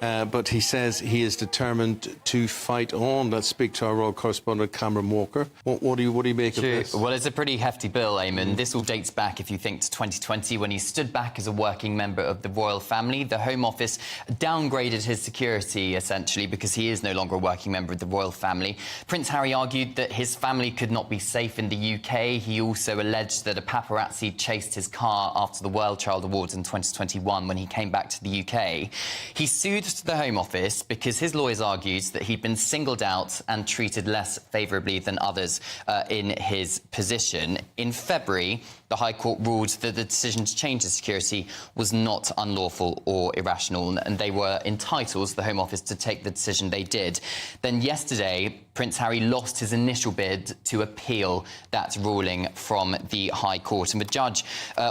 But he says he is determined to fight on. Let's speak to our royal correspondent, Cameron Walker. What do you make of this? Well, it's a pretty hefty bill, Eamon. This all dates back, if you think, to 2020, when he stood back as a working member of the royal family. The Home Office downgraded his security, essentially, because he is no longer a working member of the royal family. Prince Harry argued that his family could not be safe in the UK. He also alleged that a paparazzi chased his car after the World Child Awards in 2021 when he came back to the UK. He sued left the Home Office because his lawyers argued that he'd been singled out and treated less favourably than others in his position. In February, the High Court ruled that the decision to change the security was not unlawful or irrational, and they were entitled, the Home Office, to take the decision they did. Then yesterday, Prince Harry lost his initial bid to appeal that ruling from the High Court, and the judge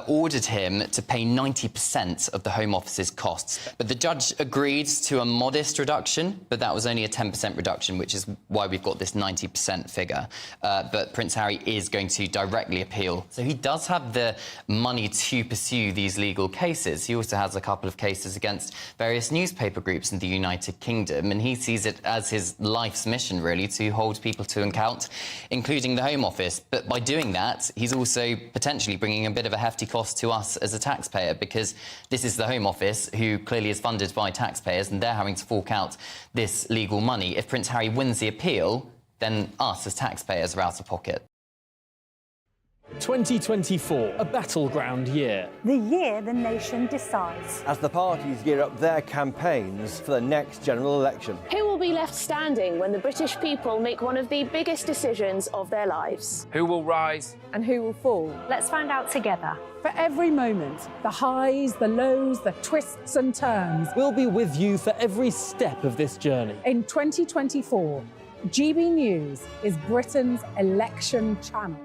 ordered him to pay 90% of the Home Office's costs. But the judge agreed to a modest reduction, but that was only a 10% reduction, which is why we've got this 90% figure. But Prince Harry is going to directly appeal, so he does have the money to pursue these legal cases. He also has a couple of cases against various newspaper groups in the United Kingdom, and he sees it as his life's mission, really, to hold people to account, including the Home Office. But by doing that, he's also potentially bringing a bit of a hefty cost to us as a taxpayer, because this is the Home Office, who clearly is funded by taxpayers, and they're having to fork out this legal money. If Prince Harry wins the appeal, then us as taxpayers are out of pocket. 2024, a battleground year. The year the nation decides. As the parties gear up their campaigns for the next general election. Who will be left standing when the British people make one of the biggest decisions of their lives? Who will rise? And who will fall? Let's find out together. For every moment, the highs, the lows, the twists and turns. We'll be with you for every step of this journey. In 2024, GB News is Britain's election channel.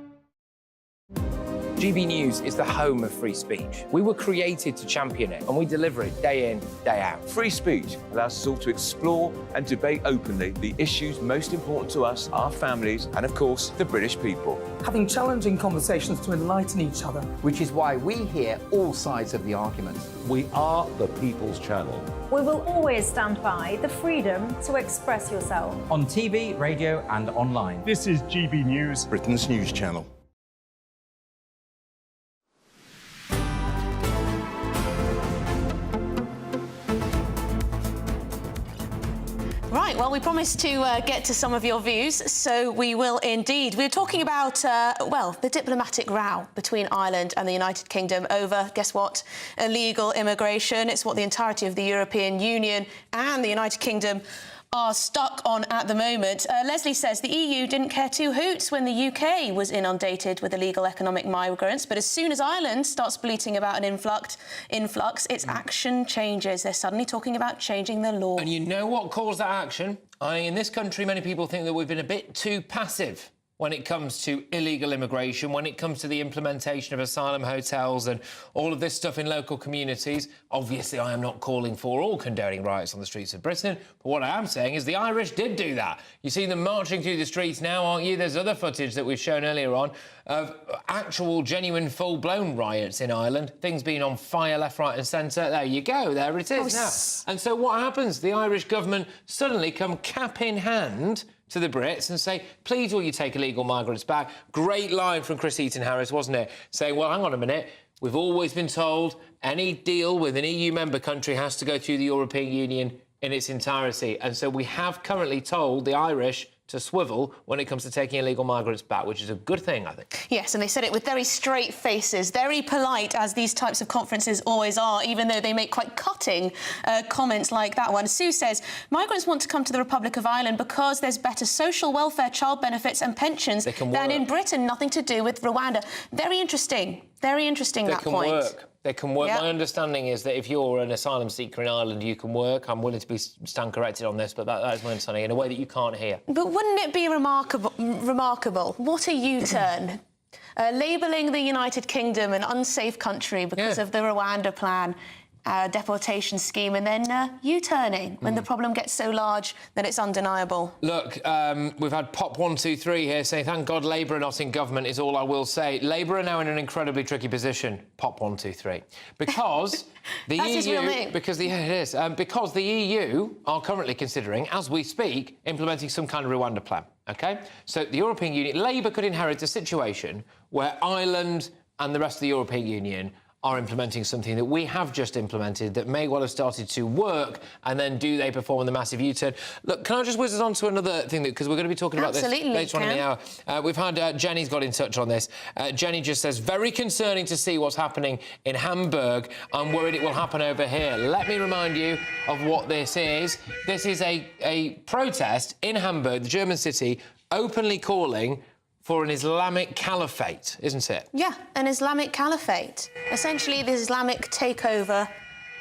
GB News is the home of free speech. We were created to champion it, and we deliver it day in, day out. Free speech allows us all to explore and debate openly the issues most important to us, our families, and of course, the British people. Having challenging conversations to enlighten each other. Which is why we hear all sides of the argument. We are the People's Channel. We will always stand by the freedom to express yourself. On TV, radio and online. This is GB News, Britain's news channel. Right, well, we promised to get to some of your views, so we will indeed. We're talking about, well, the diplomatic row between Ireland and the United Kingdom over, guess what, illegal immigration. It's what the entirety of the European Union and the United Kingdom are stuck on at the moment. Leslie says the EU didn't care two hoots when the UK was inundated with illegal economic migrants, but as soon as Ireland starts bleating about an influx, its action changes. They're suddenly talking about changing the law. And you know what caused that action? In this country, many people think that we've been a bit too passive when it comes to illegal immigration, when it comes to the implementation of asylum hotels and all of this stuff in local communities. Obviously, I am not calling for or condoning riots on the streets of Britain, but what I am saying is the Irish did do that. You see them marching through the streets now, aren't you? There's other footage that we've shown earlier on of actual, genuine, full-blown riots in Ireland, things being on fire left, right and centre. There you go, there it is now. And so what happens? The Irish government suddenly come cap in hand to the Brits and say, please will you take illegal migrants back? Great line from Chris Eaton-Harris, wasn't it? Saying, well, hang on a minute, we've always been told any deal with an EU member country has to go through the European Union in its entirety. And so we have currently told the Irish to swivel when it comes to taking illegal migrants back, which is a good thing, I think. Yes, and they said it with very straight faces, very polite, as these types of conferences always are, even though they make quite cutting comments like that one. Sue says, migrants want to come to the Republic of Ireland because there's better social welfare, child benefits and pensions than in Britain, nothing to do with Rwanda. Very interesting, that point. They can work. Yep. My understanding is that if you're an asylum seeker in Ireland, you can work. I'm willing to stand corrected on this, but that is my understanding in a way that you can't hear. But wouldn't it be remarkable? What a U-turn. Labelling the United Kingdom an unsafe country because of the Rwanda plan, deportation scheme, and then U-turning when the problem gets so large that it's undeniable. Look, we've had Pop 123 here saying, thank God Labour are not in government, is all I will say. Labour are now in an incredibly tricky position, Pop 123, because the That's EU... his real name. Because it is. Because the EU are currently considering, as we speak, implementing some kind of Rwanda plan, OK? So the European Union... Labour could inherit a situation where Ireland and the rest of the European Union are implementing something that we have just implemented that may well have started to work, and then do they perform the massive U-turn? Look, can I just whiz us on to another thing, because we're going to be talking about this later on in the hour. We've had Jenny's got in touch on this. Jenny just says, very concerning to see what's happening in Hamburg. I'm worried it will happen over here. Let me remind you of what this is. This is a protest in Hamburg, the German city, openly calling for an Islamic caliphate, isn't it? Yeah, an Islamic caliphate. Essentially, the Islamic takeover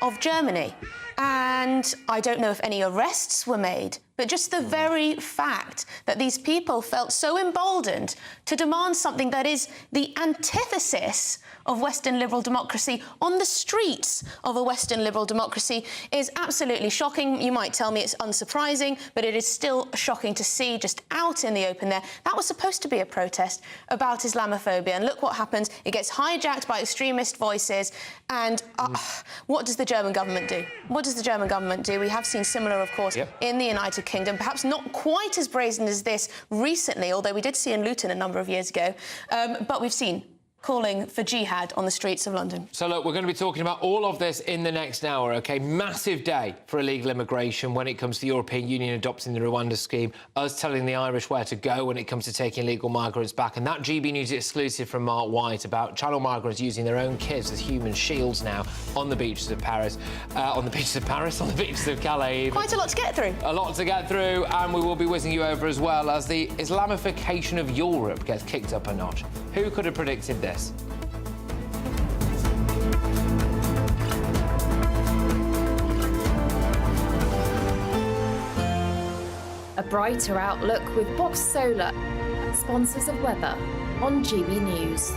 of Germany. And I don't know if any arrests were made, but just the very fact that these people felt so emboldened to demand something that is the antithesis of Western liberal democracy on the streets of a Western liberal democracy is absolutely shocking. You might tell me it's unsurprising, but it is still shocking to see just out in the open there. That was supposed to be a protest about Islamophobia, and look what happens. It gets hijacked by extremist voices, and what does the German government do? What does the German government do? We have seen similar, of course, in the United Kingdom, perhaps not quite as brazen as this recently, although we did see in Luton a number of years ago, but we've seen calling for jihad on the streets of London. So, look, we're going to be talking about all of this in the next hour, OK? Massive day for illegal immigration when it comes to the European Union adopting the Rwanda scheme, us telling the Irish where to go when it comes to taking illegal migrants back, and that GB News exclusive from Mark White about channel migrants using their own kids as human shields now on the beaches of Paris, on the beaches of Calais. Quite a lot to get through. A lot to get through, and we will be whizzing you over as well as the Islamification of Europe gets kicked up a notch. Who could have predicted this? A brighter outlook with Box Solar, sponsors of weather on GB News.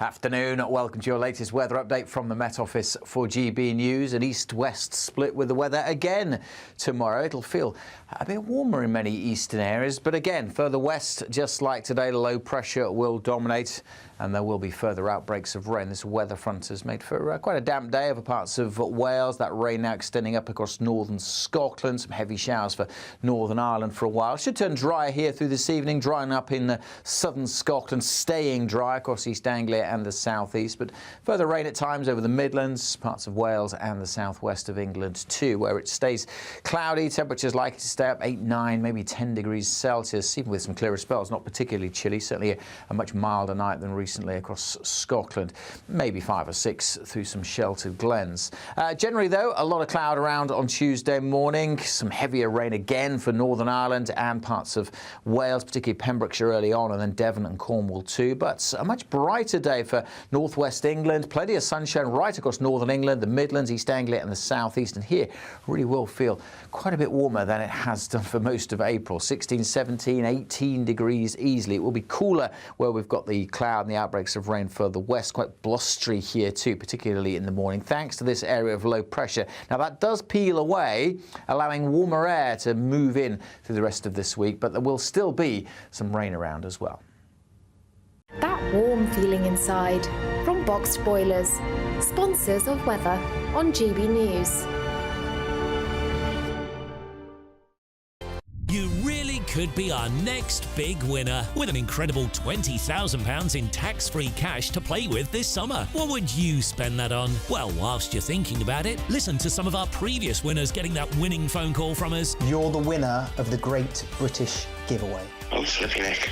Afternoon, welcome to your latest weather update from the Met Office for GB News. An east-west split with the weather again tomorrow. It'll feel a bit warmer in many eastern areas, but again, further west, just like today, the low pressure will dominate and there will be further outbreaks of rain. This weather front has made for quite a damp day over parts of Wales. That rain now extending up across northern Scotland. Some heavy showers for Northern Ireland for a while. Should turn drier here through this evening, drying up in southern Scotland, staying dry across East Anglia and the southeast, but further rain at times over the Midlands, parts of Wales and the southwest of England too, where it stays cloudy. Temperatures likely to stay up 8, 9, maybe 10 degrees Celsius, even with some clearer spells. Not particularly chilly, certainly a much milder night than recently across Scotland. Maybe 5 or 6 through some sheltered glens. Generally, though, a lot of cloud around on Tuesday morning. Some heavier rain again for Northern Ireland and parts of Wales, particularly Pembrokeshire early on, and then Devon and Cornwall too. But a much brighter day for northwest England. Plenty of sunshine right across northern England, the Midlands, East Anglia and the southeast. And here really will feel quite a bit warmer than it has done for most of April. 16, 17, 18 degrees easily. It will be cooler where we've got the cloud and the outbreaks of rain further west. Quite blustery here too, particularly in the morning, thanks to this area of low pressure. Now that does peel away, allowing warmer air to move in through the rest of this week, but there will still be some rain around as well. That warm feeling inside from Boxed Boilers, sponsors of weather on GB News. You really could be our next big winner with an incredible £20,000 in tax-free cash to play with this summer. What would you spend that on? Well, whilst you're thinking about it, listen to some of our previous winners getting that winning phone call from us. You're the winner of the Great British Giveaway. I'm slipping neck.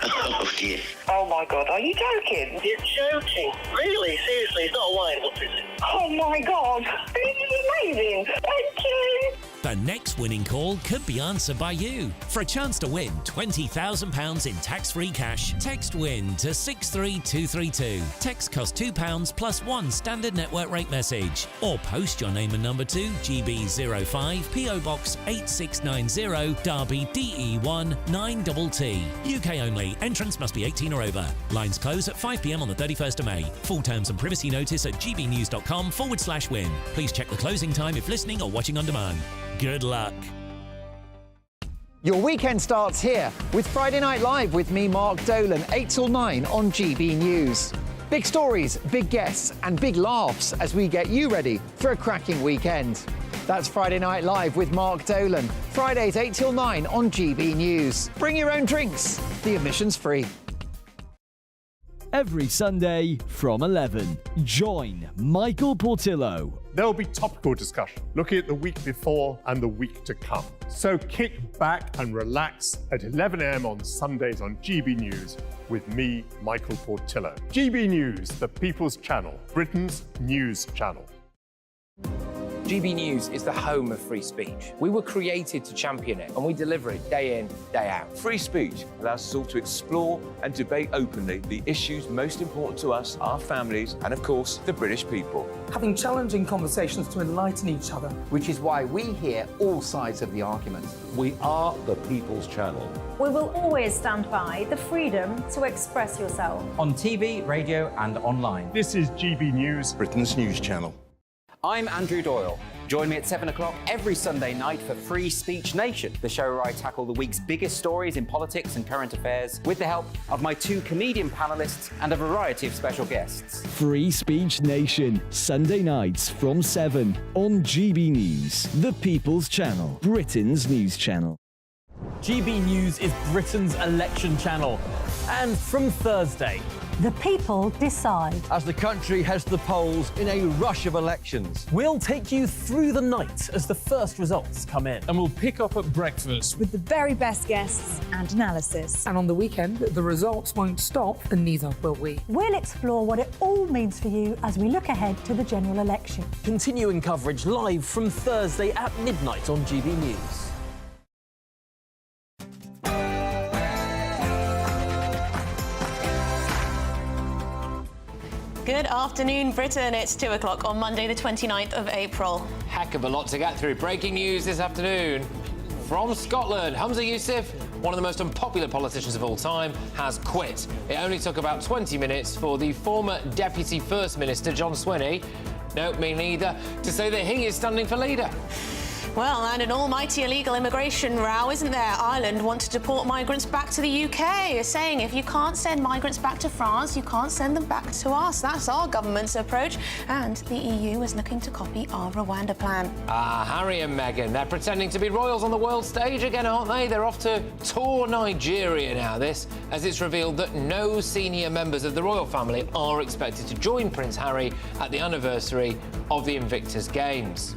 Oh dear. Oh my God, are you joking? You're joking. Really? Seriously, it's not a wine. What is it? Oh my God, this is amazing. Thank you. The next winning call could be answered by you. For a chance to win £20,000 in tax-free cash, text WIN to 63232. Text costs £2 plus 1 standard network rate message. Or post your name and number to GB05 PO Box 8690 Derby DE1 9TT. UK only. Entrance must be 18 or over. Lines close at 5 p.m. on the 31st of May. Full terms and privacy notice at gbnews.com/win. Please check the closing time if listening or watching on demand. Good luck. Your weekend starts here with Friday Night Live with me, Mark Dolan, 8 till 9 on GB News. Big stories, big guests and big laughs as we get you ready for a cracking weekend. That's Friday Night Live with Mark Dolan. Fridays 8 till 9 on GB News. Bring your own drinks. The admission's free. every Sunday from 11. Join Michael Portillo. There'll be topical discussion, looking at the week before and the week to come. So kick back and relax at 11 a.m. on Sundays on GB News with me, Michael Portillo. GB News, the People's Channel, Britain's news channel. GB News is the home of free speech. We were created to champion it, and we deliver it day in, day out. Free speech allows us all to explore and debate openly the issues most important to us, our families, and of course, the British people. Having challenging conversations to enlighten each other. Which is why we hear all sides of the argument. We are the People's Channel. We will always stand by the freedom to express yourself. On TV, radio and online. This is GB News, Britain's news channel. I'm Andrew Doyle. Join me at 7 o'clock every Sunday night for Free Speech Nation, the show where I tackle the week's biggest stories in politics and current affairs with the help of my 2 comedian panellists and a variety of special guests. Free Speech Nation, Sunday nights from 7 on GB News, the People's Channel, Britain's news channel. GB News is Britain's election channel. And from Thursday, The people decide. as the country heads to the polls in a rush of elections, we'll take you through the night as the first results come in. And we'll pick up at breakfast with the very best guests and analysis. And on the weekend, the results won't stop, and neither will we. We'll explore what it all means for you as we look ahead to the general election. Continuing coverage live from Thursday at midnight on GB News. Good afternoon, Britain. It's 2 o'clock on Monday, the 29th of April. Heck of a lot to get through. Breaking news this afternoon from Scotland. Yousaf, one of the most unpopular politicians of all time, has quit. It only took about 20 minutes for the former Deputy First Minister, John Swinney, no, me neither, to say that he is standing for leader. Well, and an almighty illegal immigration row, isn't there? Ireland want to deport migrants back to the UK, saying if you can't send migrants back to France, you can't send them back to us. That's our government's approach, and the EU is looking to copy our Rwanda plan. Harry and Meghan, they're pretending to be royals on the world stage again, aren't they? They're off to tour Nigeria now, this, as it's revealed that no senior members of the royal family are expected to join Prince Harry at the anniversary of the Invictus Games.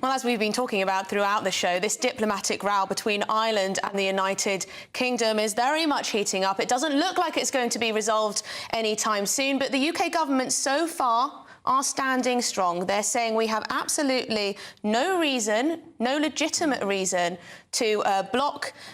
Well, as we've been talking about throughout the show, this diplomatic row between Ireland and the United Kingdom is very much heating up. It doesn't look like it's going to be resolved anytime soon, but the UK government so far are standing strong. They're saying we have absolutely no reason, no legitimate reason to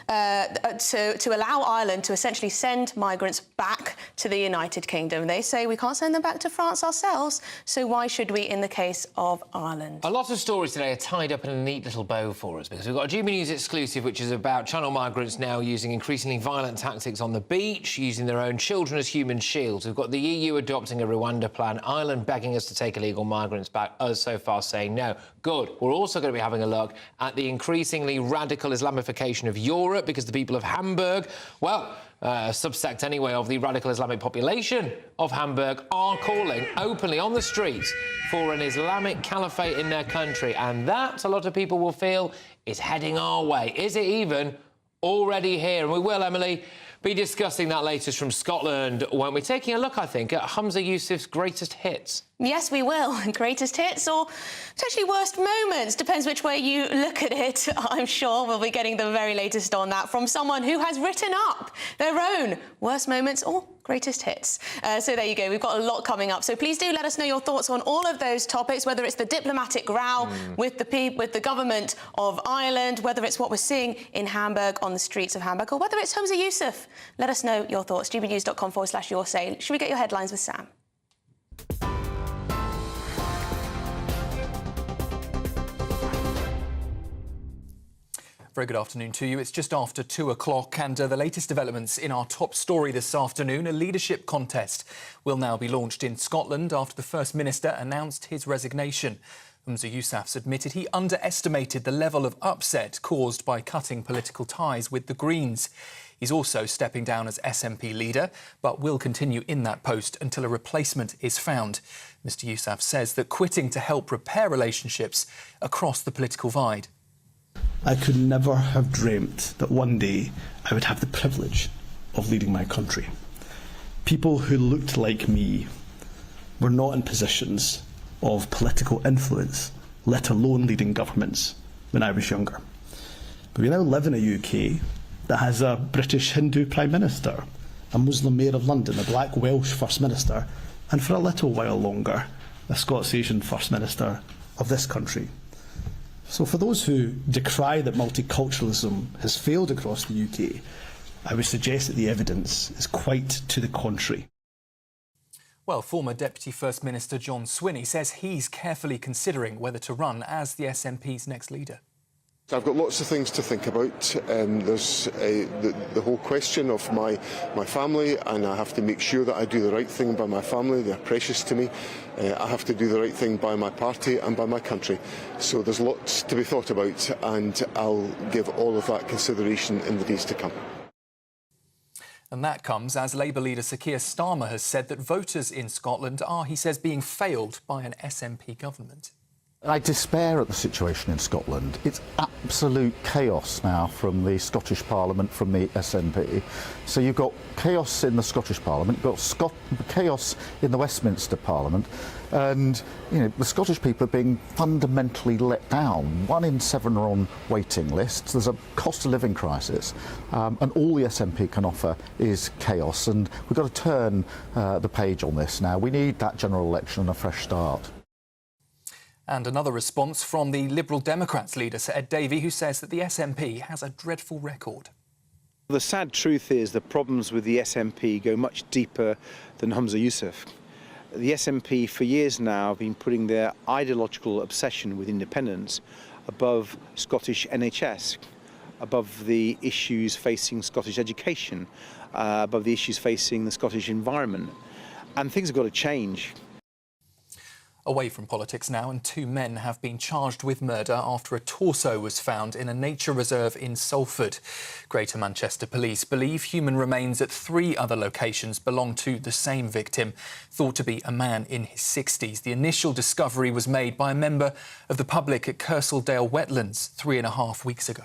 to allow Ireland to essentially send migrants back to the United Kingdom. They say we can't send them back to France ourselves, so why should we in the case of Ireland? A lot of stories today are tied up in a neat little bow for us, because we've got a GB News exclusive, which is about Channel migrants now using increasingly violent tactics on the beach, using their own children as human shields. We've got the EU adopting a Rwanda plan, Ireland begging us to take illegal migrants back, us so far saying no. Good. We're also going to be having a look at the increasingly radical Islamification of Europe, because the people of Hamburg, well, a subsect anyway of the radical Islamic population of Hamburg, are calling openly on the streets for an Islamic caliphate in their country, and that, a lot of people will feel, is heading our way. Is it even already here? And we will, Emily, be discussing that latest from Scotland, won't we? Taking a look, I think, at Humza Yousaf's greatest hits. Yes, we will. Greatest hits or potentially worst moments. Depends which way you look at it. I'm sure we'll be getting the very latest on that from someone who has written up their own worst moments or greatest hits. So there you go. We've got a lot coming up. So please do let us know your thoughts on all of those topics, whether it's the diplomatic row with the government of Ireland, whether it's what we're seeing in Hamburg on the streets of Hamburg, or whether it's Humza Yousaf. Let us know your thoughts. gbnews.com/your say. Should we get your headlines with Sam? Very good afternoon to you. It's just after 2 o'clock, and the latest developments in our top story this afternoon. A leadership contest will now be launched in Scotland after the First Minister announced his resignation. Humza Yousaf's admitted he underestimated the level of upset caused by cutting political ties with the Greens. He's also stepping down as SNP leader, but will continue in that post until a replacement is found. Mr Yousaf says that quitting to help repair relationships across the political divide. I could never have dreamt that one day I would have the privilege of leading my country. People who looked like me were not in positions of political influence, let alone leading governments, when I was younger. But we now live in a UK that has a British Hindu Prime Minister, a Muslim Mayor of London, a Black Welsh First Minister, and for a little while longer, a Scots Asian First Minister of this country. So for those who decry that multiculturalism has failed across the UK, I would suggest that the evidence is quite to the contrary. Well, former Deputy First Minister John Swinney says he's carefully considering whether to run as the SNP's next leader. I've got lots of things to think about. There's the whole question of my family, and I have to make sure that I do the right thing by my family. They're precious to me. I have to do the right thing by my party and by my country. So there's lots to be thought about, and I'll give all of that consideration in the days to come. And that comes as Labour leader Sir Keir Starmer has said that voters in Scotland are, he says, being failed by an SNP government. I despair at the situation in Scotland. It's absolute chaos now from the Scottish Parliament, from the SNP. So you've got chaos in the Scottish Parliament, you've got chaos in the Westminster Parliament, and the Scottish people are being fundamentally let down. 1 in 7 are on waiting lists. There's a cost of living crisis, and all the SNP can offer is chaos. And we've got to turn the page on this now. We need that general election and a fresh start. And another response from the Liberal Democrats leader, Sir Ed Davey, who says that the SNP has a dreadful record. The sad truth is the problems with the SNP go much deeper than Humza Yousaf. The SNP for years now have been putting their ideological obsession with independence above Scottish NHS, above the issues facing Scottish education, above the issues facing the Scottish environment. And things have got to change. Away from politics now, and 2 men have been charged with murder after a torso was found in a nature reserve in Salford. Greater Manchester Police believe human remains at 3 other locations belong to the same victim, thought to be a man in his 60s. The initial discovery was made by a member of the public at Kersaldale Wetlands 3.5 weeks ago.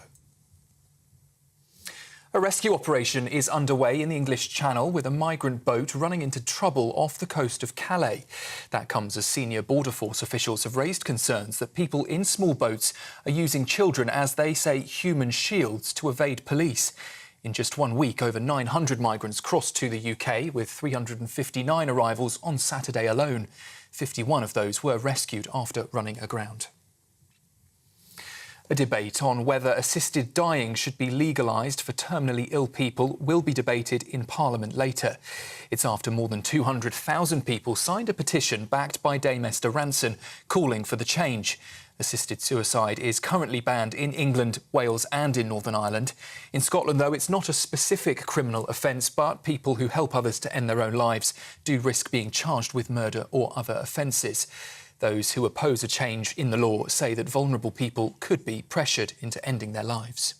A rescue operation is underway in the English Channel with a migrant boat running into trouble off the coast of Calais. That comes as senior Border Force officials have raised concerns that people in small boats are using children as, they say, human shields to evade police. In just 1 week, over 900 migrants crossed to the UK, with 359 arrivals on Saturday alone. 51 of those were rescued after running aground. A debate on whether assisted dying should be legalised for terminally ill people will be debated in Parliament later. It's after more than 200,000 people signed a petition backed by Dame Esther Ranson calling for the change. Assisted suicide is currently banned in England, Wales and in Northern Ireland. In Scotland, though, it's not a specific criminal offence, but people who help others to end their own lives do risk being charged with murder or other offences. Those who oppose a change in the law say that vulnerable people could be pressured into ending their lives.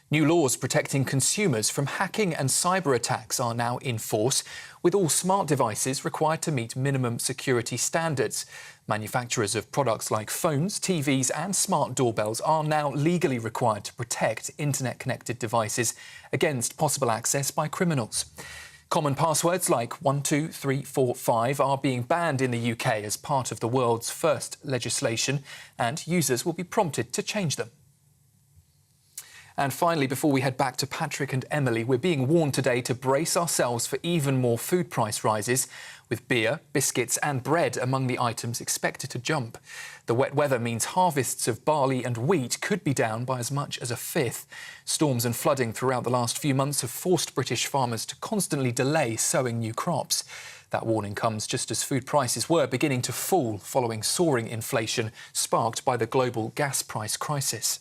New laws protecting consumers from hacking and cyber attacks are now in force, with all smart devices required to meet minimum security standards. Manufacturers of products like phones, TVs and smart doorbells are now legally required to protect internet-connected devices against possible access by criminals. Common passwords like 12345 are being banned in the UK as part of the world's first legislation, and users will be prompted to change them. And finally, before we head back to Patrick and Emily, we're being warned today to brace ourselves for even more food price rises, with beer, biscuits and bread among the items expected to jump. The wet weather means harvests of barley and wheat could be down by as much as a fifth. Storms and flooding throughout the last few months have forced British farmers to constantly delay sowing new crops. That warning comes just as food prices were beginning to fall following soaring inflation sparked by the global gas price crisis.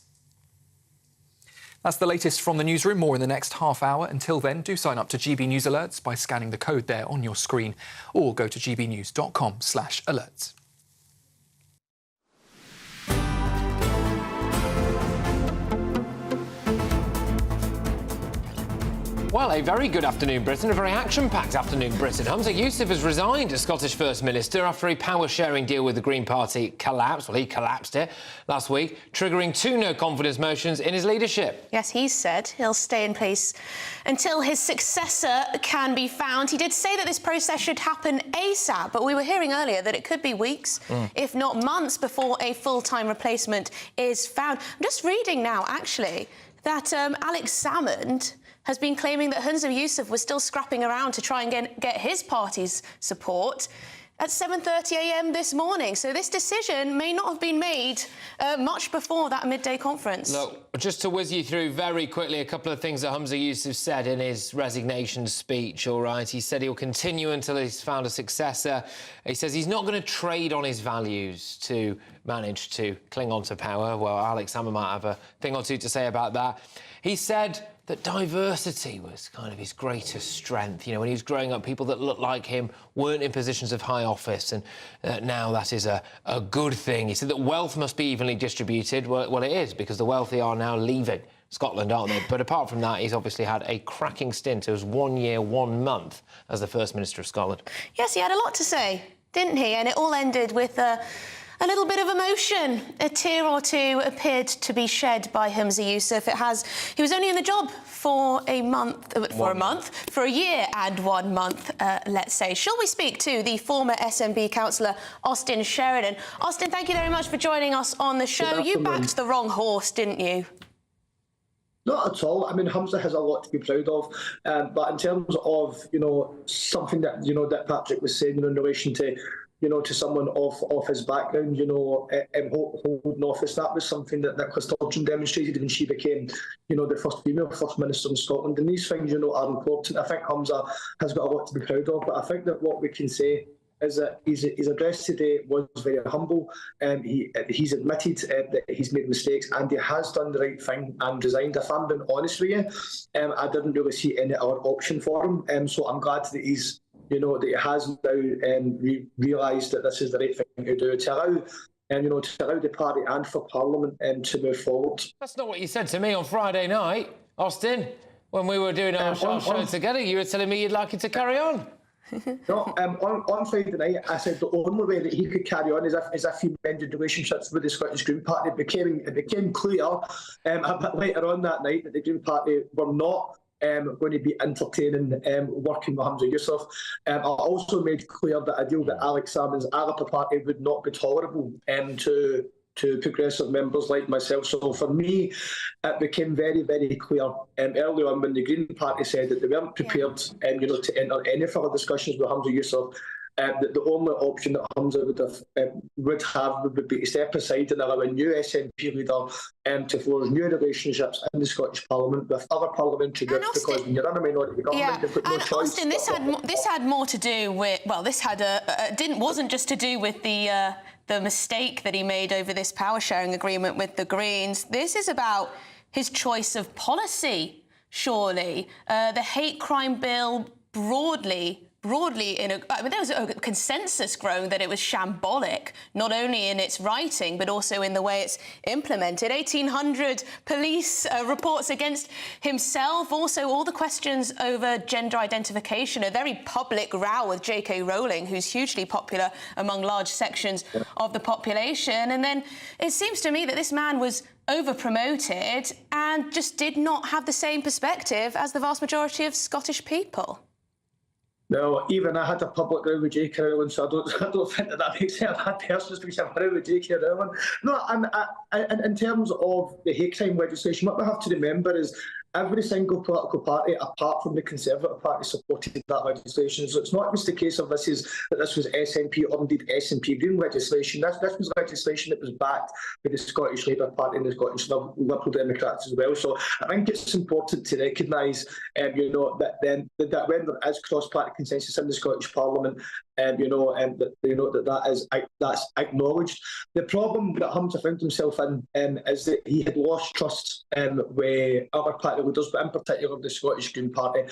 That's the latest from the newsroom. More in the next half hour. Until then, do sign up to GB News Alerts by scanning the code there on your screen, or go to gbnews.com/alerts. Well, a very good afternoon, Britain, a very action-packed afternoon, Britain. Humza Yousaf has resigned as Scottish First Minister after a power-sharing deal with the Green Party collapsed. Well, he collapsed it last week, triggering 2 no-confidence motions in his leadership. Yes, he said he'll stay in place until his successor can be found. He did say that this process should happen ASAP, but we were hearing earlier that it could be weeks, if not months, before a full-time replacement is found. I'm just reading now, actually, that Alex Salmond has been claiming that Humza Yousaf was still scrapping around to try and get his party's support at 7:30 a.m. this morning. So this decision may not have been made much before that midday conference. Look, just to whiz you through very quickly a couple of things that Humza Yousaf said in his resignation speech, all right? He said he'll continue until he's found a successor. He says he's not going to trade on his values to manage to cling on to power. Well, Alex Salmond might have a thing or two to say about that. He said that diversity was kind of his greatest strength. You know, when he was growing up, people that looked like him weren't in positions of high office, and now that is a good thing. He said that wealth must be evenly distributed. Well, it is, because the wealthy are now leaving Scotland, aren't they? But apart from that, he's obviously had a cracking stint. It was 1 year, 1 month as the First Minister of Scotland. Yes, he had a lot to say, didn't he? And it all ended with a little bit of emotion. A tear or two appeared to be shed by Humza Yousaf. He was only in the job for a year and 1 month, let's say. Shall we speak to the former SNP councillor, Austin Sheridan? Austin, thank you very much for joining us on the show. You backed the wrong horse, didn't you? Not at all. I mean, Humza has a lot to be proud of, but in terms of, something that, that Patrick was saying, in relation to, to someone of his background, holding office, that was something that Nicola Sturgeon demonstrated when she became, the first female First Minister in Scotland. And these things, are important. I think Humza has got a lot to be proud of, but I think that what we can say is that his address today was very humble. He's admitted that he's made mistakes, and he has done the right thing and resigned. If I'm being honest with you, I didn't really see any other option for him. So I'm glad that he's that he has now realised that this is the right thing to do, to allow the party and for Parliament to move forward. That's not what you said to me on Friday night, Austin, when we were doing our show together. You were telling me you'd like it to carry on. No, on Friday night, I said the only way that he could carry on is if he mended relationships with the Scottish Green Party. It became clear a bit later on that night that the Green Party were not going to be entertaining working with Humza Yousaf. I also made clear that a deal with Alex Salmond's Alapa Party would not be tolerable to progressive members like myself. So for me, it became very, very clear early on when the Green Party said that they weren't prepared to enter any further discussions with Humza Yousaf, that the only option that Humza would have would be to step aside and allow a new SNP leader to forge new relationships in the Scottish Parliament with other parliamentary groups, because when you're in a minority government, you've got no choice. Austin, this had more to do with, well, this had wasn't just to do with the mistake that he made over this power-sharing agreement with the Greens. This is about his choice of policy, surely. The hate crime bill broadly, there was a consensus growing that it was shambolic, not only in its writing, but also in the way it's implemented. 1,800 police reports against himself. Also, all the questions over gender identification, a very public row with J.K. Rowling, who's hugely popular among large sections of the population. And then it seems to me that this man was over-promoted and just did not have the same perspective as the vast majority of Scottish people. No, even I had a public row with J.K. Rowling, so I don't think that makes it a bad person to have a row with J.K. Rowling. No, and in terms of the hate crime legislation, what we have to remember is every single political party, apart from the Conservative Party, supported that legislation. So it's not just a case of this was SNP or indeed SNP Green legislation. This was legislation that was backed by the Scottish Labour Party and the Scottish Liberal Democrats as well. So I think it's important to recognise, that when there is cross-party consensus in the Scottish Parliament, that's acknowledged. The problem that Humza found himself in is that he had lost trust with other party leaders, but in particular the Scottish Green Party.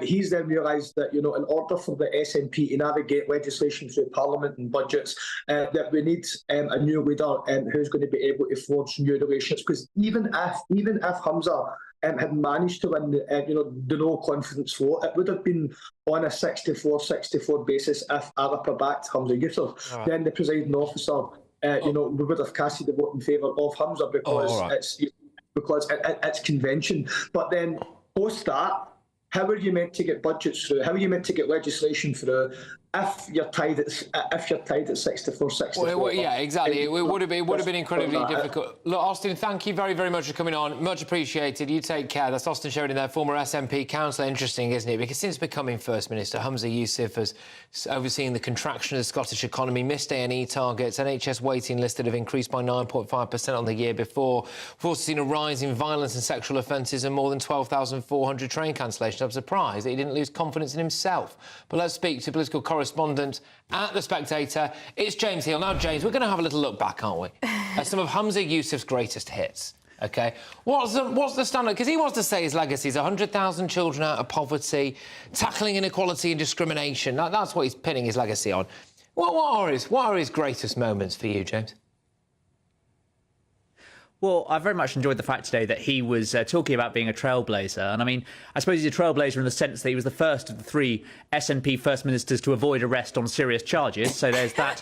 He's then realised that, in order for the SNP to navigate legislation through Parliament and budgets, that we need a new leader who's going to be able to forge new relations. Because even if Humza had managed to win the no confidence vote, it would have been on a 64-64 basis if Arapa backed Hamza Yousaf. Right. Then the presiding officer, we would have casted the vote in favour of Hamza because it's convention. But then post that, how are you meant to get budgets through? How are you meant to get legislation through if you're tied at 64-64? Well, yeah, exactly. It would have been incredibly difficult. Look, Austin, thank you very, very much for coming on. Much appreciated. You take care. That's Austin Sheridan there, former SNP councillor. Interesting, isn't it? Because since becoming First Minister, Hamza Yousaf has overseen the contraction of the Scottish economy, missed A&E targets, NHS waiting list that have increased by 9.5% on the year before. We've also seen a rise in violence and sexual offences and more than 12,400 train cancellations. I'm surprised that he didn't lose confidence in himself. But let's speak to political correspondent at The Spectator. It's James Hill. Now, James, we're going to have a little look back, aren't we, at some of Hamza Yousaf's greatest hits. OK, what's the standard? Because he wants to say his legacy is 100,000 children out of poverty, tackling inequality and discrimination. That's what he's pinning his legacy on. What are his greatest moments for you, James? Well, I very much enjoyed the fact today that he was talking about being a trailblazer. And I mean, I suppose he's a trailblazer in the sense that he was the first of the three SNP First Ministers to avoid arrest on serious charges. So there's that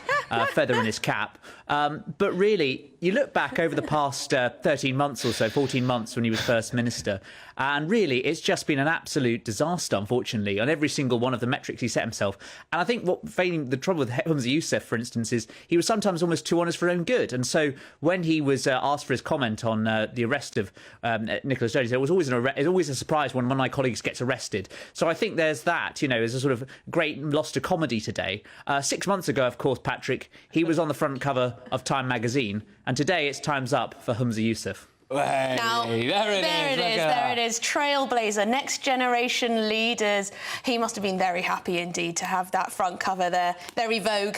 feather in his cap. But really, you look back over the past 13 months or so, 14 months when he was First Minister, and really it's just been an absolute disaster, unfortunately, on every single one of the metrics he set himself. And I think the trouble with Hamza Yousaf, for instance, is he was sometimes almost too honest for his own good. And so when he was asked for his comment on the arrest of Nicola Sturgeon, it was always a surprise when one of my colleagues gets arrested. So I think there's that, as a sort of great loss to comedy today. 6 months ago, of course, Patrick, he was on the front cover of Time magazine, and today it's Time's Up for Hamza Yousaf. Hey, now, there it is. Trailblazer, next generation leaders. He must have been very happy indeed to have that front cover there. Very Vogue.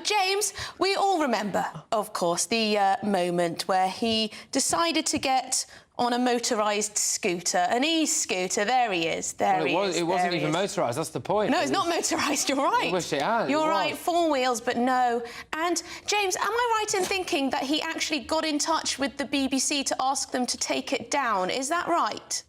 James, we all remember, of course, the moment where he decided to get on a motorised scooter, an e-scooter. There he is. It wasn't even motorised. That's the point. No, it's not motorised. You're right. I wish it had. You're right. 4 wheels, but no. And James, am I right in thinking that he actually got in touch with the BBC to ask them to take it down? Is that right?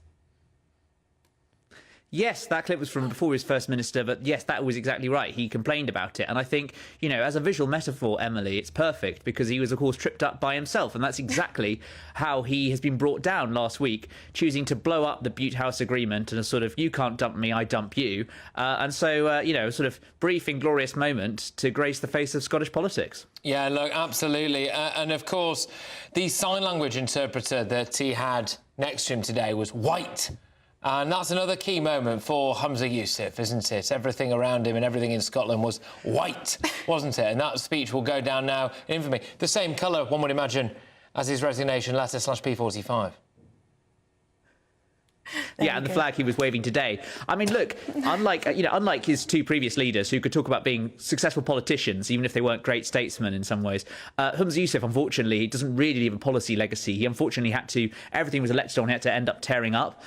Yes, that clip was from before he was First Minister, but yes, that was exactly right. He complained about it. And I think, as a visual metaphor, Emily, it's perfect because he was, of course, tripped up by himself. And that's exactly how he has been brought down last week, choosing to blow up the Butte House Agreement and a sort of, you can't dump me, I dump you. And so, a sort of brief, inglorious moment to grace the face of Scottish politics. Yeah, look, absolutely. And, of course, the sign language interpreter that he had next to him today was white. And that's another key moment for Hamza Yousaf, isn't it? Everything around him and everything in Scotland was white, wasn't it? And that speech will go down now in infamy. The same colour, one would imagine, as his resignation letter /P45. Yeah, and the flag he was waving today. I mean, look, unlike his two previous leaders who could talk about being successful politicians, even if they weren't great statesmen in some ways, Hamza Yousaf, unfortunately, doesn't really leave a policy legacy. He unfortunately everything was elected on, he had to end up tearing up.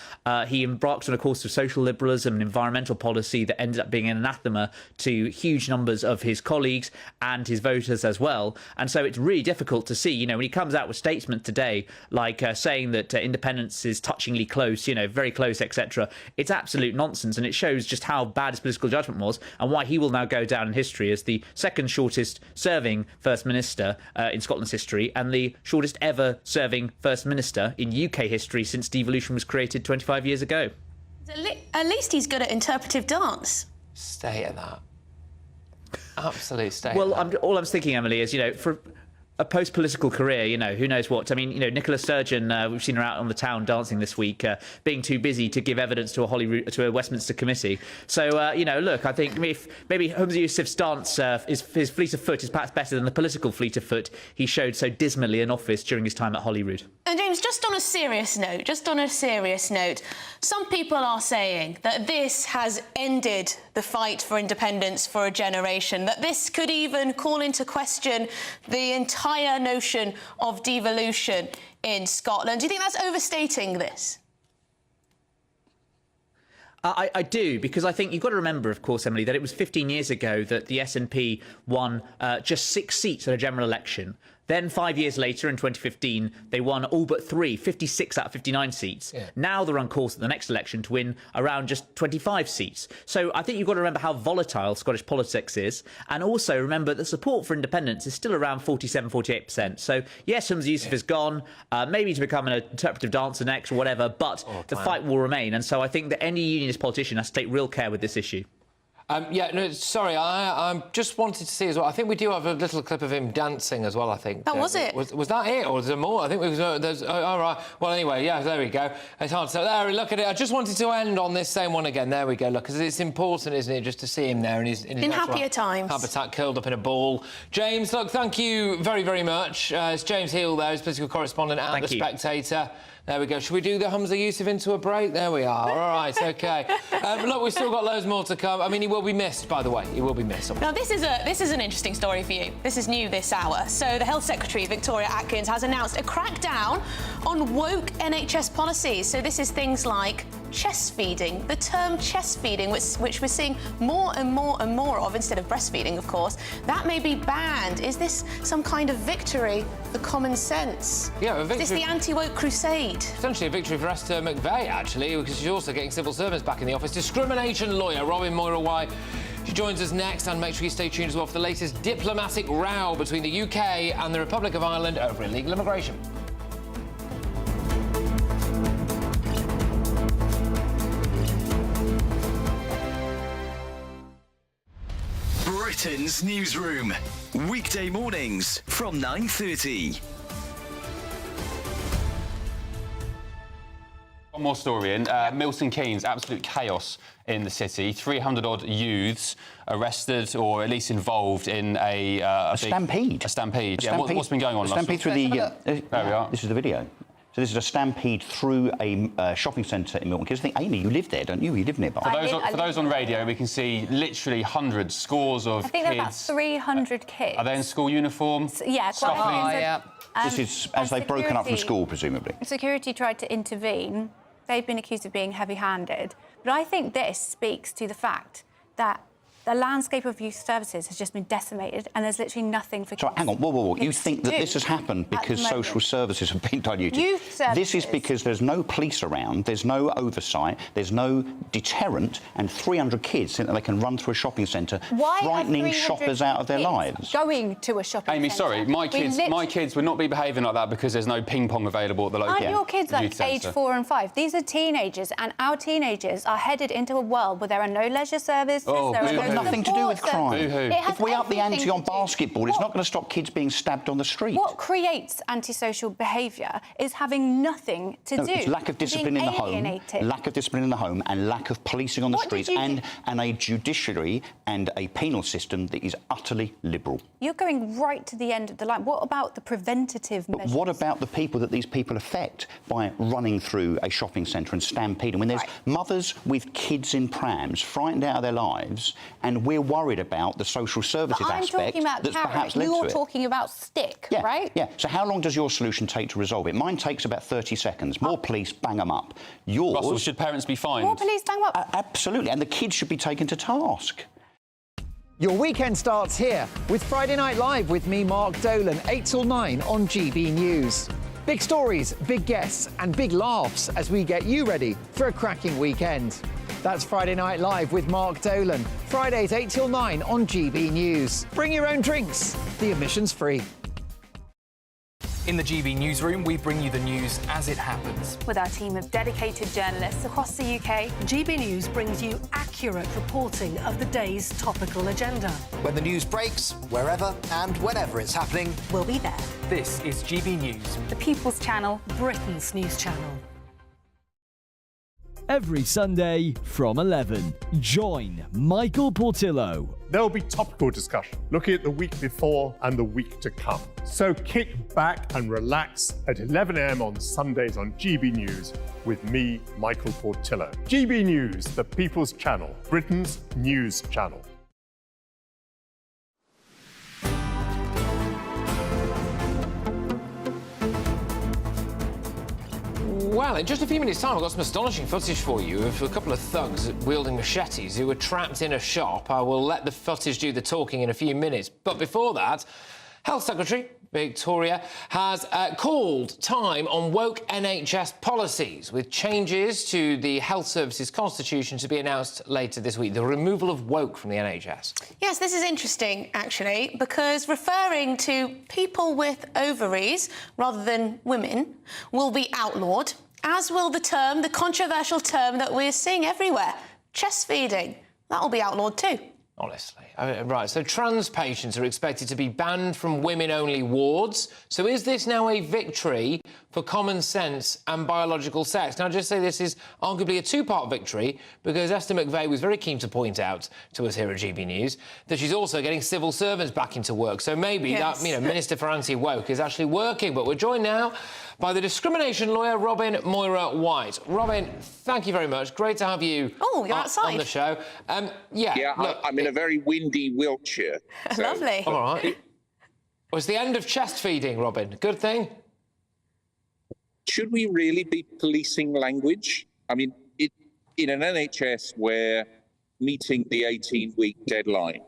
He embarked on a course of social liberalism and environmental policy that ended up being an anathema to huge numbers of his colleagues and his voters as well. And so it's really difficult to see, when he comes out with statements today, like saying that independence is touchingly close, very close, etc. It's absolute nonsense, and it shows just how bad his political judgment was and why he will now go down in history as the second shortest serving First Minister in Scotland's history and the shortest ever serving First Minister in UK history since devolution was created 25 years ago. At least he's good at interpretive dance. Stay at that. Absolute stay. Well, all I'm thinking, Emily, is, for a post-political career, who knows what. I mean, Nicola Sturgeon, we've seen her out on the town dancing this week, being too busy to give evidence to a Westminster committee. So, look, I think maybe Hamza Yousaf's dance, his fleet of foot is perhaps better than the political fleet of foot he showed so dismally in office during his time at Holyrood. And James, just on a serious note, some people are saying that this has ended the fight for independence for a generation, that this could even call into question the entire notion of devolution in Scotland. Do you think that's overstating this? I do, because I think you've got to remember, of course, Emily, that it was 15 years ago that the SNP won just 6 seats at a general election. Then 5 years later, in 2015, they won all but 56 out of 59 seats. Yeah. Now they're on course at the next election to win around just 25 seats. So I think you've got to remember how volatile Scottish politics is, and also remember that support for independence is still around 47-48%. So yes, Humza Yousaf is gone, maybe to become an interpretive dancer next or whatever, but the fight will remain. And so I think that any unionist politician has to take real care with this issue. Sorry, I just wanted to see as well. I think we do have a little clip of him dancing as well, I think. That was it. Was that it, or was there more? I think it was... all right. Well, anyway, yeah, there we go. It's hard to say. There, look at it. I just wanted to end on this same one again. There we go, look, because it's important, isn't it, just to see him there in his happier times. Habitat, curled up in a ball. James, look, thank you very, very much. It's James Heal there, his political correspondent at The Spectator. There we go. Should we do the Humza Yousaf into a break? There we are. All right, OK. Look, we've still got loads more to come. I mean, he will be missed, by the way. He will be missed. Now, this is an interesting story for you. This is new this hour. So the Health Secretary, Victoria Atkins, has announced a crackdown on woke NHS policies. So this is things like chest feeding, the term chest feeding, which we're seeing more and more and more of instead of breastfeeding, of course. That may be banned. Is this some kind of victory for common sense? Yeah, a victory. Is this the anti-woke crusade? Essentially a victory for Esther McVeigh, actually, because she's also getting civil servants back in the office. Discrimination lawyer Robin Moira-White. She joins us next, and make sure you stay tuned as well for the latest diplomatic row between the UK and the Republic of Ireland over illegal immigration. Britain's newsroom, weekday mornings from 9:30. One more story in. Milton Keynes, absolute chaos in the city. 300-odd youths arrested or at least involved in a stampede. A stampede. Yeah. What's been going on? A stampede through the... there we are. This is the video. So this is a stampede through a shopping centre in Milton Keynes. I think, Amy, you live there, don't you? You live nearby. For those on radio, we can see literally hundreds, scores of kids. I think there are about 300 kids. Are they in school uniform? Yeah, quite a few. Yeah. This is as they've broken up from school, presumably. Security tried to intervene. They've been accused of being heavy-handed. But I think this speaks to the fact that the landscape of youth services has just been decimated, and there's literally nothing for kids. So hang on, whoa. You think that this has happened because social services have been diluted? Youth services. This is because there's no police around, there's no oversight, there's no deterrent, and 300 kids think that they can run through a shopping centre, frightening shoppers out of their lives. Going to a shopping Amy, centre. sorry, my kids would not be behaving like that because there's no ping pong available at the local. Aren't your kids like age centre. 4 and 5? These are teenagers, and our teenagers are headed into a world where there are no leisure services. It's got nothing to do with crime. If we up the ante on to basketball, it's not going to stop kids being stabbed on the street. What creates antisocial behaviour is having nothing to do. It's lack of discipline in the home, lack of discipline in the home, and lack of policing on the streets, and a judiciary and a penal system that is utterly liberal. You're going right to the end of the line. What about the preventative measures? What about the people that these people affect by running through a shopping centre and stampeding? When there's mothers with kids in prams frightened out of their lives, and we're worried about the social services aspect talking about that's carrot. perhaps led You're to it. talking about stick, right? Yeah. So how long does your solution take to resolve it? Mine takes about 30 seconds. More police, bang them up. Yours... Russell, should parents be fined? More police, bang them up. Absolutely. And the kids should be taken to task. Your weekend starts here with Friday Night Live with me, Mark Dolan, 8 till 9 on GB News. Big stories, big guests and big laughs as we get you ready for a cracking weekend. That's Friday Night Live with Mark Dolan. Fridays 8 till 9 on GB News. Bring your own drinks. The admission's free. In the GB newsroom, we bring you the news as it happens. With our team of dedicated journalists across the UK, GB News brings you accurate reporting of the day's topical agenda. When the news breaks, wherever and whenever it's happening, we'll be there. This is GB News. The People's Channel, Britain's news channel. Every Sunday from 11, join Michael Portillo. There will be topical discussion, looking at the week before and the week to come. So kick back and relax at 11 a.m. on Sundays on GB News with me, Michael Portillo. GB News, the People's Channel, Britain's news channel. Well, in just a few minutes' time, I've got some astonishing footage for you of a couple of thugs wielding machetes who were trapped in a shop. I will let the footage do the talking in a few minutes. But before that, Health Secretary Victoria, has called time on woke NHS policies, with changes to the Health Services Constitution to be announced later this week. The removal of woke from the NHS. Yes, this is interesting, actually, because referring to people with ovaries rather than women will be outlawed, as will the controversial term that we're seeing everywhere, chest feeding. That will be outlawed too. Honestly. Right, so trans patients are expected to be banned from women-only wards. So is this now a victory for common sense and biological sex? Now, I'll just say this is arguably a two-part victory, because Esther McVey was very keen to point out to us here at GB News that she's also getting civil servants back into work. So maybe that, Minister for Anti-Woke is actually working. But we're joined now by the discrimination lawyer, Robin Moira-White. Robin, thank you very much. Great to have you outside on the show. Look, I'm in a very windy Wiltshire. So. Lovely. All right. Was the end of chest feeding, Robin? Good thing? Should we really be policing language? I mean, in an NHS where meeting the 18-week deadline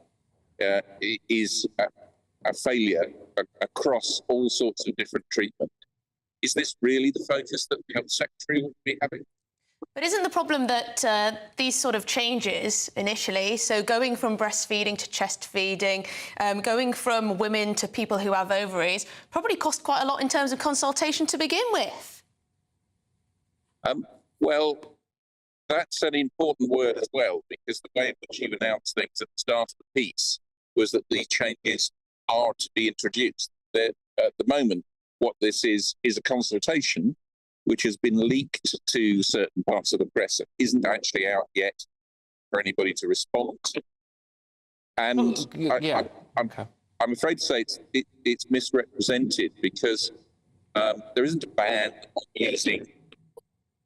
is a failure across all sorts of different treatment, is this really the focus that the Health Secretary would be having? But isn't the problem that these sort of changes initially, so going from breastfeeding to chest feeding, going from women to people who have ovaries, probably cost quite a lot in terms of consultation to begin with? Well, that's an important word as well, because the way in which you announced things at the start of the piece was that these changes are to be introduced. At the moment, what this is a consultation which has been leaked to certain parts of the press and isn't actually out yet for anybody to respond to. And I'm afraid to say it's misrepresented, because there isn't a ban on using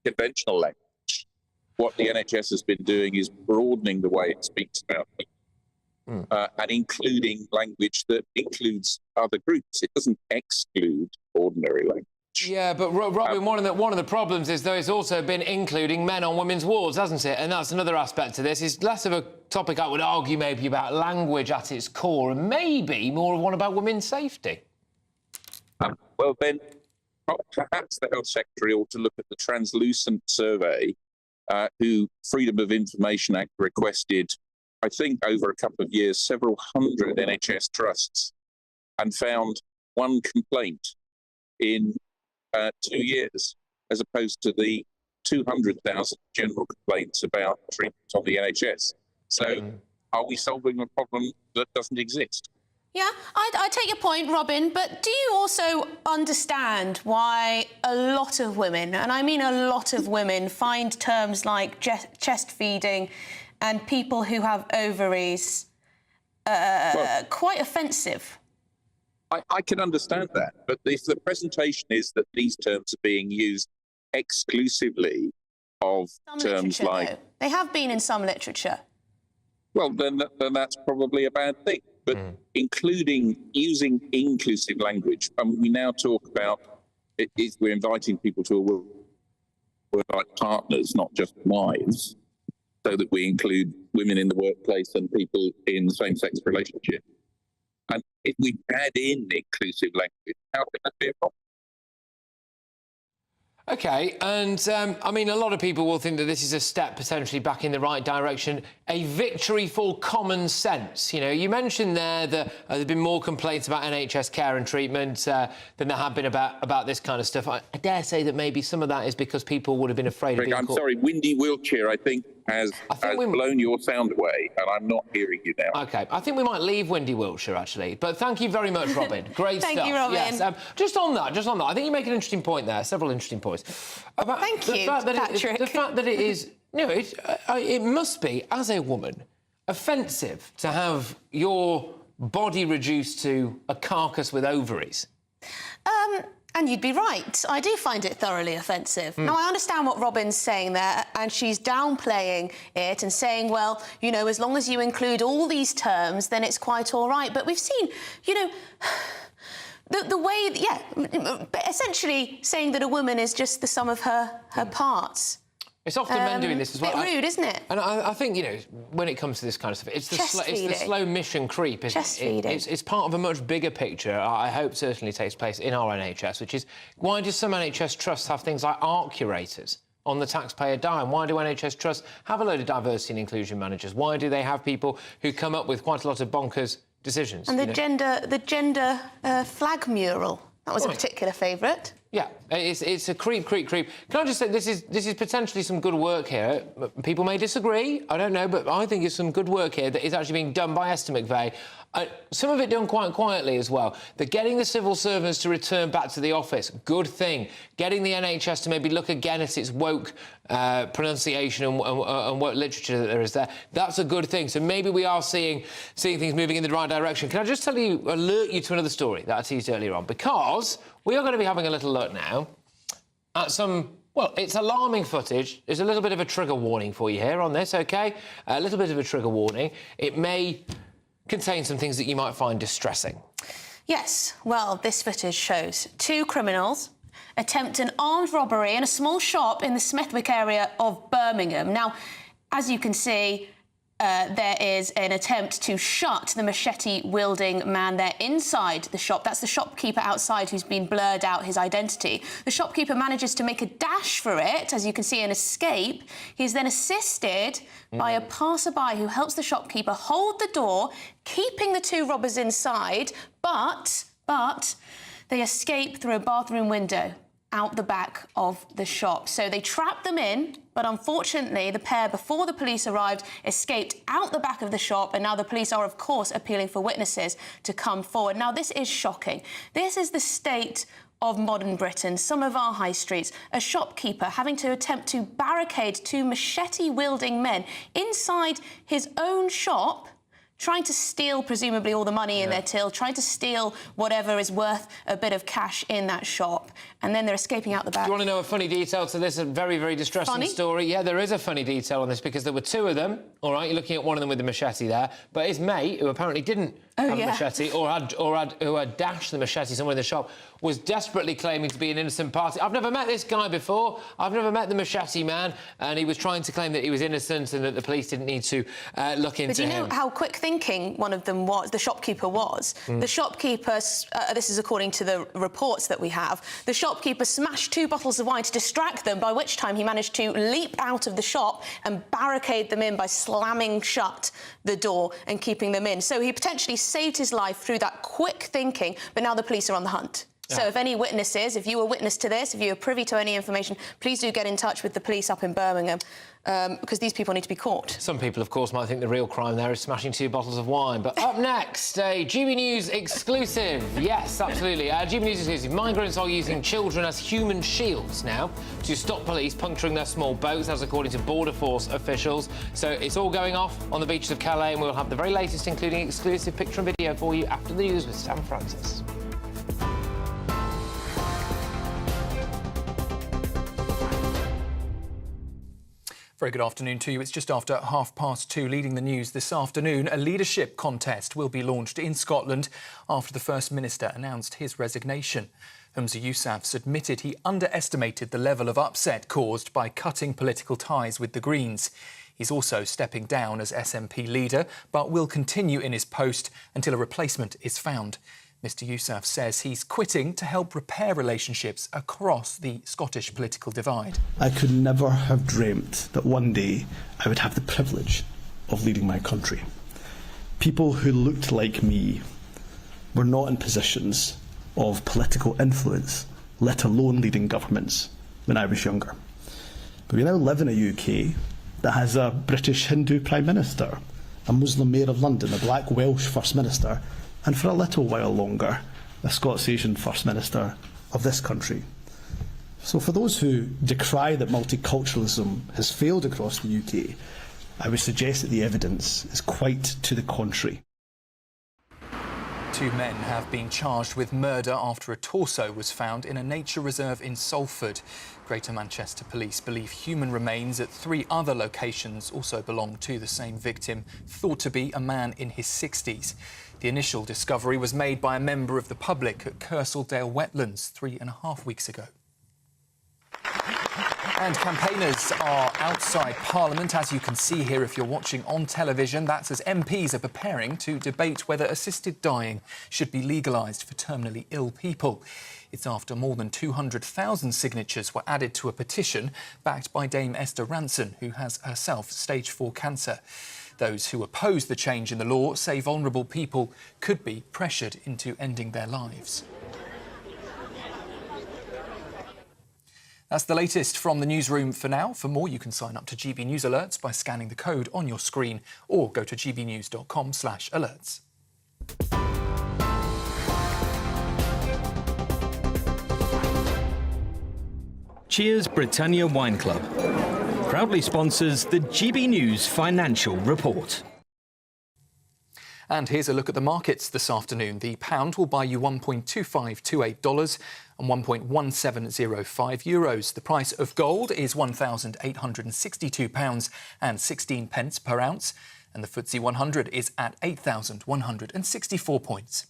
conventional language. What the NHS has been doing is broadening the way it speaks about people, and including language that includes other groups. It doesn't exclude ordinary language. Yeah, but Robin, one of the problems is, though, it's also been including men on women's wards, hasn't it? And that's another aspect to this. It's less of a topic, I would argue, maybe about language at its core, and maybe more of one about women's safety. Well, then, perhaps the Health Secretary ought to look at the Translucent survey, who Freedom of Information Act requested, I think, over a couple of years, several hundred NHS trusts, and found one complaint in 2 years, as opposed to the 200,000 general complaints about treatment on the NHS. So are we solving a problem that doesn't exist? Yeah, I take your point, Robin, but do you also understand why a lot of women, and I mean a lot of women, find terms like chest feeding and people who have ovaries quite offensive? I can understand that, but if the presentation is that these terms are being used exclusively of terms like... Though. They have been in some literature. Well, then that's probably a bad thing. But using inclusive language, we now talk about we're inviting people to work like partners, not just wives, so that we include women in the workplace and people in same-sex relationships. And if we add in inclusive language, how can that be a problem? OK, and, I mean, a lot of people will think that this is a step potentially back in the right direction, a victory for common sense. You know, you mentioned there that there have been more complaints about NHS care and treatment than there have been about this kind of stuff. I dare say that maybe some of that is because people would have been afraid of being caught. Sorry, windy Wiltshire, I think, has blown your sound away, and I'm not hearing you now. OK, I think we might leave windy Wiltshire, actually. But thank you very much, Robin. Great stuff. Thank you, Robin. Yes, just on that, I think you make an interesting point there, several interesting points. Thank you, Patrick. The fact that it is, it must be, as a woman, offensive to have your body reduced to a carcass with ovaries. And you'd be right. I do find it thoroughly offensive. Now, I understand what Robin's saying there, and she's downplaying it and saying, well, you know, as long as you include all these terms, then it's quite all right. But we've seen, you know... The way, essentially saying that a woman is just the sum of her parts. It's often men doing this as well. Bit rude, isn't it? And I think, you know, when it comes to this kind of stuff, it's the slow mission creep, isn't it? It's part of a much bigger picture, I hope certainly takes place in our NHS, which is why do some NHS trusts have things like art curators on the taxpayer dime? Why do NHS trusts have a load of diversity and inclusion managers? Why do they have people who come up with quite a lot of bonkers decisions? And the gender flag mural, that was a particular favourite. Yeah, it's a creep. Can I just say, this is potentially some good work here. People may disagree, I don't know, but I think it's some good work here that is actually being done by Esther McVeigh. Some of it done quite quietly as well. They're getting the civil servants to return back to the office. Good thing. Getting the NHS to maybe look again at its woke pronunciation and woke literature that there is there. That's a good thing. So maybe we are seeing things moving in the right direction. Can I just alert you to another story that I teased earlier on? Because we are going to be having a little look now at some... Well, it's alarming footage. There's a little bit of a trigger warning for you here on this, OK? A little bit of a trigger warning. It may contain some things that you might find distressing. Yes, well, this footage shows two criminals attempt an armed robbery in a small shop in the Smithwick area of Birmingham. Now, as you can see, there is an attempt to shut the machete-wielding man there inside the shop. That's the shopkeeper outside who's been blurred out his identity. The shopkeeper manages to make a dash for it, as you can see, and escape. He's then assisted by a passerby who helps the shopkeeper hold the door, keeping the two robbers inside, but they escape through a bathroom window out the back of the shop. So they trapped them in, but unfortunately the pair, before the police arrived, escaped out the back of the shop, and now the police are, of course, appealing for witnesses to come forward. Now, this is shocking. This is the state of modern Britain. Some of our high streets, a shopkeeper having to attempt to barricade two machete-wielding men inside his own shop, trying to steal, presumably, all the money in their till, trying to steal whatever is worth a bit of cash in that shop, and then they're escaping out the back. Do you want to know a funny detail to this? A very, very distressing story. Yeah, there is a funny detail on this, because there were two of them, all right? You're looking at one of them with the machete there, but his mate, who apparently didn't have a machete who had dashed the machete somewhere in the shop, was desperately claiming to be an innocent party. I've never met this guy before. I've never met the machete man, and he was trying to claim that he was innocent and that the police didn't need to look into him. But do you know how quick thinking one of them was, the shopkeeper was? The shopkeeper, this is according to the reports that we have, the shopkeeper smashed two bottles of wine to distract them, by which time he managed to leap out of the shop and barricade them in by slamming shut the door and keeping them in. So he potentially saved his life through that quick thinking, but now the police are on the hunt. So if any witnesses, if you were witness to this, if you are privy to any information, please do get in touch with the police up in Birmingham, because these people need to be caught. Some people, of course, might think the real crime there is smashing two bottles of wine. But up next, a GBNews exclusive. Yes, absolutely. GBNews exclusive. Migrants are using children as human shields now to stop police puncturing their small boats, as according to Border Force officials. So it's all going off on the beaches of Calais, and we'll have the very latest, including exclusive picture and video for you after the news with Sam Francis. Very good afternoon to you. It's just after 2:30. Leading the news this afternoon, a leadership contest will be launched in Scotland after the First Minister announced his resignation. Yousaf's admitted he underestimated the level of upset caused by cutting political ties with the Greens. He's also stepping down as SNP leader, but will continue in his post until a replacement is found. Mr Yousaf says he's quitting to help repair relationships across the Scottish political divide. I could never have dreamt that one day I would have the privilege of leading my country. People who looked like me were not in positions of political influence, let alone leading governments, when I was younger. But we now live in a UK that has a British Hindu Prime Minister, a Muslim Mayor of London, a Black Welsh First Minister, and for a little while longer, a Scots Asian First Minister of this country. So for those who decry that multiculturalism has failed across the UK, I would suggest that the evidence is quite to the contrary. Two men have been charged with murder after a torso was found in a nature reserve in Salford. Greater Manchester Police believe human remains at 3 other locations also belong to the same victim, thought to be a man in his 60s. The initial discovery was made by a member of the public at Kersaldale Wetlands 3.5 weeks ago. And campaigners are outside Parliament, as you can see here if you're watching on television. That's as MPs are preparing to debate whether assisted dying should be legalised for terminally ill people. It's after more than 200,000 signatures were added to a petition backed by Dame Esther Ranson, who has herself stage 4 cancer. Those who oppose the change in the law say vulnerable people could be pressured into ending their lives. That's the latest from the newsroom for now. For more, you can sign up to GB News Alerts by scanning the code on your screen or go to gbnews.com/alerts. Cheers Britannia Wine Club proudly sponsors the GB News Financial Report. And here's a look at the markets this afternoon. The pound will buy you $1.2528 and €1.1705. The price of gold is £1,862 and 16 pence per ounce. And the FTSE 100 is at 8,164 points.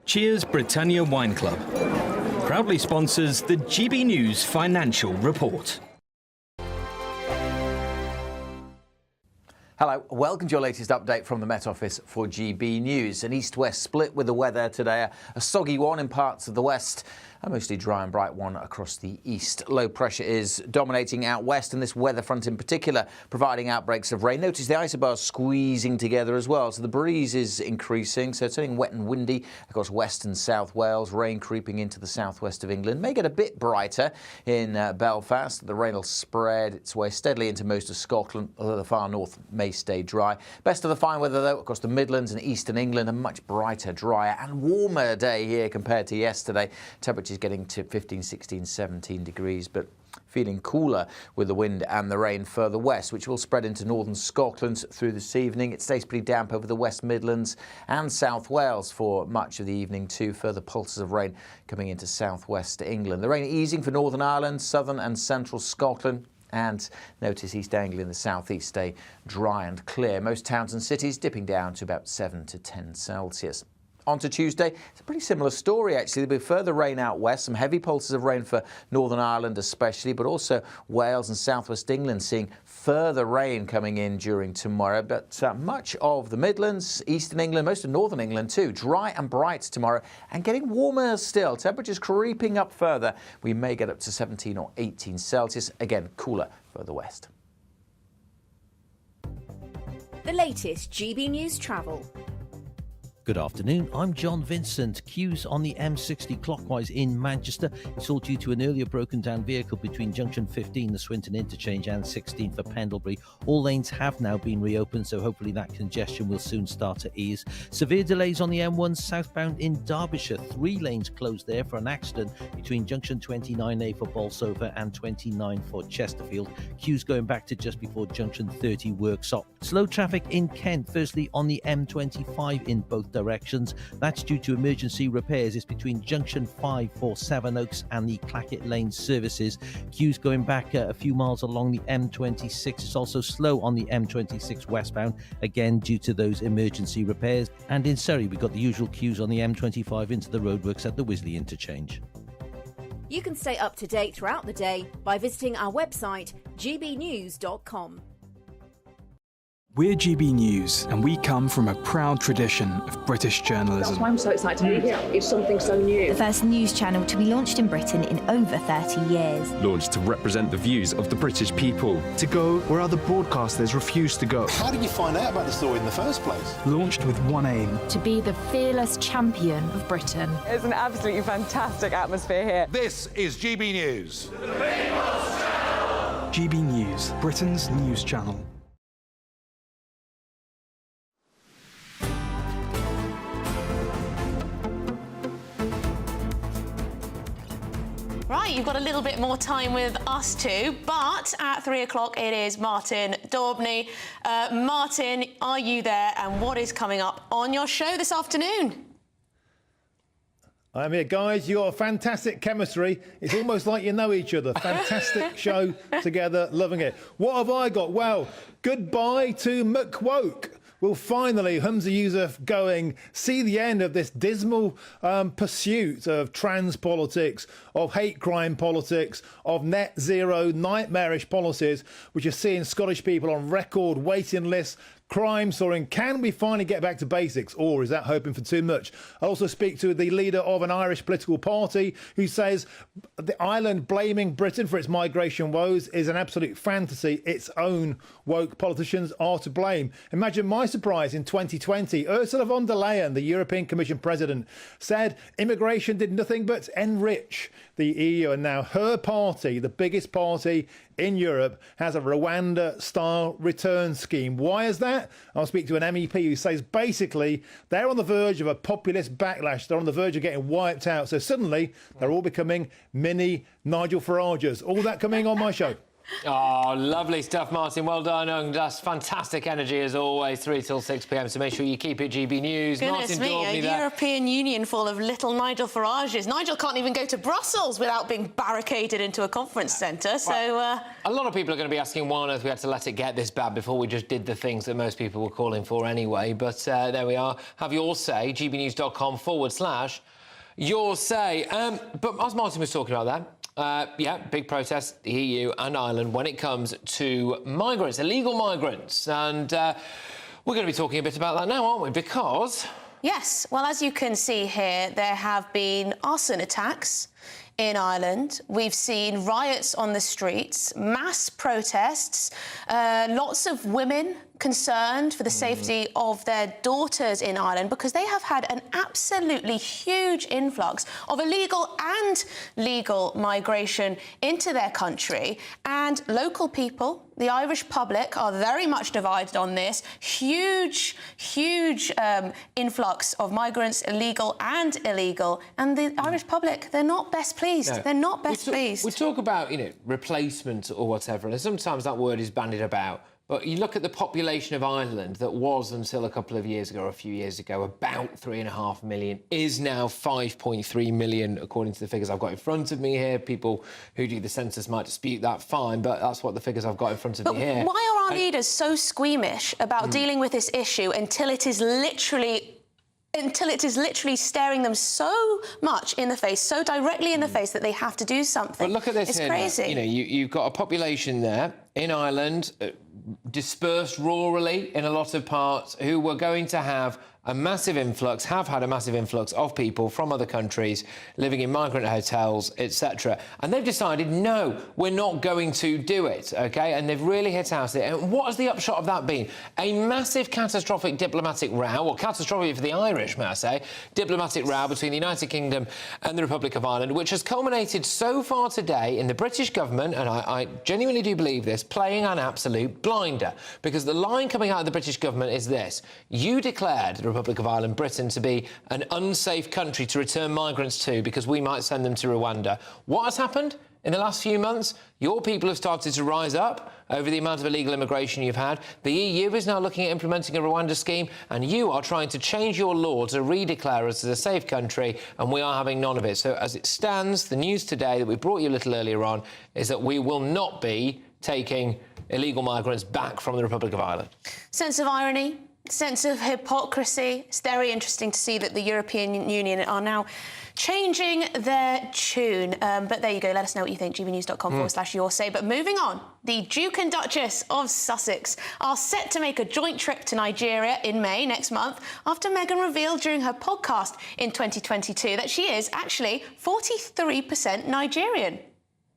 Cheers Britannia Wine Club proudly sponsors the GB News Financial Report. Hello, welcome to your latest update from the Met Office for GB News. An east-west split with the weather today, a soggy one in parts of the west, a mostly dry and bright one across the east. Low pressure is dominating out west, and this weather front in particular providing outbreaks of rain. Notice the isobars squeezing together as well, so the breeze is increasing, so it's turning wet and windy across West and South Wales. Rain creeping into the southwest of England. May get a bit brighter in Belfast. The rain will spread its way steadily into most of Scotland, although the far north may stay dry. Best of the fine weather, though, across the Midlands and eastern England. A much brighter, drier and warmer day here compared to yesterday. Temperatures getting to 15, 16, 17 degrees, but feeling cooler with the wind and the rain further west, which will spread into northern Scotland through this evening. It stays pretty damp over the West Midlands and South Wales for much of the evening too. Further pulses of rain coming into southwest England. The rain easing for Northern Ireland, southern and central Scotland. And notice East Anglia in the southeast stay dry and clear. Most towns and cities dipping down to about 7 to 10 Celsius. On to Tuesday, it's a pretty similar story actually. There'll be further rain out west, some heavy pulses of rain for Northern Ireland especially, but also Wales and southwest England seeing further rain coming in during tomorrow. But much of the Midlands, eastern England, most of northern England too, dry and bright tomorrow and getting warmer still. Temperatures creeping up further. We may get up to 17 or 18 Celsius. Again, cooler further west. The latest GB News travel. Good afternoon, I'm John Vincent. Queues on the M60 clockwise in Manchester. It's all due to an earlier broken down vehicle between junction 15, the Swinton interchange, and 16 for Pendlebury. All lanes have now been reopened, so hopefully that congestion will soon start to ease. Severe delays on the M1 southbound in Derbyshire. 3 lanes closed there for an accident between junction 29A for Bolsover and 29 for Chesterfield. Queues going back to just before junction 30 Worksop. Slow traffic in Kent, firstly on the M25 in both directions. That's due to emergency repairs. It's between junction 5 for Sevenoaks and the Clackett Lane services. Queues going back a few miles along the M26. It's also slow on the M26 westbound, again due to those emergency repairs. And in Surrey, we've got the usual queues on the M25 into the roadworks at the Wisley interchange. You can stay up to date throughout the day by visiting our website, gbnews.com. We're GB News, and we come from a proud tradition of British journalism. That's why I'm so excited to be here. It's something so new. The first news channel to be launched in Britain in over 30 years. Launched to represent the views of the British people. To go where other broadcasters refuse to go. How did you find out about the story in the first place? Launched with one aim. To be the fearless champion of Britain. It's an absolutely fantastic atmosphere here. This is GB News. The People's Channel. GB News, Britain's news channel. Right, you've got a little bit more time with us too, but at 3 o'clock it is Martin Daubney. Martin, are you there, and what is coming up on your show this afternoon? I'm here, guys. You got a fantastic chemistry. It's almost like you know each other. Fantastic show together, loving it. What have I got? Well, goodbye to McWoke. will finally, Humza Yousaf going, see the end of this dismal pursuit of trans politics, of hate crime politics, of net zero nightmarish policies, which are seeing Scottish people on record waiting lists, crime soaring. Can we finally get back to basics, or is that hoping for too much? I also speak to the leader of an Irish political party who says the island blaming Britain for its migration woes is an absolute fantasy. Its own woke politicians are to blame. Imagine my surprise in 2020. Ursula von der Leyen, the European Commission president, said immigration did nothing but enrich the EU, and now her party, the biggest party in Europe, has a Rwanda-style return scheme. Why is that? I'll speak to an MEP who says basically they're on the verge of a populist backlash. They're on the verge of getting wiped out. So suddenly they're all becoming mini Nigel Farages. All that coming on my show. Oh, lovely stuff, Martin. Well done. And that's fantastic energy as always, 3 till 6 p.m. So make sure you keep it GB News. Goodness Martin me, a European Union full of little Nigel Farages. Nigel can't even go to Brussels without being barricaded into a conference centre. So a lot of people are going to be asking why on earth we had to let it get this bad before we just did the things that most people were calling for anyway. But there we are. Have your say, gbnews.com/your say. But as Martin was talking about there, yeah, big protest, the EU and Ireland when it comes to migrants, illegal migrants. And we're going to be talking a bit about that now, aren't we? Because... Yes, well, as you can see here, there have been arson attacks in Ireland. We've seen riots on the streets, mass protests, lots of women concerned for the safety of their daughters in Ireland because they have had an absolutely huge influx of illegal and legal migration into their country. And local people, the Irish public, are very much divided on this. Huge influx of migrants, illegal and illegal. And the Irish public, they're not best pleased. No. They're not best pleased. We talk about, replacement or whatever, and sometimes that word is bandied about. But you look at the population of Ireland that was, until a couple of years ago, or a few years ago, about 3.5 million, is now 5.3 million, according to the figures I've got in front of me here. People who do the census might dispute that, fine, but that's what the figures I've got in front of me here. Why are our leaders so squeamish about dealing with this issue until it is literally staring them so much in the face, so directly in the face that they have to do something? But look at this it's here. Crazy. You've got a population there in Ireland, dispersed rurally in a lot of parts, who were going to have a massive influx, have had a massive influx of people from other countries living in migrant hotels, etc. And they've decided, no, we're not going to do it, OK? And they've really hit out it. And what has the upshot of that been? A massive catastrophic diplomatic row, or catastrophic for the Irish, may I say, diplomatic row between the United Kingdom and the Republic of Ireland, which has culminated so far today in the British government, and I genuinely do believe this, playing an absolute blinder. Because the line coming out of the British government is this: you declared the Republic of Ireland, Britain, to be an unsafe country to return migrants to because we might send them to Rwanda. What has happened in the last few months? Your people have started to rise up over the amount of illegal immigration you've had. The EU is now looking at implementing a Rwanda scheme, and you are trying to change your law to redeclare us as a safe country, and we are having none of it. So as it stands, the news today that we brought you a little earlier on is that we will not be taking illegal migrants back from the Republic of Ireland. Sense of irony, sense of hypocrisy. It's very interesting to see that the European Union are now changing their tune. But there you go. Let us know what you think. gbnews.com/your say. But moving on, the Duke and Duchess of Sussex are set to make a joint trip to Nigeria in May next month after Meghan revealed during her podcast in 2022 that she is actually 43% Nigerian.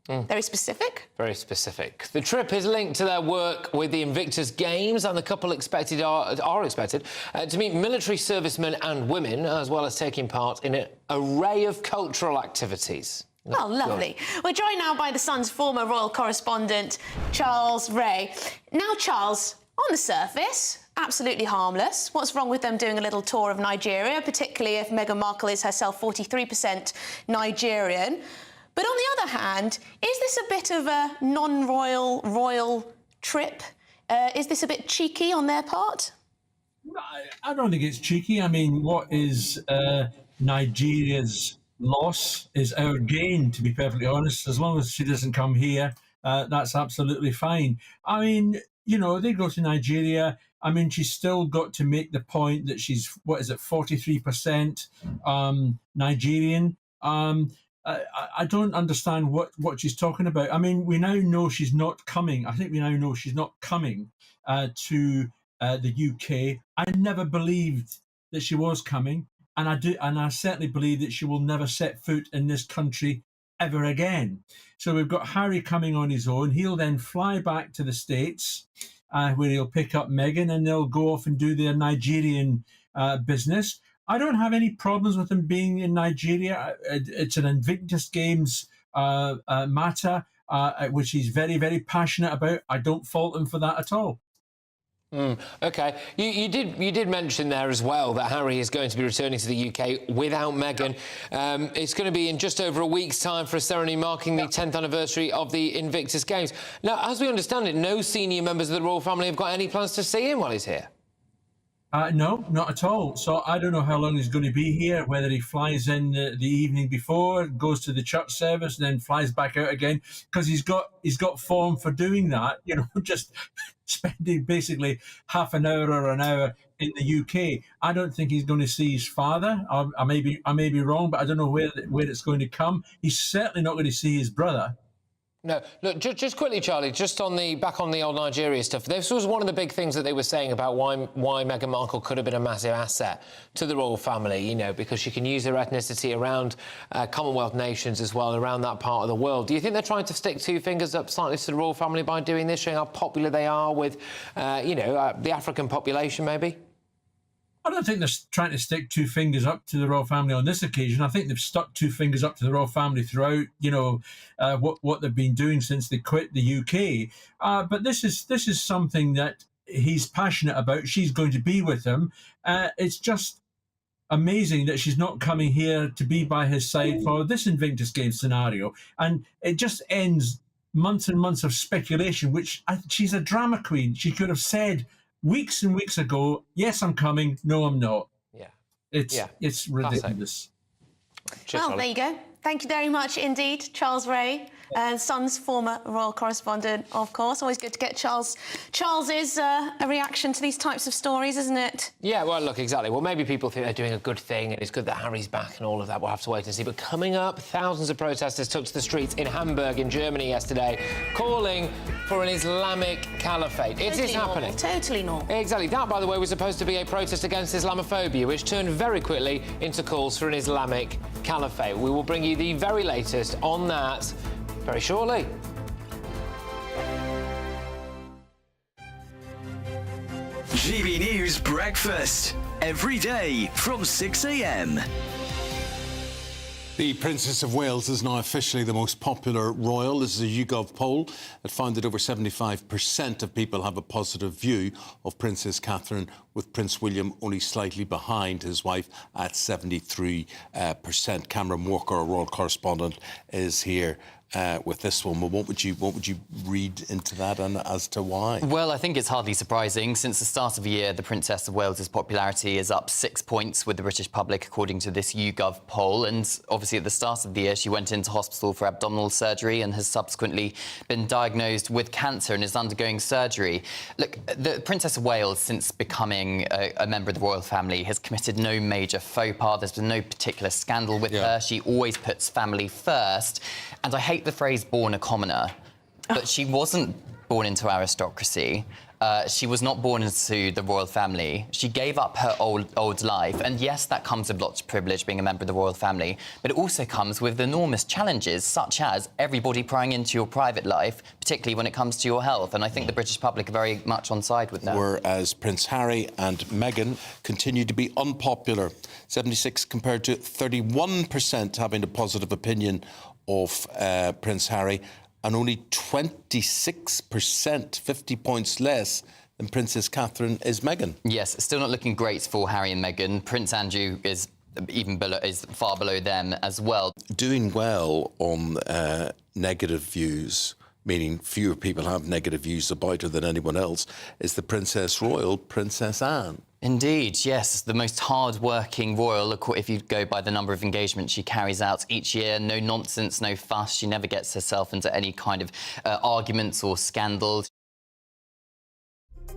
Very specific? Very specific. The trip is linked to their work with the Invictus Games, and the couple are expected to meet military servicemen and women, as well as taking part in an array of cultural activities. Oh, lovely. We're joined now by The Sun's former royal correspondent, Charles Ray. Now, Charles, on the surface, absolutely harmless. What's wrong with them doing a little tour of Nigeria, particularly if Meghan Markle is herself 43% Nigerian? But on the other hand, is this a bit of a non-royal trip? Is this a bit cheeky on their part? I don't think it's cheeky. I mean, what is Nigeria's loss is our gain, to be perfectly honest. As long as she doesn't come here, that's absolutely fine. I mean, they go to Nigeria. I mean, she's still got to make the point that she's, 43% Nigerian. I don't understand what she's talking about. I mean, we now know she's not coming. I think we now know she's not coming to the UK. I never believed that she was coming, and I certainly believe that she will never set foot in this country ever again. So we've got Harry coming on his own. He'll then fly back to the States, where he'll pick up Meghan, and they'll go off and do their Nigerian business. I don't have any problems with him being in Nigeria. It's an Invictus Games matter, which he's very, very passionate about. I don't fault him for that at all. OK. You did mention there as well that Harry is going to be returning to the UK without Meghan. It's going to be in just over a week's time for a ceremony marking the 10th anniversary of the Invictus Games. Now, as we understand it, no senior members of the royal family have got any plans to see him while he's here. No, not at all. So I don't know how long he's going to be here, whether he flies in the evening before, goes to the church service, and then flies back out again, because he's got form for doing that, you know, just spending basically half an hour or an hour in the UK. I don't think he's going to see his father. I may be wrong, but I don't know where it's going to come. He's certainly not going to see his brother. No, look, just quickly, Charlie, just back on the old Nigeria stuff. This was one of the big things that they were saying about why Meghan Markle could have been a massive asset to the royal family, you know, because she can use her ethnicity around Commonwealth nations as well, around that part of the world. Do you think they're trying to stick two fingers up slightly to the royal family by doing this, showing how popular they are with, the African population, maybe? I don't think they're trying to stick two fingers up to the royal family on this occasion. I think they've stuck two fingers up to the royal family throughout, what they've been doing since they quit the UK. But this is something that he's passionate about. She's going to be with him. It's just amazing that she's not coming here to be by his side for this Invictus Games scenario. And it just ends months and months of speculation, she's a drama queen. She could have said weeks and weeks ago, yes, I'm coming, no, I'm not. Yeah. It's ridiculous. Well, there you go. Thank you very much indeed, Charles Ray, Sun's former royal correspondent, of course. Always good to get Charles's a reaction to these types of stories, isn't it? Yeah, well, look, exactly. Well, maybe people think they're doing a good thing and it's good that Harry's back and all of that. We'll have to wait and see. But coming up, thousands of protesters took to the streets in Hamburg in Germany yesterday, calling for an Islamic caliphate. It is happening. Totally normal. Exactly. That, by the way, was supposed to be a protest against Islamophobia, which turned very quickly into calls for an Islamic caliphate. We will bring you the very latest on that very shortly. GB News Breakfast, every day from 6 a.m. The Princess of Wales is now officially the most popular royal. This is a YouGov poll that found that over 75% of people have a positive view of Princess Catherine, with Prince William only slightly behind his wife at 73%. Cameron Walker, our royal correspondent, is here with this one. Well, what would you read into that, and as to why? Well, I think it's hardly surprising. Since the start of the year, the Princess of Wales's popularity is up 6 points with the British public, according to this YouGov poll. And obviously, at the start of the year, she went into hospital for abdominal surgery and has subsequently been diagnosed with cancer and is undergoing surgery. Look, the Princess of Wales, since becoming a member of the royal family, has committed no major faux pas. There's been no particular scandal with her. She always puts family first. And I hate the phrase born a commoner, but she wasn't born into aristocracy. She was not born into the royal family. She gave up her old life. And yes, that comes with lots of privilege, being a member of the royal family, but it also comes with enormous challenges, such as everybody prying into your private life, particularly when it comes to your health. And I think the British public are very much on side with that. Whereas Prince Harry and Meghan continue to be unpopular. 76 compared to 31% having a positive opinion of Prince Harry, and only 26%, 50 points less than Princess Catherine, is Meghan. Yes, still not looking great for Harry and Meghan. Prince Andrew is far below them as well. Doing well on negative views, meaning fewer people have negative views about her than anyone else, is the Princess Royal, Princess Anne. Indeed, yes. The most hard-working royal, if you go by the number of engagements she carries out each year. No nonsense, no fuss. She never gets herself into any kind of arguments or scandals.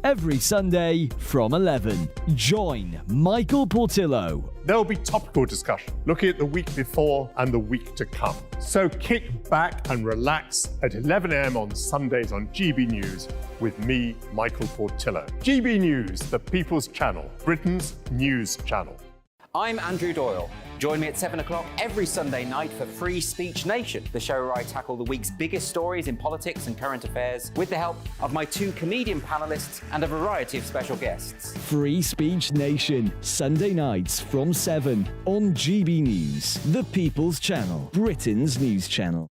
every Sunday from 11. Join Michael Portillo. There'll be topical discussion, looking at the week before and the week to come. So kick back and relax at 11 a.m. on Sundays on GB News with me, Michael Portillo. GB News, the People's Channel, Britain's news channel. I'm Andrew Doyle. Join me at 7 o'clock every Sunday night for Free Speech Nation, the show where I tackle the week's biggest stories in politics and current affairs with the help of my 2 comedian panellists and a variety of special guests. Free Speech Nation, Sunday nights from 7 on GB News, the People's Channel, Britain's news channel.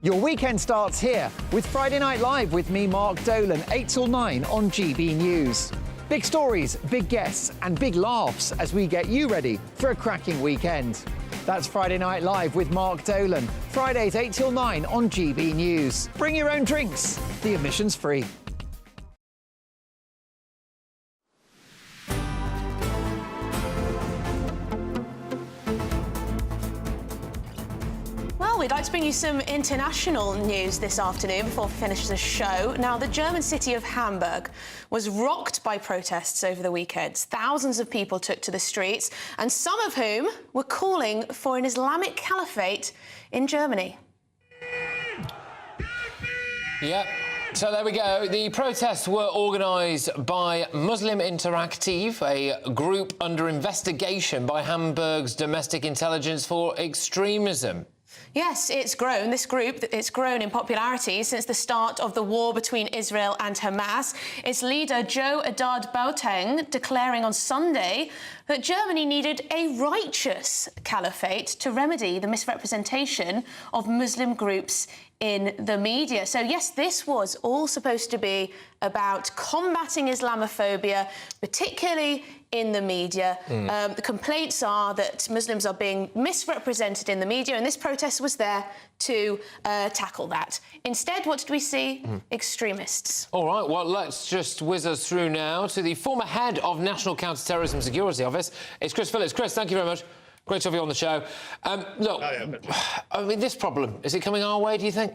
Your weekend starts here with Friday Night Live with me, Mark Dolan, 8 till 9 on GB News. Big stories, big guests and big laughs as we get you ready for a cracking weekend. That's Friday Night Live with Mark Dolan, Fridays 8 till 9 on GB News. Bring your own drinks, the admission's free. Well, we'd like to bring you some international news this afternoon before we finish the show. Now, the German city of Hamburg was rocked by protests over the weekend. Thousands of people took to the streets, and some of whom were calling for an Islamic caliphate in Germany. Yep. So there we go. The protests were organised by Muslim Interactive, a group under investigation by Hamburg's domestic intelligence for extremism. Yes, it's grown. This group, it's grown in popularity since the start of the war between Israel and Hamas. Its leader, Joe Adad Boateng, declaring on Sunday that Germany needed a righteous caliphate to remedy the misrepresentation of Muslim groups in the media. So, yes, this was all supposed to be about combating Islamophobia, particularly in the media. The complaints are that Muslims are being misrepresented in the media, and this protest was there to tackle that. Instead, what did we see? Extremists. All right, well, let's just whiz us through now to the former head of National Counter-Terrorism Security Office. It's Chris Phillips. Chris, thank you very much. Great to have you on the show. Look, I mean, this problem, is it coming our way, do you think?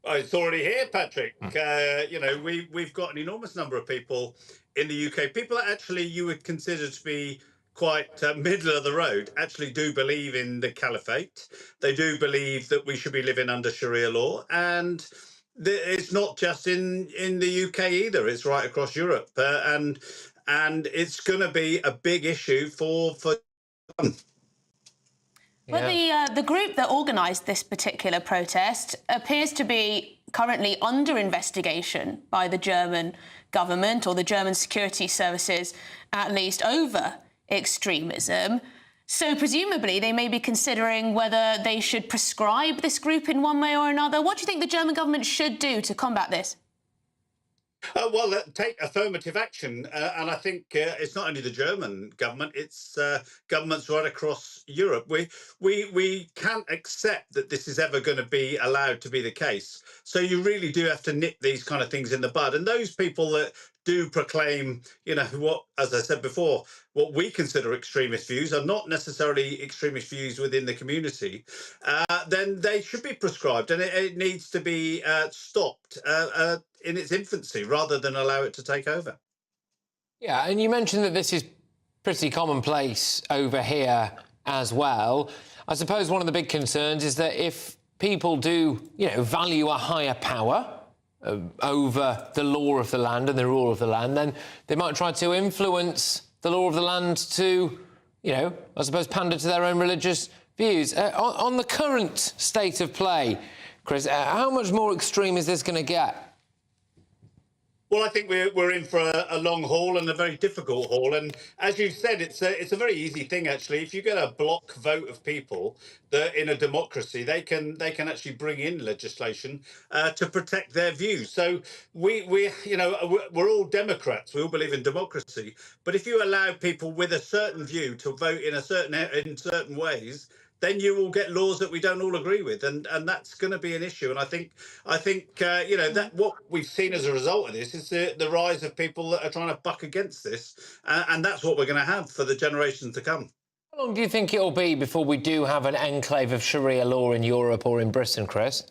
Oh, it's already here, Patrick. You know, we've got an enormous number of people in the UK. People that actually you would consider to be quite middle of the road actually do believe in the caliphate. They do believe that we should be living under Sharia law. And it's not just in the UK either. It's right across Europe. And it's going to be a big issue for Well, the group that organised this particular protest appears to be currently under investigation by the German government or the German security services, at least, over extremism. So presumably they may be considering whether they should prescribe this group in one way or another. What do you think the German government should do to combat this? Well, take affirmative action. And I think it's not only the German government, it's governments right across Europe. We can't accept that this is ever going to be allowed to be the case. So you really do have to nip these kind of things in the bud. And those people that do proclaim, you know, what, as I said before, what we consider extremist views are not necessarily extremist views within the community, then they should be prescribed, and it needs to be stopped in its infancy rather than allow it to take over. Yeah, and you mentioned that this is pretty commonplace over here as well. I suppose one of the big concerns is that if people do, you know, value a higher power over the law of the land and the rule of the land, then they might try to influence the law of the land to, you know, I suppose pander to their own religious views. On the current state of play, Chris, how much more extreme is this going to get? Well, I think we're in for a long haul and a very difficult haul. And as you said, it's a very easy thing, actually. If you get a block vote of people that in a democracy, they can actually bring in legislation to protect their views. So we're all Democrats. We all believe in democracy. But if you allow people with a certain view to vote in certain ways, then you will get laws that we don't all agree with, and that's going to be an issue. And I think you know, that what we've seen as a result of this is the rise of people that are trying to buck against this, and that's what we're going to have for the generations to come. How long do you think it'll be before we do have an enclave of Sharia law in Europe or in Britain, Chris?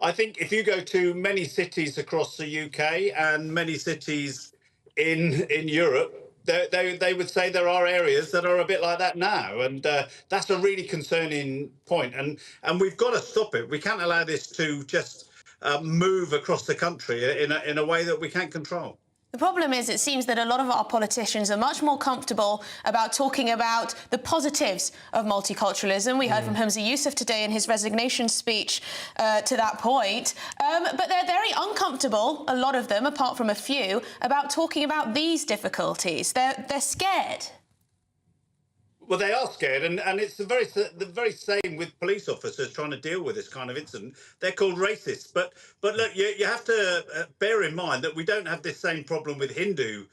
I think if you go to many cities across the UK and many cities in Europe, they would say there are areas that are a bit like that now, and that's a really concerning point. And we've got to stop it. We can't allow this to just move across the country in a way that we can't control. The problem is, it seems that a lot of our politicians are much more comfortable about talking about the positives of multiculturalism. We heard from Yousaf today in his resignation speech to that point. But they're very uncomfortable, a lot of them, apart from a few, about talking about these difficulties. They're scared. Well, they are scared, and it's the very same with police officers trying to deal with this kind of incident. They're called racists. But look, you have to bear in mind that we don't have this same problem with Hindu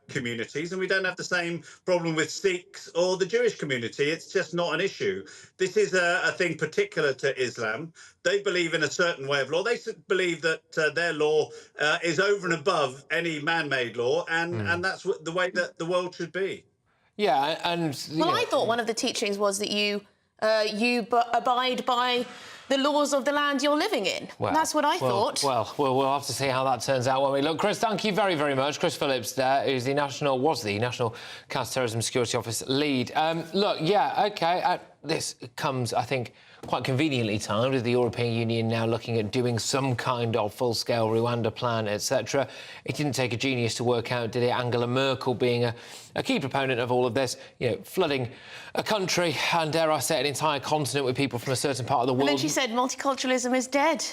communities, and we don't have the same problem with Sikhs or the Jewish community. It's just not an issue. This is a thing particular to Islam. They believe in a certain way of law. They believe that their law is over and above any man-made law, and that's the way that the world should be. Yeah, and... Well, I thought one of the teachings was that you abide by the laws of the land you're living in. Well, that's what I thought. Well, we'll have to see how that turns out when we look. Chris, thank you very, very much. Chris Phillips there, who's was the National Counter-Terrorism Security Office lead. Look, yeah, OK, this comes, I think, quite conveniently timed with the European Union now looking at doing some kind of full-scale Rwanda plan, etc. It didn't take a genius to work out, did it? Angela Merkel being a key proponent of all of this, flooding a country and, dare I say, an entire continent with people from a certain part of the world. And then she said multiculturalism is dead.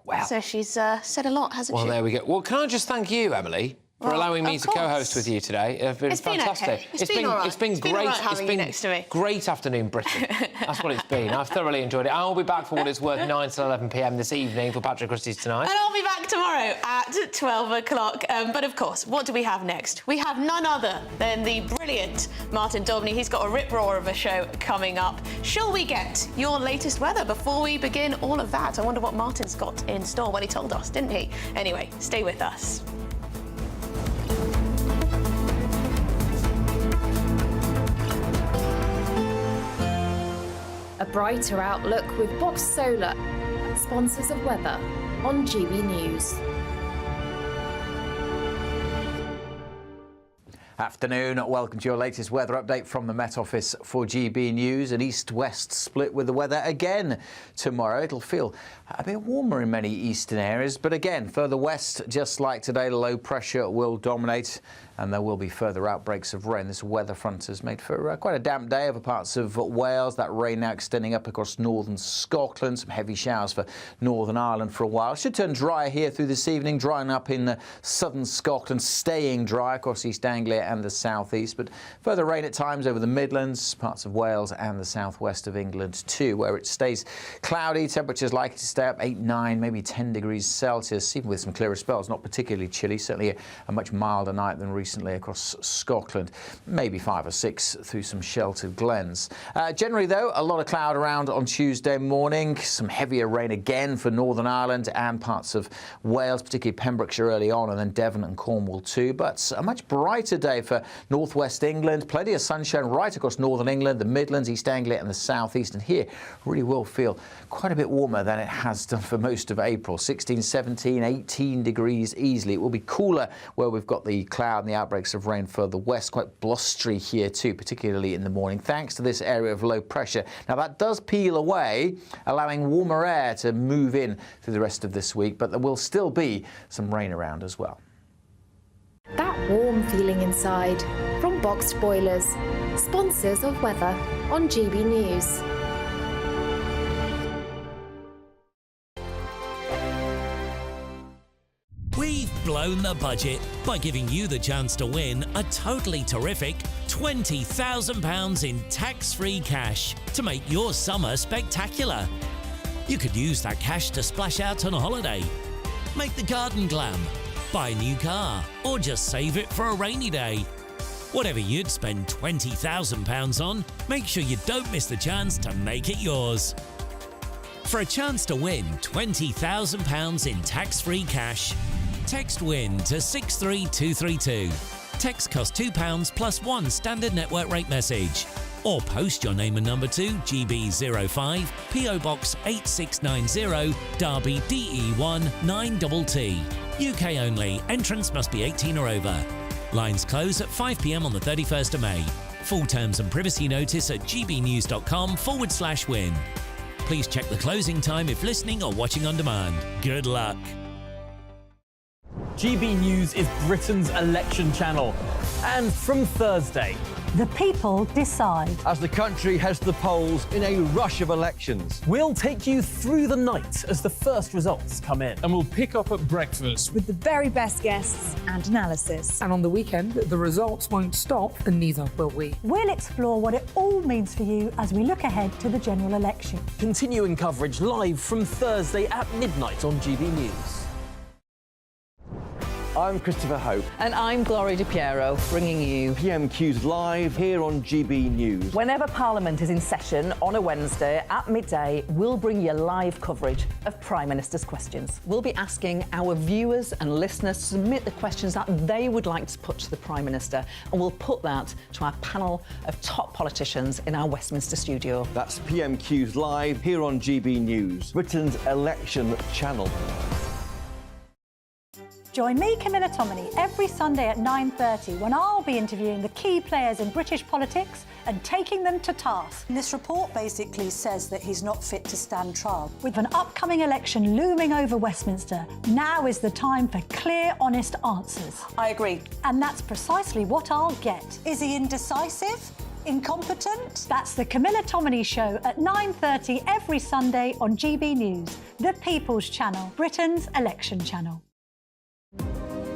Wow. So she's said a lot, hasn't she? Well, there we go. Well, can I just thank you, Emily, for allowing me to co-host with you today. It's been fantastic. Okay. It's been all right. It's been great. It's been next to me. Great afternoon, Britain. That's what it's been. I've thoroughly enjoyed it. I'll be back for what it's worth 9 till 11 p.m. this evening for Patrick Christie's Tonight. And I'll be back tomorrow at 12 o'clock. But of course, what do we have next? We have none other than the brilliant Martin Daubney. He's got a rip-roar of a show coming up. Shall we get your latest weather before we begin all of that? I wonder what Martin's got in store. Well, he told us, didn't he? Anyway, stay with us. A brighter outlook with Box Solar, sponsors of weather on GB News. Afternoon, welcome to your latest weather update from the Met Office for GB News. An east-west split with the weather again tomorrow. It'll feel a bit warmer in many eastern areas, but again, further west, just like today, low pressure will dominate and there will be further outbreaks of rain. This weather front has made for quite a damp day over parts of Wales. That rain now extending up across northern Scotland. Some heavy showers for Northern Ireland for a while. Should turn drier here through this evening, drying up in southern Scotland, staying dry across East Anglia and the southeast, but further rain at times over the Midlands, parts of Wales and the southwest of England too, where it stays cloudy. Temperatures likely to stay up 8, 9, maybe 10 degrees Celsius, even with some clearer spells. Not particularly chilly, certainly a much milder night than recently across Scotland. Maybe 5 or 6 through some sheltered glens. Generally, though, a lot of cloud around on Tuesday morning. Some heavier rain again for Northern Ireland and parts of Wales, particularly Pembrokeshire early on, and then Devon and Cornwall too. But a much brighter day for northwest England. Plenty of sunshine right across northern England, the Midlands, East Anglia and the southeast. And here really will feel quite a bit warmer than it has done for most of April. 16, 17, 18 degrees easily. It will be cooler where we've got the cloud and the outbreaks of rain further west. Quite blustery here too, particularly in the morning, thanks to this area of low pressure. Now that does peel away, allowing warmer air to move in through the rest of this week, but there will still be some rain around as well. That warm feeling inside from Boxed Boilers, sponsors of weather on GB News. We've blown the budget by giving you the chance to win a totally terrific £20,000 in tax-free cash to make your summer spectacular. You could use that cash to splash out on a holiday, make the garden glam, buy a new car, or just save it for a rainy day. Whatever you'd spend £20,000 on, make sure you don't miss the chance to make it yours. For a chance to win £20,000 in tax-free cash, text WIN to 63232. Text costs £2 plus 1 standard network rate message. or post your name and number to GB05 PO Box 8690 Derby DE1 9TT. UK only. Entrance must be 18 or over. Lines close at 5 p.m. on the 31st of May. Full terms and privacy notice at gbnews.com/win. Please check the closing time if listening or watching on demand. Good luck. GB News is Britain's election channel. And from Thursday, the people decide. As the country heads to the polls in a rush of elections, we'll take you through the night as the first results come in. And we'll pick up at breakfast with the very best guests and analysis. And on the weekend, the results won't stop, and neither will we. We'll explore what it all means for you as we look ahead to the general election. Continuing coverage live from Thursday at midnight on GB News. I'm Christopher Hope. And I'm Gloria Di Piero, bringing you PMQs live here on GB News. Whenever Parliament is in session on a Wednesday at midday, we'll bring you live coverage of Prime Minister's questions. We'll be asking our viewers and listeners to submit the questions that they would like to put to the Prime Minister, and we'll put that to our panel of top politicians in our Westminster studio. That's PMQs live here on GB News, Britain's election channel. Join me, Camilla Tominey, every Sunday at 9:30 when I'll be interviewing the key players in British politics and taking them to task. This report basically says that he's not fit to stand trial. With an upcoming election looming over Westminster, now is the time for clear, honest answers. I agree. And that's precisely what I'll get. Is he indecisive? Incompetent? That's the Camilla Tominey Show at 9:30 every Sunday on GB News, the People's Channel, Britain's election channel.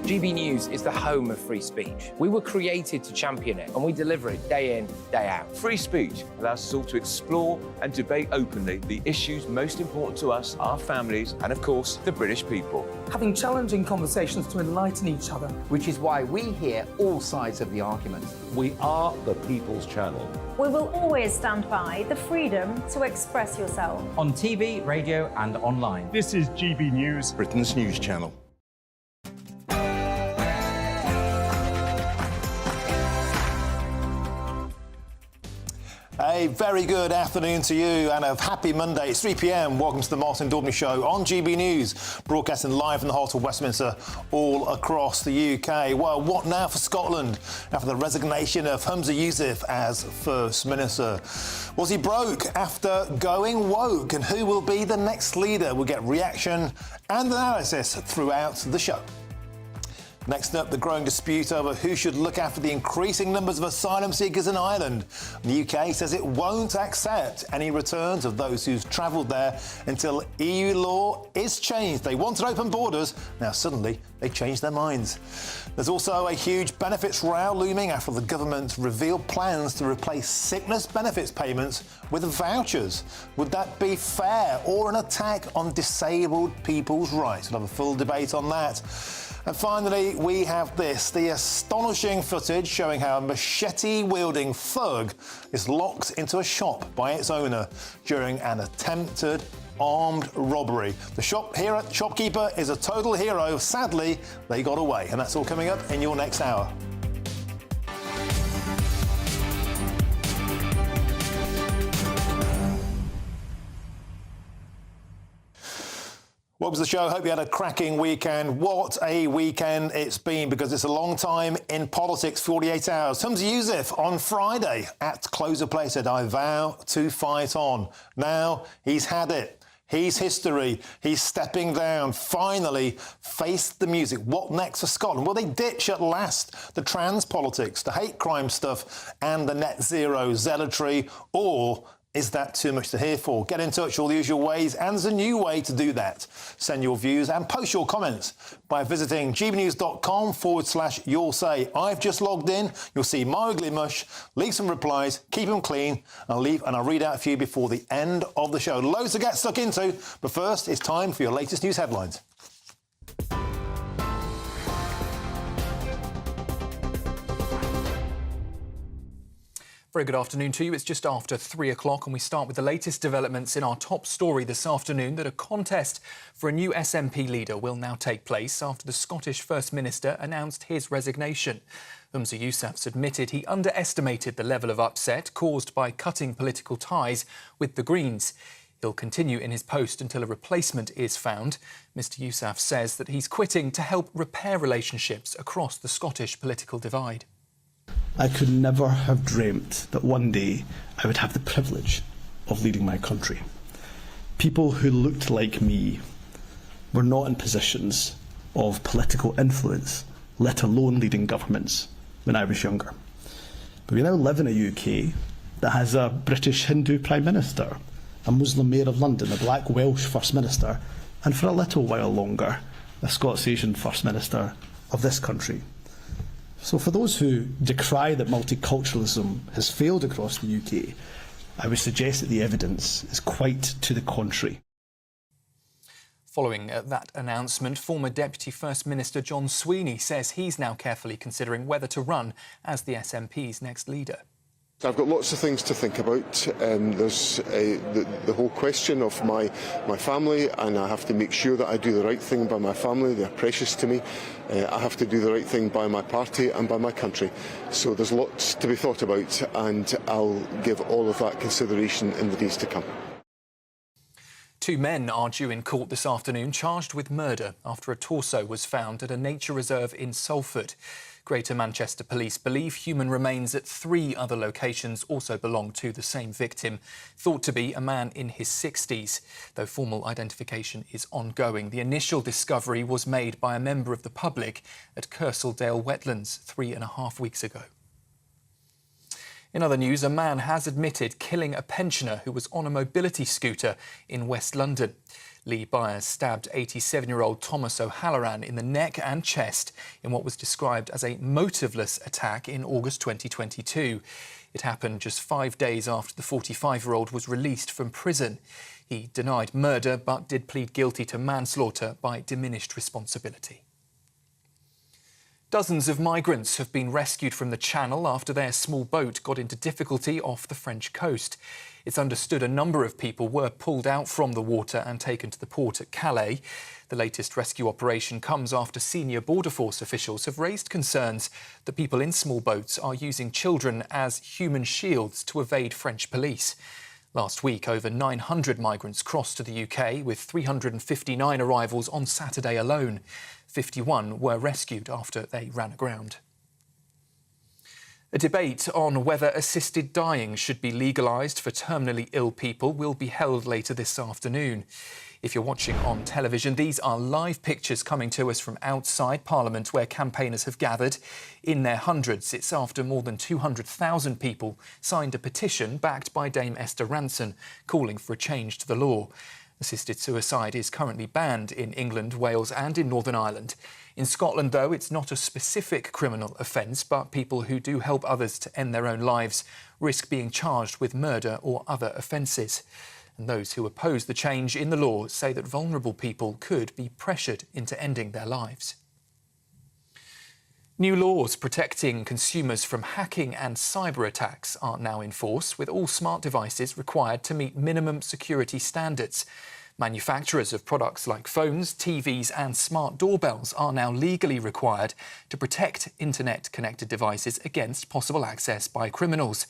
GB News is the home of free speech. We were created to champion it, and we deliver it day in, day out. Free speech allows us all to explore and debate openly the issues most important to us, our families, and of course, the British people. Having challenging conversations to enlighten each other. Which is why we hear all sides of the argument. We are the People's Channel. We will always stand by the freedom to express yourself. On TV, radio, and online. This is GB News, Britain's news channel. A very good afternoon to you and a happy Monday. It's 3 p.m. Welcome to the Martin Daubney Show on GB News, broadcasting live from the heart of Westminster all across the UK. Well, what now for Scotland after the resignation of Yousaf as First Minister? Was he broke after going woke? And who will be the next leader? We'll get reaction and analysis throughout the show. Next up, the growing dispute over who should look after the increasing numbers of asylum seekers in Ireland. The UK says it won't accept any returns of those who've travelled there until EU law is changed. They wanted open borders, now suddenly they changed their minds. There's also a huge benefits row looming after the government revealed plans to replace sickness benefits payments with vouchers. Would that be fair or an attack on disabled people's rights? We'll have a full debate on that. And finally, we have this, the astonishing footage showing how a machete-wielding thug is locked into a shop by its owner during an attempted armed robbery. The shopkeeper is a total hero. Sadly, they got away. And that's all coming up in your next hour. Welcome to the show. Hope you had a cracking weekend. What a weekend it's been, because it's a long time in politics, 48 hours. Yousaf on Friday at close of play said, I vow to fight on. Now he's had it. He's history. He's stepping down. Finally faced the music. What next for Scotland? Will they ditch at last the trans politics, the hate crime stuff and the net zero zealotry, or is that too much to hear for? Get in touch all the usual ways, and there's a new way to do that. Send your views and post your comments by visiting gbnews.com/your say. I've just logged in. You'll see my ugly mush. Leave some replies, keep them clean, and I'll read out a few before the end of the show. Loads to get stuck into, but first it's time for your latest news headlines. Very good afternoon to you. It's just after 3 o'clock and we start with the latest developments in our top story this afternoon, that a contest for a new SNP leader will now take place after the Scottish First Minister announced his resignation. Yousaf's admitted he underestimated the level of upset caused by cutting political ties with the Greens. He'll continue in his post until a replacement is found. Mr Yousaf says that he's quitting to help repair relationships across the Scottish political divide. I could never have dreamt that one day I would have the privilege of leading my country. People who looked like me were not in positions of political influence, let alone leading governments, when I was younger. But we now live in a UK that has a British Hindu Prime Minister, a Muslim Mayor of London, a Black Welsh First Minister, and for a little while longer, a Scots Asian First Minister of this country. So for those who decry that multiculturalism has failed across the UK, I would suggest that the evidence is quite to the contrary. Following that announcement, former Deputy First Minister John Swinney says he's now carefully considering whether to run as the SNP's next leader. I've got lots of things to think about. There's the whole question of my family, and I have to make sure that I do the right thing by my family. They're precious to me. I have to do the right thing by my party and by my country. So there's lots to be thought about, and I'll give all of that consideration in the days to come. 2 men are due in court this afternoon charged with murder after a torso was found at a nature reserve in Salford. Greater Manchester Police believe human remains at 3 other locations also belong to the same victim, thought to be a man in his 60s. Though formal identification is ongoing, the initial discovery was made by a member of the public at Kersaldale Wetlands 3.5 weeks ago. In other news, a man has admitted killing a pensioner who was on a mobility scooter in West London. Lee Byers stabbed 87-year-old Thomas O'Halloran in the neck and chest in what was described as a motiveless attack in August 2022. It happened just 5 days after the 45-year-old was released from prison. He denied murder but did plead guilty to manslaughter by diminished responsibility. Dozens of migrants have been rescued from the Channel after their small boat got into difficulty off the French coast. It's understood a number of people were pulled out from the water and taken to the port at Calais. The latest rescue operation comes after senior Border Force officials have raised concerns that people in small boats are using children as human shields to evade French police. Last week, over 900 migrants crossed to the UK, with 359 arrivals on Saturday alone. 51 were rescued after they ran aground. A debate on whether assisted dying should be legalised for terminally ill people will be held later this afternoon. If you're watching on television, these are live pictures coming to us from outside Parliament, where campaigners have gathered in their hundreds. It's after more than 200,000 people signed a petition backed by Dame Esther Ranson calling for a change to the law. Assisted suicide is currently banned in England, Wales and in Northern Ireland. In Scotland, though, it's not a specific criminal offence, but people who do help others to end their own lives risk being charged with murder or other offences. And those who oppose the change in the law say that vulnerable people could be pressured into ending their lives. New laws protecting consumers from hacking and cyber attacks are now in force, with all smart devices required to meet minimum security standards. Manufacturers of products like phones, TVs and smart doorbells are now legally required to protect internet-connected devices against possible access by criminals.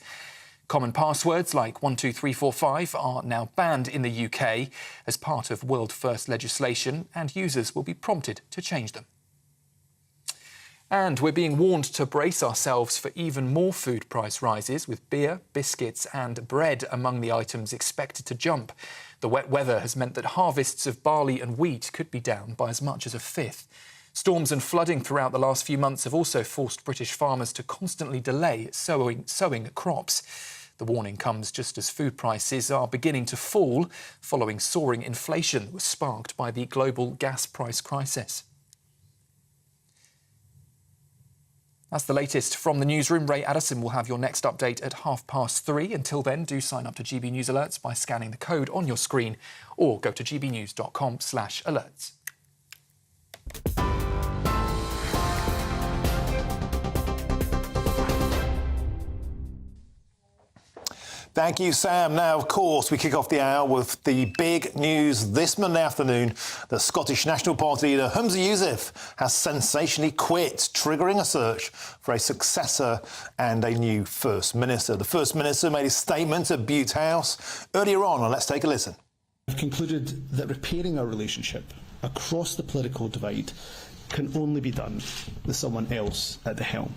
Common passwords like 12345 are now banned in the UK as part of world first legislation, and users will be prompted to change them. And we're being warned to brace ourselves for even more food price rises, with beer, biscuits and bread among the items expected to jump. The wet weather has meant that harvests of barley and wheat could be down by as much as a fifth. Storms and flooding throughout the last few months have also forced British farmers to constantly delay sowing crops. The warning comes just as food prices are beginning to fall following soaring inflation that was sparked by the global gas price crisis. That's the latest from the newsroom. Ray Addison will have your next update at 3:30. Until then, do sign up to GB News Alerts by scanning the code on your screen or go to gbnews.com/alerts. Thank you, Sam. Now, of course, we kick off the hour with the big news this Monday afternoon. The Scottish National Party leader, Yousaf, has sensationally quit, triggering a search for a successor and a new First Minister. The First Minister made his statement at Butte House earlier on, and let's take a listen. I've concluded that repairing our relationship across the political divide can only be done with someone else at the helm.